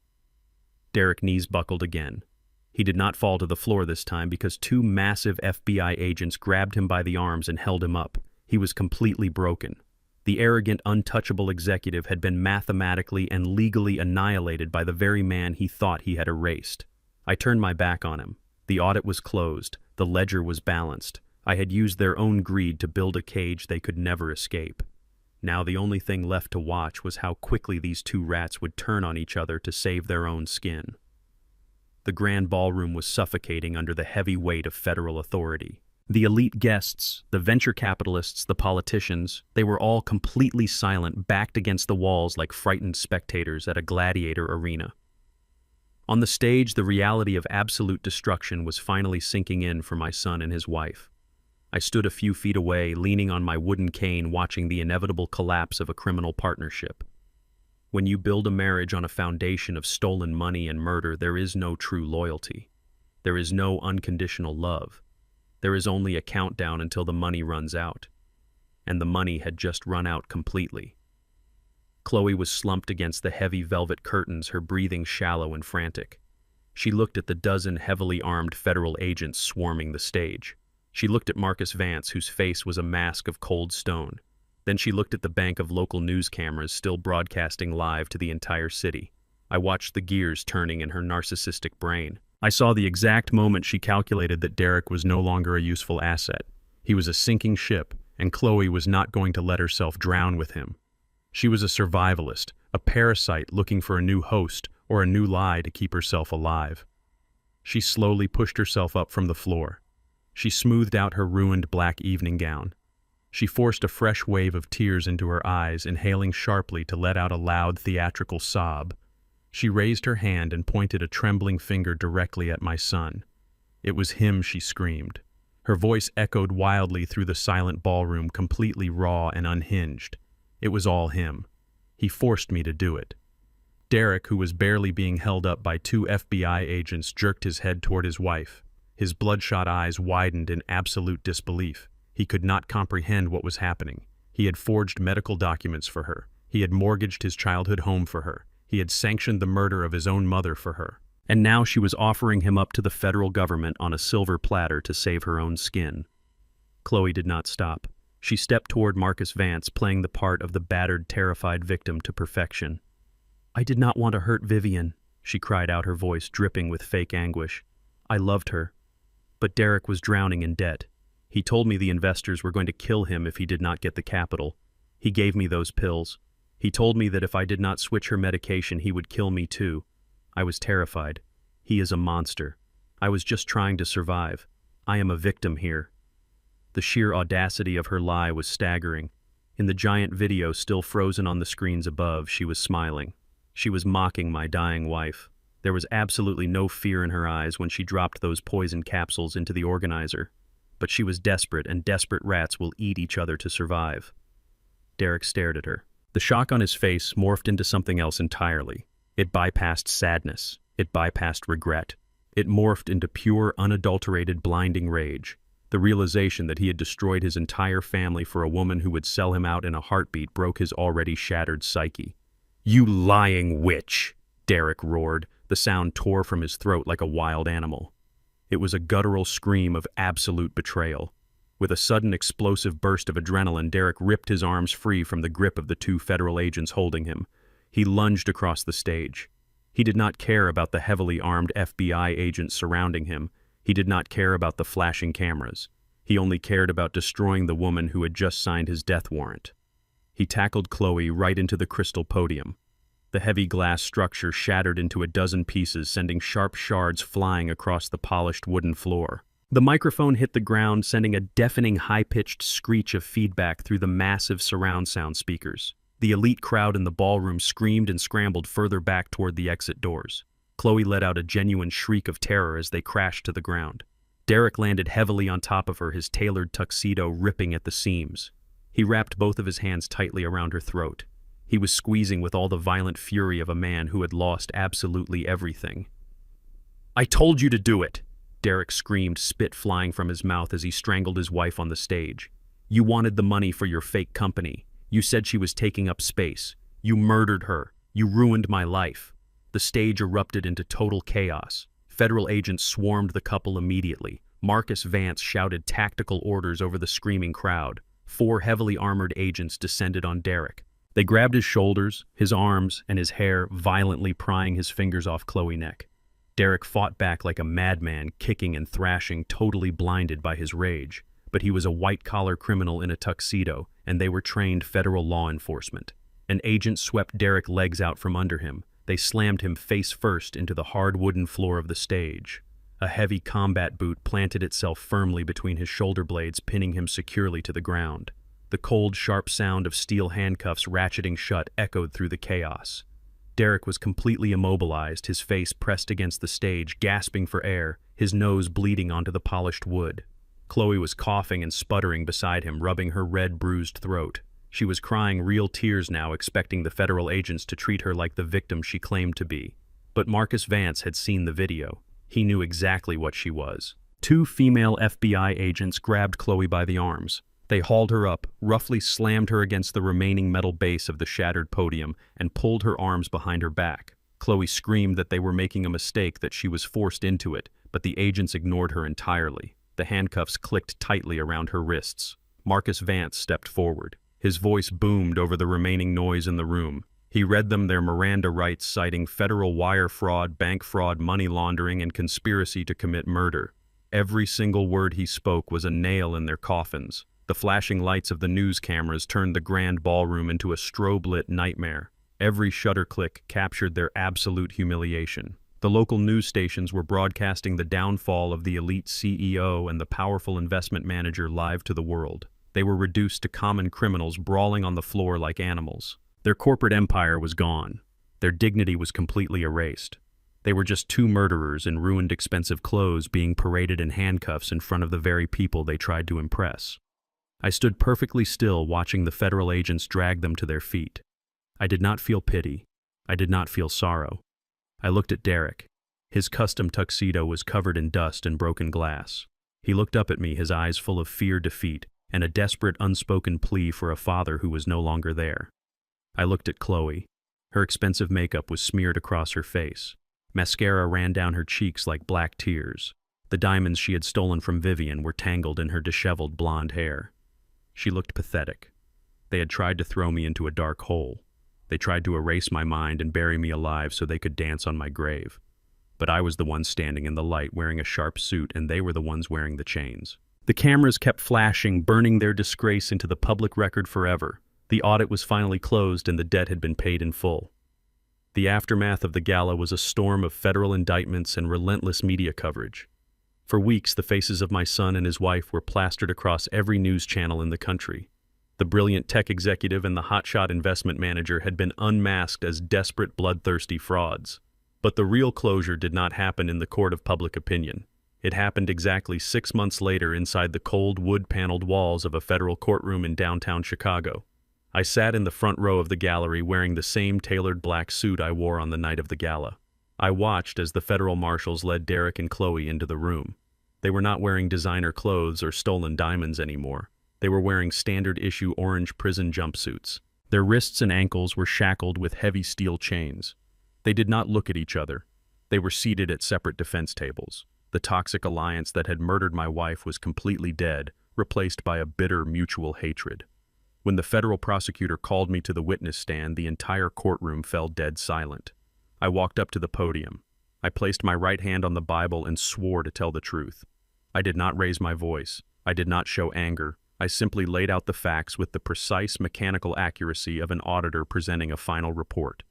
Derek's knees buckled again. He did not fall to the floor this time because two massive FBI agents grabbed him by the arms and held him up. He was completely broken. The arrogant, untouchable executive had been mathematically and legally annihilated by the very man he thought he had erased. I turned my back on him. The audit was closed. The ledger was balanced. I had used their own greed to build a cage they could never escape. Now the only thing left to watch was how quickly these two rats would turn on each other to save their own skin. The grand ballroom was suffocating under the heavy weight of federal authority. The elite guests, the venture capitalists, the politicians, they were all completely silent, backed against the walls like frightened spectators at a gladiator arena. On the stage, the reality of absolute destruction was finally sinking in for my son and his wife. I stood a few feet away, leaning on my wooden cane, watching the inevitable collapse of a criminal partnership. When you build a marriage on a foundation of stolen money and murder, there is no true loyalty. There is no unconditional love. There is only a countdown until the money runs out. And the money had just run out completely. Chloe was slumped against the heavy velvet curtains, her breathing shallow and frantic. She looked at the dozen heavily armed federal agents swarming the stage. She looked at Marcus Vance, whose face was a mask of cold stone. Then she looked at the bank of local news cameras still broadcasting live to the entire city. I watched the gears turning in her narcissistic brain. I saw the exact moment she calculated that Derek was no longer a useful asset. He was a sinking ship, and Chloe was not going to let herself drown with him. She was a survivalist, a parasite looking for a new host or a new lie to keep herself alive. She slowly pushed herself up from the floor. She smoothed out her ruined black evening gown. She forced a fresh wave of tears into her eyes, inhaling sharply to let out a loud theatrical sob. She raised her hand and pointed a trembling finger directly at my son. It was him, she screamed. Her voice echoed wildly through the silent ballroom, completely raw and unhinged. It was all him. He forced me to do it. Derek, who was barely being held up by two FBI agents, jerked his head toward his wife. His bloodshot eyes widened in absolute disbelief. He could not comprehend what was happening. He had forged medical documents for her. He had mortgaged his childhood home for her. He had sanctioned the murder of his own mother for her. And now she was offering him up to the federal government on a silver platter to save her own skin. Chloe did not stop. She stepped toward Marcus Vance, playing the part of the battered, terrified victim to perfection. "I did not want to hurt Vivian," she cried out, her voice dripping with fake anguish. "I loved her. But Derek was drowning in debt. He told me the investors were going to kill him if he did not get the capital. He gave me those pills. He told me that if I did not switch her medication, he would kill me too. I was terrified. He is a monster. I was just trying to survive. I am a victim here." The sheer audacity of her lie was staggering. In the giant video still frozen on the screens above, she was smiling. She was mocking my dying wife. There was absolutely no fear in her eyes when she dropped those poison capsules into the organizer. But she was desperate, and desperate rats will eat each other to survive. Derek stared at her. The shock on his face morphed into something else entirely. It bypassed sadness. It bypassed regret. It morphed into pure, unadulterated, blinding rage. The realization that he had destroyed his entire family for a woman who would sell him out in a heartbeat broke his already shattered psyche. "You lying witch!" Derek roared. The sound tore from his throat like a wild animal. It was a guttural scream of absolute betrayal. With a sudden explosive burst of adrenaline, Derek ripped his arms free from the grip of the two federal agents holding him. He lunged across the stage. He did not care about the heavily armed FBI agents surrounding him. He did not care about the flashing cameras. He only cared about destroying the woman who had just signed his death warrant. He tackled Chloe right into the crystal podium. The heavy glass structure shattered into a dozen pieces, sending sharp shards flying across the polished wooden floor. The microphone hit the ground, sending a deafening high-pitched screech of feedback through the massive surround sound speakers. The elite crowd in the ballroom screamed and scrambled further back toward the exit doors. Chloe let out a genuine shriek of terror as they crashed to the ground. Derek landed heavily on top of her, his tailored tuxedo ripping at the seams. He wrapped both of his hands tightly around her throat. He was squeezing with all the violent fury of a man who had lost absolutely everything. "I told you to do it!" Derek screamed, spit flying from his mouth as he strangled his wife on the stage. "You wanted the money for your fake company. You said she was taking up space. You murdered her. You ruined my life." The stage erupted into total chaos. Federal agents swarmed the couple immediately. Marcus Vance shouted tactical orders over the screaming crowd. 4 heavily armored agents descended on Derek. They grabbed his shoulders, his arms, and his hair, violently prying his fingers off Chloe's neck. Derek fought back like a madman, kicking and thrashing, totally blinded by his rage. But he was a white-collar criminal in a tuxedo, and they were trained federal law enforcement. An agent swept Derek's legs out from under him. They slammed him face first into the hard wooden floor of the stage. A heavy combat boot planted itself firmly between his shoulder blades, pinning him securely to the ground. The cold, sharp sound of steel handcuffs ratcheting shut echoed through the chaos. Derek was completely immobilized, his face pressed against the stage, gasping for air, his nose bleeding onto the polished wood. Chloe was coughing and sputtering beside him, rubbing her red, bruised throat. She was crying real tears now, expecting the federal agents to treat her like the victim she claimed to be. But Marcus Vance had seen the video. He knew exactly what she was. 2 female FBI agents grabbed Chloe by the arms. They hauled her up, roughly slammed her against the remaining metal base of the shattered podium, and pulled her arms behind her back. Chloe screamed that they were making a mistake, that she was forced into it, but the agents ignored her entirely. The handcuffs clicked tightly around her wrists. Marcus Vance stepped forward. His voice boomed over the remaining noise in the room. He read them their Miranda rights, citing federal wire fraud, bank fraud, money laundering, and conspiracy to commit murder. Every single word he spoke was a nail in their coffins. The flashing lights of the news cameras turned the grand ballroom into a strobe-lit nightmare. Every shutter click captured their absolute humiliation. The local news stations were broadcasting the downfall of the elite CEO and the powerful investment manager live to the world. They were reduced to common criminals brawling on the floor like animals. Their corporate empire was gone. Their dignity was completely erased. They were just 2 murderers in ruined expensive clothes being paraded in handcuffs in front of the very people they tried to impress. I stood perfectly still, watching the federal agents drag them to their feet. I did not feel pity. I did not feel sorrow. I looked at Derek. His custom tuxedo was covered in dust and broken glass. He looked up at me, his eyes full of fear, defeat, and a desperate, unspoken plea for a father who was no longer there. I looked at Chloe. Her expensive makeup was smeared across her face. Mascara ran down her cheeks like black tears. The diamonds she had stolen from Vivian were tangled in her disheveled blonde hair. She looked pathetic. They had tried to throw me into a dark hole. They tried to erase my mind and bury me alive so they could dance on my grave. But I was the one standing in the light wearing a sharp suit, and they were the ones wearing the chains. The cameras kept flashing, burning their disgrace into the public record forever. The audit was finally closed and the debt had been paid in full. The aftermath of the gala was a storm of federal indictments and relentless media coverage. For weeks, the faces of my son and his wife were plastered across every news channel in the country. The brilliant tech executive and the hotshot investment manager had been unmasked as desperate, bloodthirsty frauds. But the real closure did not happen in the court of public opinion. It happened exactly 6 months later inside the cold, wood-paneled walls of a federal courtroom in downtown Chicago. I sat in the front row of the gallery wearing the same tailored black suit I wore on the night of the gala. I watched as the federal marshals led Derek and Chloe into the room. They were not wearing designer clothes or stolen diamonds anymore. They were wearing standard-issue orange prison jumpsuits. Their wrists and ankles were shackled with heavy steel chains. They did not look at each other. They were seated at separate defense tables. The toxic alliance that had murdered my wife was completely dead, replaced by a bitter mutual hatred. When the federal prosecutor called me to the witness stand, the entire courtroom fell dead silent. I walked up to the podium. I placed my right hand on the Bible and swore to tell the truth. I did not raise my voice. I did not show anger. I simply laid out the facts with the precise mechanical accuracy of an auditor presenting a final report.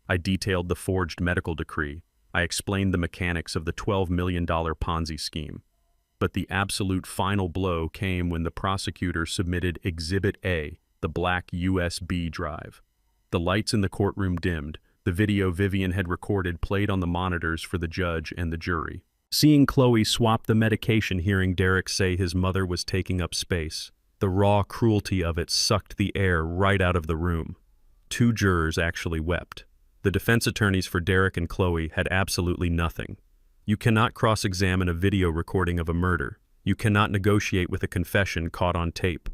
I detailed the forged medical decree. I explained the mechanics of the $12 million Ponzi scheme. But the absolute final blow came when the prosecutor submitted Exhibit A, the black USB drive. The lights in the courtroom dimmed. The video Vivian had recorded played on the monitors for the judge and the jury. Seeing Chloe swap the medication, hearing Derek say his mother was taking up space, the raw cruelty of it sucked the air right out of the room. 2 jurors actually wept. The defense attorneys for Derek and Chloe had absolutely nothing. You cannot cross-examine a video recording of a murder. You cannot negotiate with a confession caught on tape.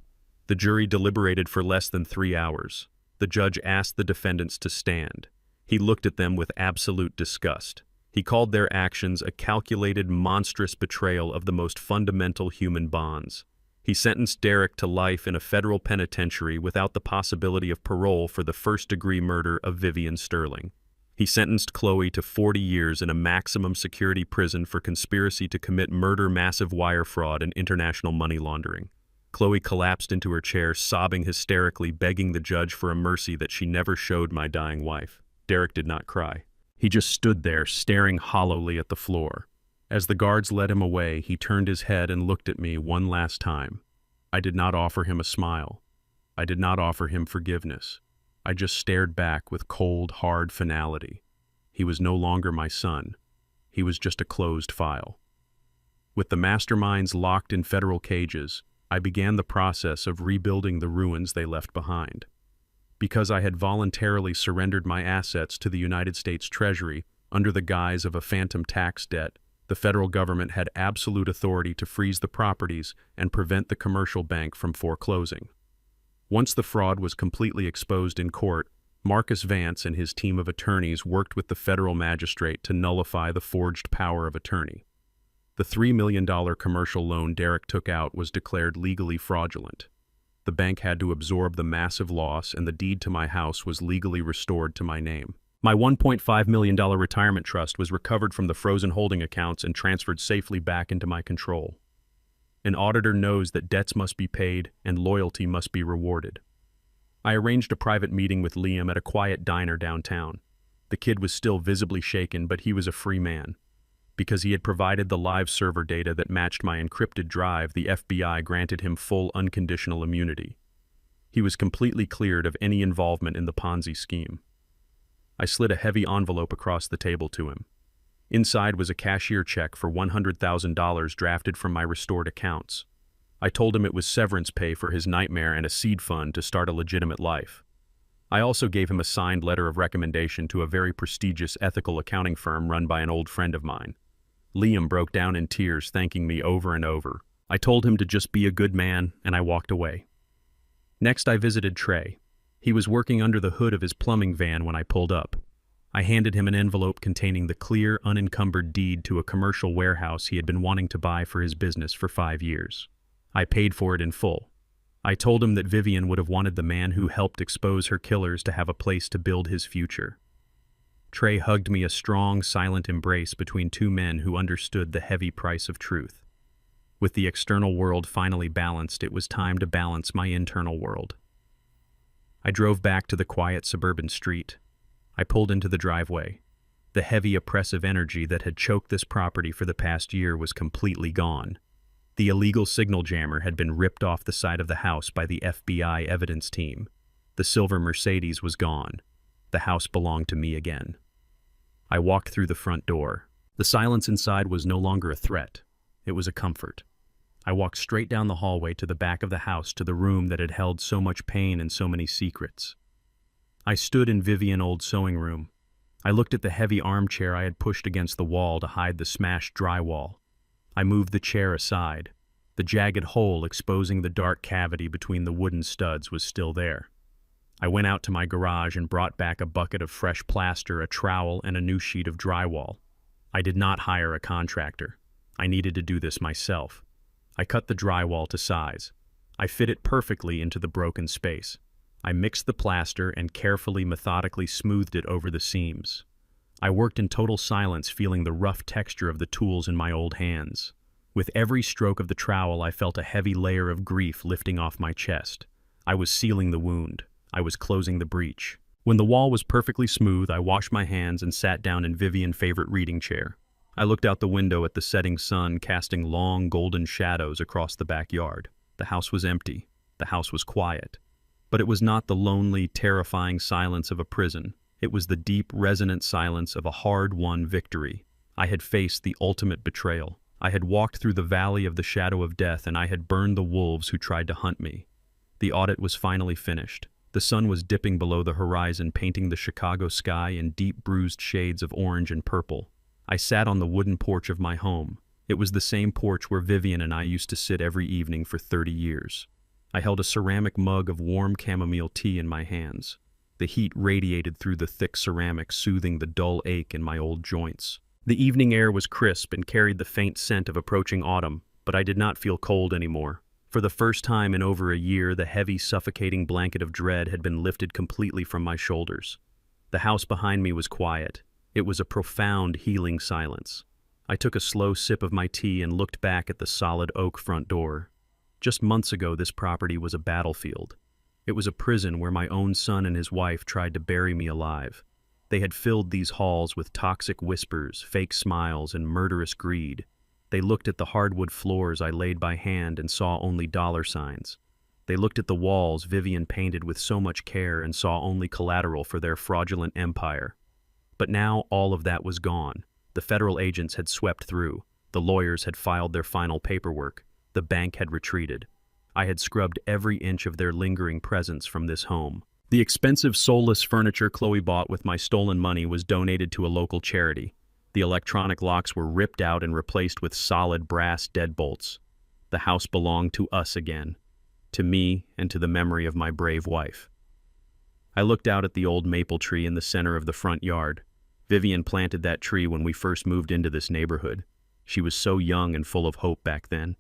The jury deliberated for less than 3 hours. The judge asked the defendants to stand. He looked at them with absolute disgust. He called their actions a calculated, monstrous betrayal of the most fundamental human bonds. He sentenced Derek to life in a federal penitentiary without the possibility of parole for the first-degree murder of Vivian Sterling. He sentenced Chloe to 40 years in a maximum security prison for conspiracy to commit murder, massive wire fraud, and international money laundering. Chloe collapsed into her chair, sobbing hysterically, begging the judge for a mercy that she never showed my dying wife. Derek did not cry. He just stood there, staring hollowly at the floor. As the guards led him away, he turned his head and looked at me one last time. I did not offer him a smile. I did not offer him forgiveness. I just stared back with cold, hard finality. He was no longer my son. He was just a closed file. With the masterminds locked in federal cages, I began the process of rebuilding the ruins they left behind. Because I had voluntarily surrendered my assets to the United States Treasury under the guise of a phantom tax debt, the federal government had absolute authority to freeze the properties and prevent the commercial bank from foreclosing. Once the fraud was completely exposed in court, Marcus Vance and his team of attorneys worked with the federal magistrate to nullify the forged power of attorney. The $3 million commercial loan Derek took out was declared legally fraudulent. The bank had to absorb the massive loss, and the deed to my house was legally restored to my name. My $1.5 million retirement trust was recovered from the frozen holding accounts and transferred safely back into my control. An auditor knows that debts must be paid and loyalty must be rewarded. I arranged a private meeting with Liam at a quiet diner downtown. The kid was still visibly shaken, but he was a free man. Because he had provided the live server data that matched my encrypted drive, the FBI granted him full unconditional immunity. He was completely cleared of any involvement in the Ponzi scheme. I slid a heavy envelope across the table to him. Inside was a cashier check for $100,000 drafted from my restored accounts. I told him it was severance pay for his nightmare and a seed fund to start a legitimate life. I also gave him a signed letter of recommendation to a very prestigious ethical accounting firm run by an old friend of mine. Liam broke down in tears, thanking me over and over. I told him to just be a good man, and I walked away. Next, I visited Trey. He was working under the hood of his plumbing van when I pulled up. I handed him an envelope containing the clear, unencumbered deed to a commercial warehouse he had been wanting to buy for his business for 5 years. I paid for it in full. I told him that Vivian would have wanted the man who helped expose her killers to have a place to build his future. Trey hugged me, a strong, silent embrace between two men who understood the heavy price of truth. With the external world finally balanced, it was time to balance my internal world. I drove back to the quiet suburban street. I pulled into the driveway. The heavy, oppressive energy that had choked this property for the past year was completely gone. The illegal signal jammer had been ripped off the side of the house by the FBI evidence team. The silver Mercedes was gone. The house belonged to me again. I walked through the front door. The silence inside was no longer a threat. It was a comfort. I walked straight down the hallway to the back of the house, to the room that had held so much pain and so many secrets. I stood in Vivian's old sewing room. I looked at the heavy armchair I had pushed against the wall to hide the smashed drywall. I moved the chair aside. The jagged hole exposing the dark cavity between the wooden studs was still there. I went out to my garage and brought back a bucket of fresh plaster, a trowel, and a new sheet of drywall. I did not hire a contractor. I needed to do this myself. I cut the drywall to size. I fit it perfectly into the broken space. I mixed the plaster and carefully, methodically smoothed it over the seams. I worked in total silence, feeling the rough texture of the tools in my old hands. With every stroke of the trowel, I felt a heavy layer of grief lifting off my chest. I was sealing the wound. I was closing the breach. When the wall was perfectly smooth, I washed my hands and sat down in Vivian's favorite reading chair. I looked out the window at the setting sun, casting long golden shadows across the backyard. The house was empty. The house was quiet. But it was not the lonely, terrifying silence of a prison. It was the deep, resonant silence of a hard-won victory. I had faced the ultimate betrayal. I had walked through the valley of the shadow of death, and I had burned the wolves who tried to hunt me. The audit was finally finished. The sun was dipping below the horizon, painting the Chicago sky in deep, bruised shades of orange and purple. I sat on the wooden porch of my home. It was the same porch where Vivian and I used to sit every evening for 30 years. I held a ceramic mug of warm chamomile tea in my hands. The heat radiated through the thick ceramic, soothing the dull ache in my old joints. The evening air was crisp and carried the faint scent of approaching autumn, but I did not feel cold anymore. For the first time in over a year, the heavy, suffocating blanket of dread had been lifted completely from my shoulders. The house behind me was quiet. It was a profound, healing silence. I took a slow sip of my tea and looked back at the solid oak front door. Just months ago, this property was a battlefield. It was a prison where my own son and his wife tried to bury me alive. They had filled these halls with toxic whispers, fake smiles, and murderous greed. They looked at the hardwood floors I laid by hand and saw only dollar signs. They looked at the walls Vivian painted with so much care and saw only collateral for their fraudulent empire. But now all of that was gone. The federal agents had swept through. The lawyers had filed their final paperwork. The bank had retreated. I had scrubbed every inch of their lingering presence from this home. The expensive, soulless furniture Chloe bought with my stolen money was donated to a local charity. The electronic locks were ripped out and replaced with solid brass deadbolts. The house belonged to us again, to me and to the memory of my brave wife. I looked out at the old maple tree in the center of the front yard. Vivian planted that tree when we first moved into this neighborhood. She was so young and full of hope back then.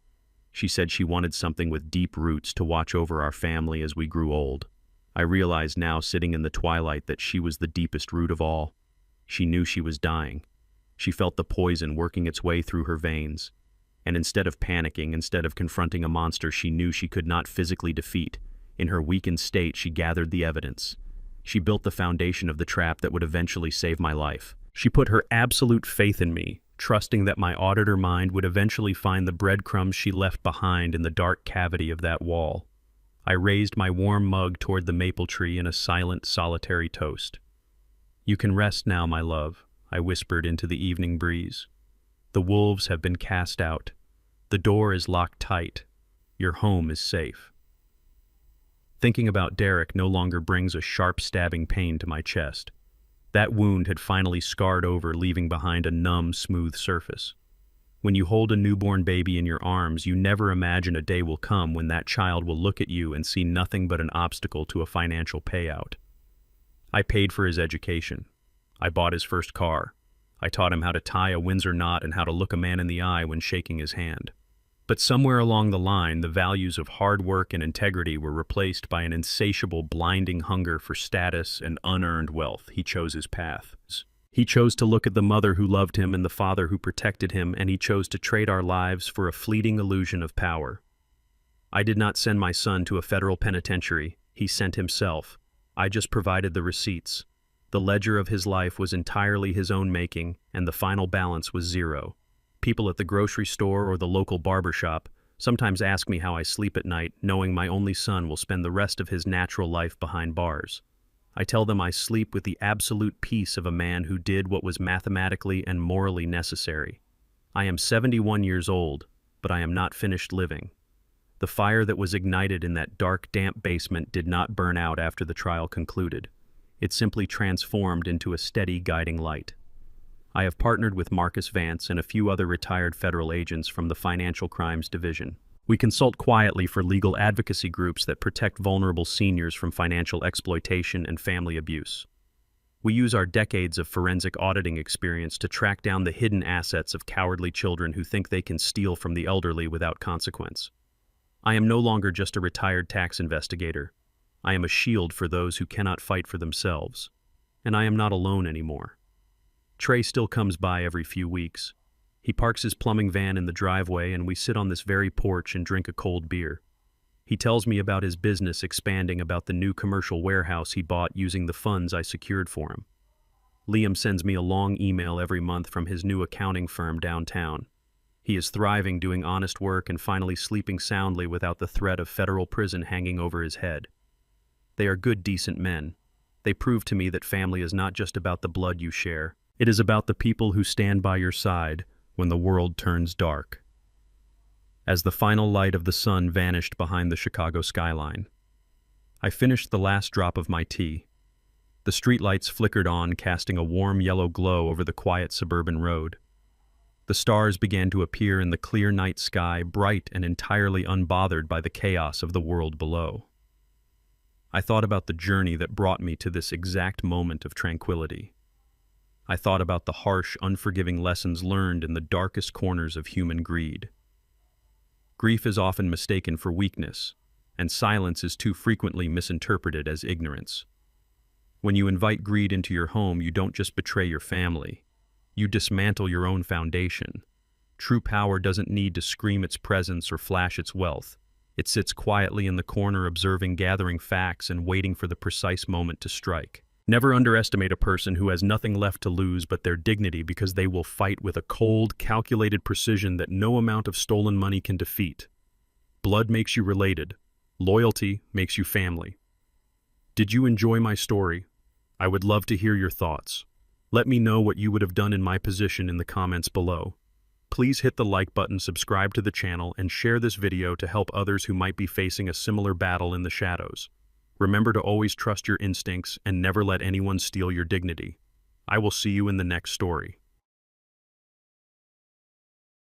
She said she wanted something with deep roots to watch over our family as we grew old. I realized now, sitting in the twilight, that she was the deepest root of all. She knew she was dying. She felt the poison working its way through her veins. And instead of panicking, instead of confronting a monster she knew she could not physically defeat, in her weakened state she gathered the evidence. She built the foundation of the trap that would eventually save my life. She put her absolute faith in me, trusting that my auditor mind would eventually find the breadcrumbs she left behind in the dark cavity of that wall. I raised my warm mug toward the maple tree in a silent, solitary toast. "You can rest now, my love," I whispered into the evening breeze. "The wolves have been cast out. The door is locked tight. Your home is safe." Thinking about Derek no longer brings a sharp, stabbing pain to my chest. That wound had finally scarred over, leaving behind a numb, smooth surface. When you hold a newborn baby in your arms, you never imagine a day will come when that child will look at you and see nothing but an obstacle to a financial payout. I paid for his education. I bought his first car. I taught him how to tie a Windsor knot and how to look a man in the eye when shaking his hand. But somewhere along the line, the values of hard work and integrity were replaced by an insatiable, blinding hunger for status and unearned wealth. He chose his path. He chose to look at the mother who loved him and the father who protected him, and he chose to trade our lives for a fleeting illusion of power. I did not send my son to a federal penitentiary. He sent himself. I just provided the receipts. The ledger of his life was entirely his own making, and the final balance was zero. People at the grocery store or the local barber shop sometimes ask me how I sleep at night, knowing my only son will spend the rest of his natural life behind bars. I tell them I sleep with the absolute peace of a man who did what was mathematically and morally necessary. I am 71 years old, but I am not finished living. The fire that was ignited in that dark, damp basement did not burn out after the trial concluded. It simply transformed into a steady, guiding light. I have partnered with Marcus Vance and a few other retired federal agents from the Financial Crimes Division. We consult quietly for legal advocacy groups that protect vulnerable seniors from financial exploitation and family abuse. We use our decades of forensic auditing experience to track down the hidden assets of cowardly children who think they can steal from the elderly without consequence. I am no longer just a retired tax investigator. I am a shield for those who cannot fight for themselves. And I am not alone anymore. Trey still comes by every few weeks. He parks his plumbing van in the driveway and we sit on this very porch and drink a cold beer. He tells me about his business expanding, about the new commercial warehouse he bought using the funds I secured for him. Liam sends me a long email every month from his new accounting firm downtown. He is thriving, doing honest work, and finally sleeping soundly without the threat of federal prison hanging over his head. They are good, decent men. They prove to me that family is not just about the blood you share. It is about the people who stand by your side when the world turns dark. As the final light of the sun vanished behind the Chicago skyline, I finished the last drop of my tea. The streetlights flickered on, casting a warm yellow glow over the quiet suburban road. The stars began to appear in the clear night sky, bright and entirely unbothered by the chaos of the world below. I thought about the journey that brought me to this exact moment of tranquility. I thought about the harsh, unforgiving lessons learned in the darkest corners of human greed. Grief is often mistaken for weakness, and silence is too frequently misinterpreted as ignorance. When you invite greed into your home, you don't just betray your family. You dismantle your own foundation. True power doesn't need to scream its presence or flash its wealth. It sits quietly in the corner, observing, gathering facts, and waiting for the precise moment to strike. Never underestimate a person who has nothing left to lose but their dignity, because they will fight with a cold, calculated precision that no amount of stolen money can defeat. Blood makes you related. Loyalty makes you family. Did you enjoy my story? I would love to hear your thoughts. Let me know what you would have done in my position in the comments below. Please hit the like button, subscribe to the channel, and share this video to help others who might be facing a similar battle in the shadows. Remember to always trust your instincts and never let anyone steal your dignity. I will see you in the next story.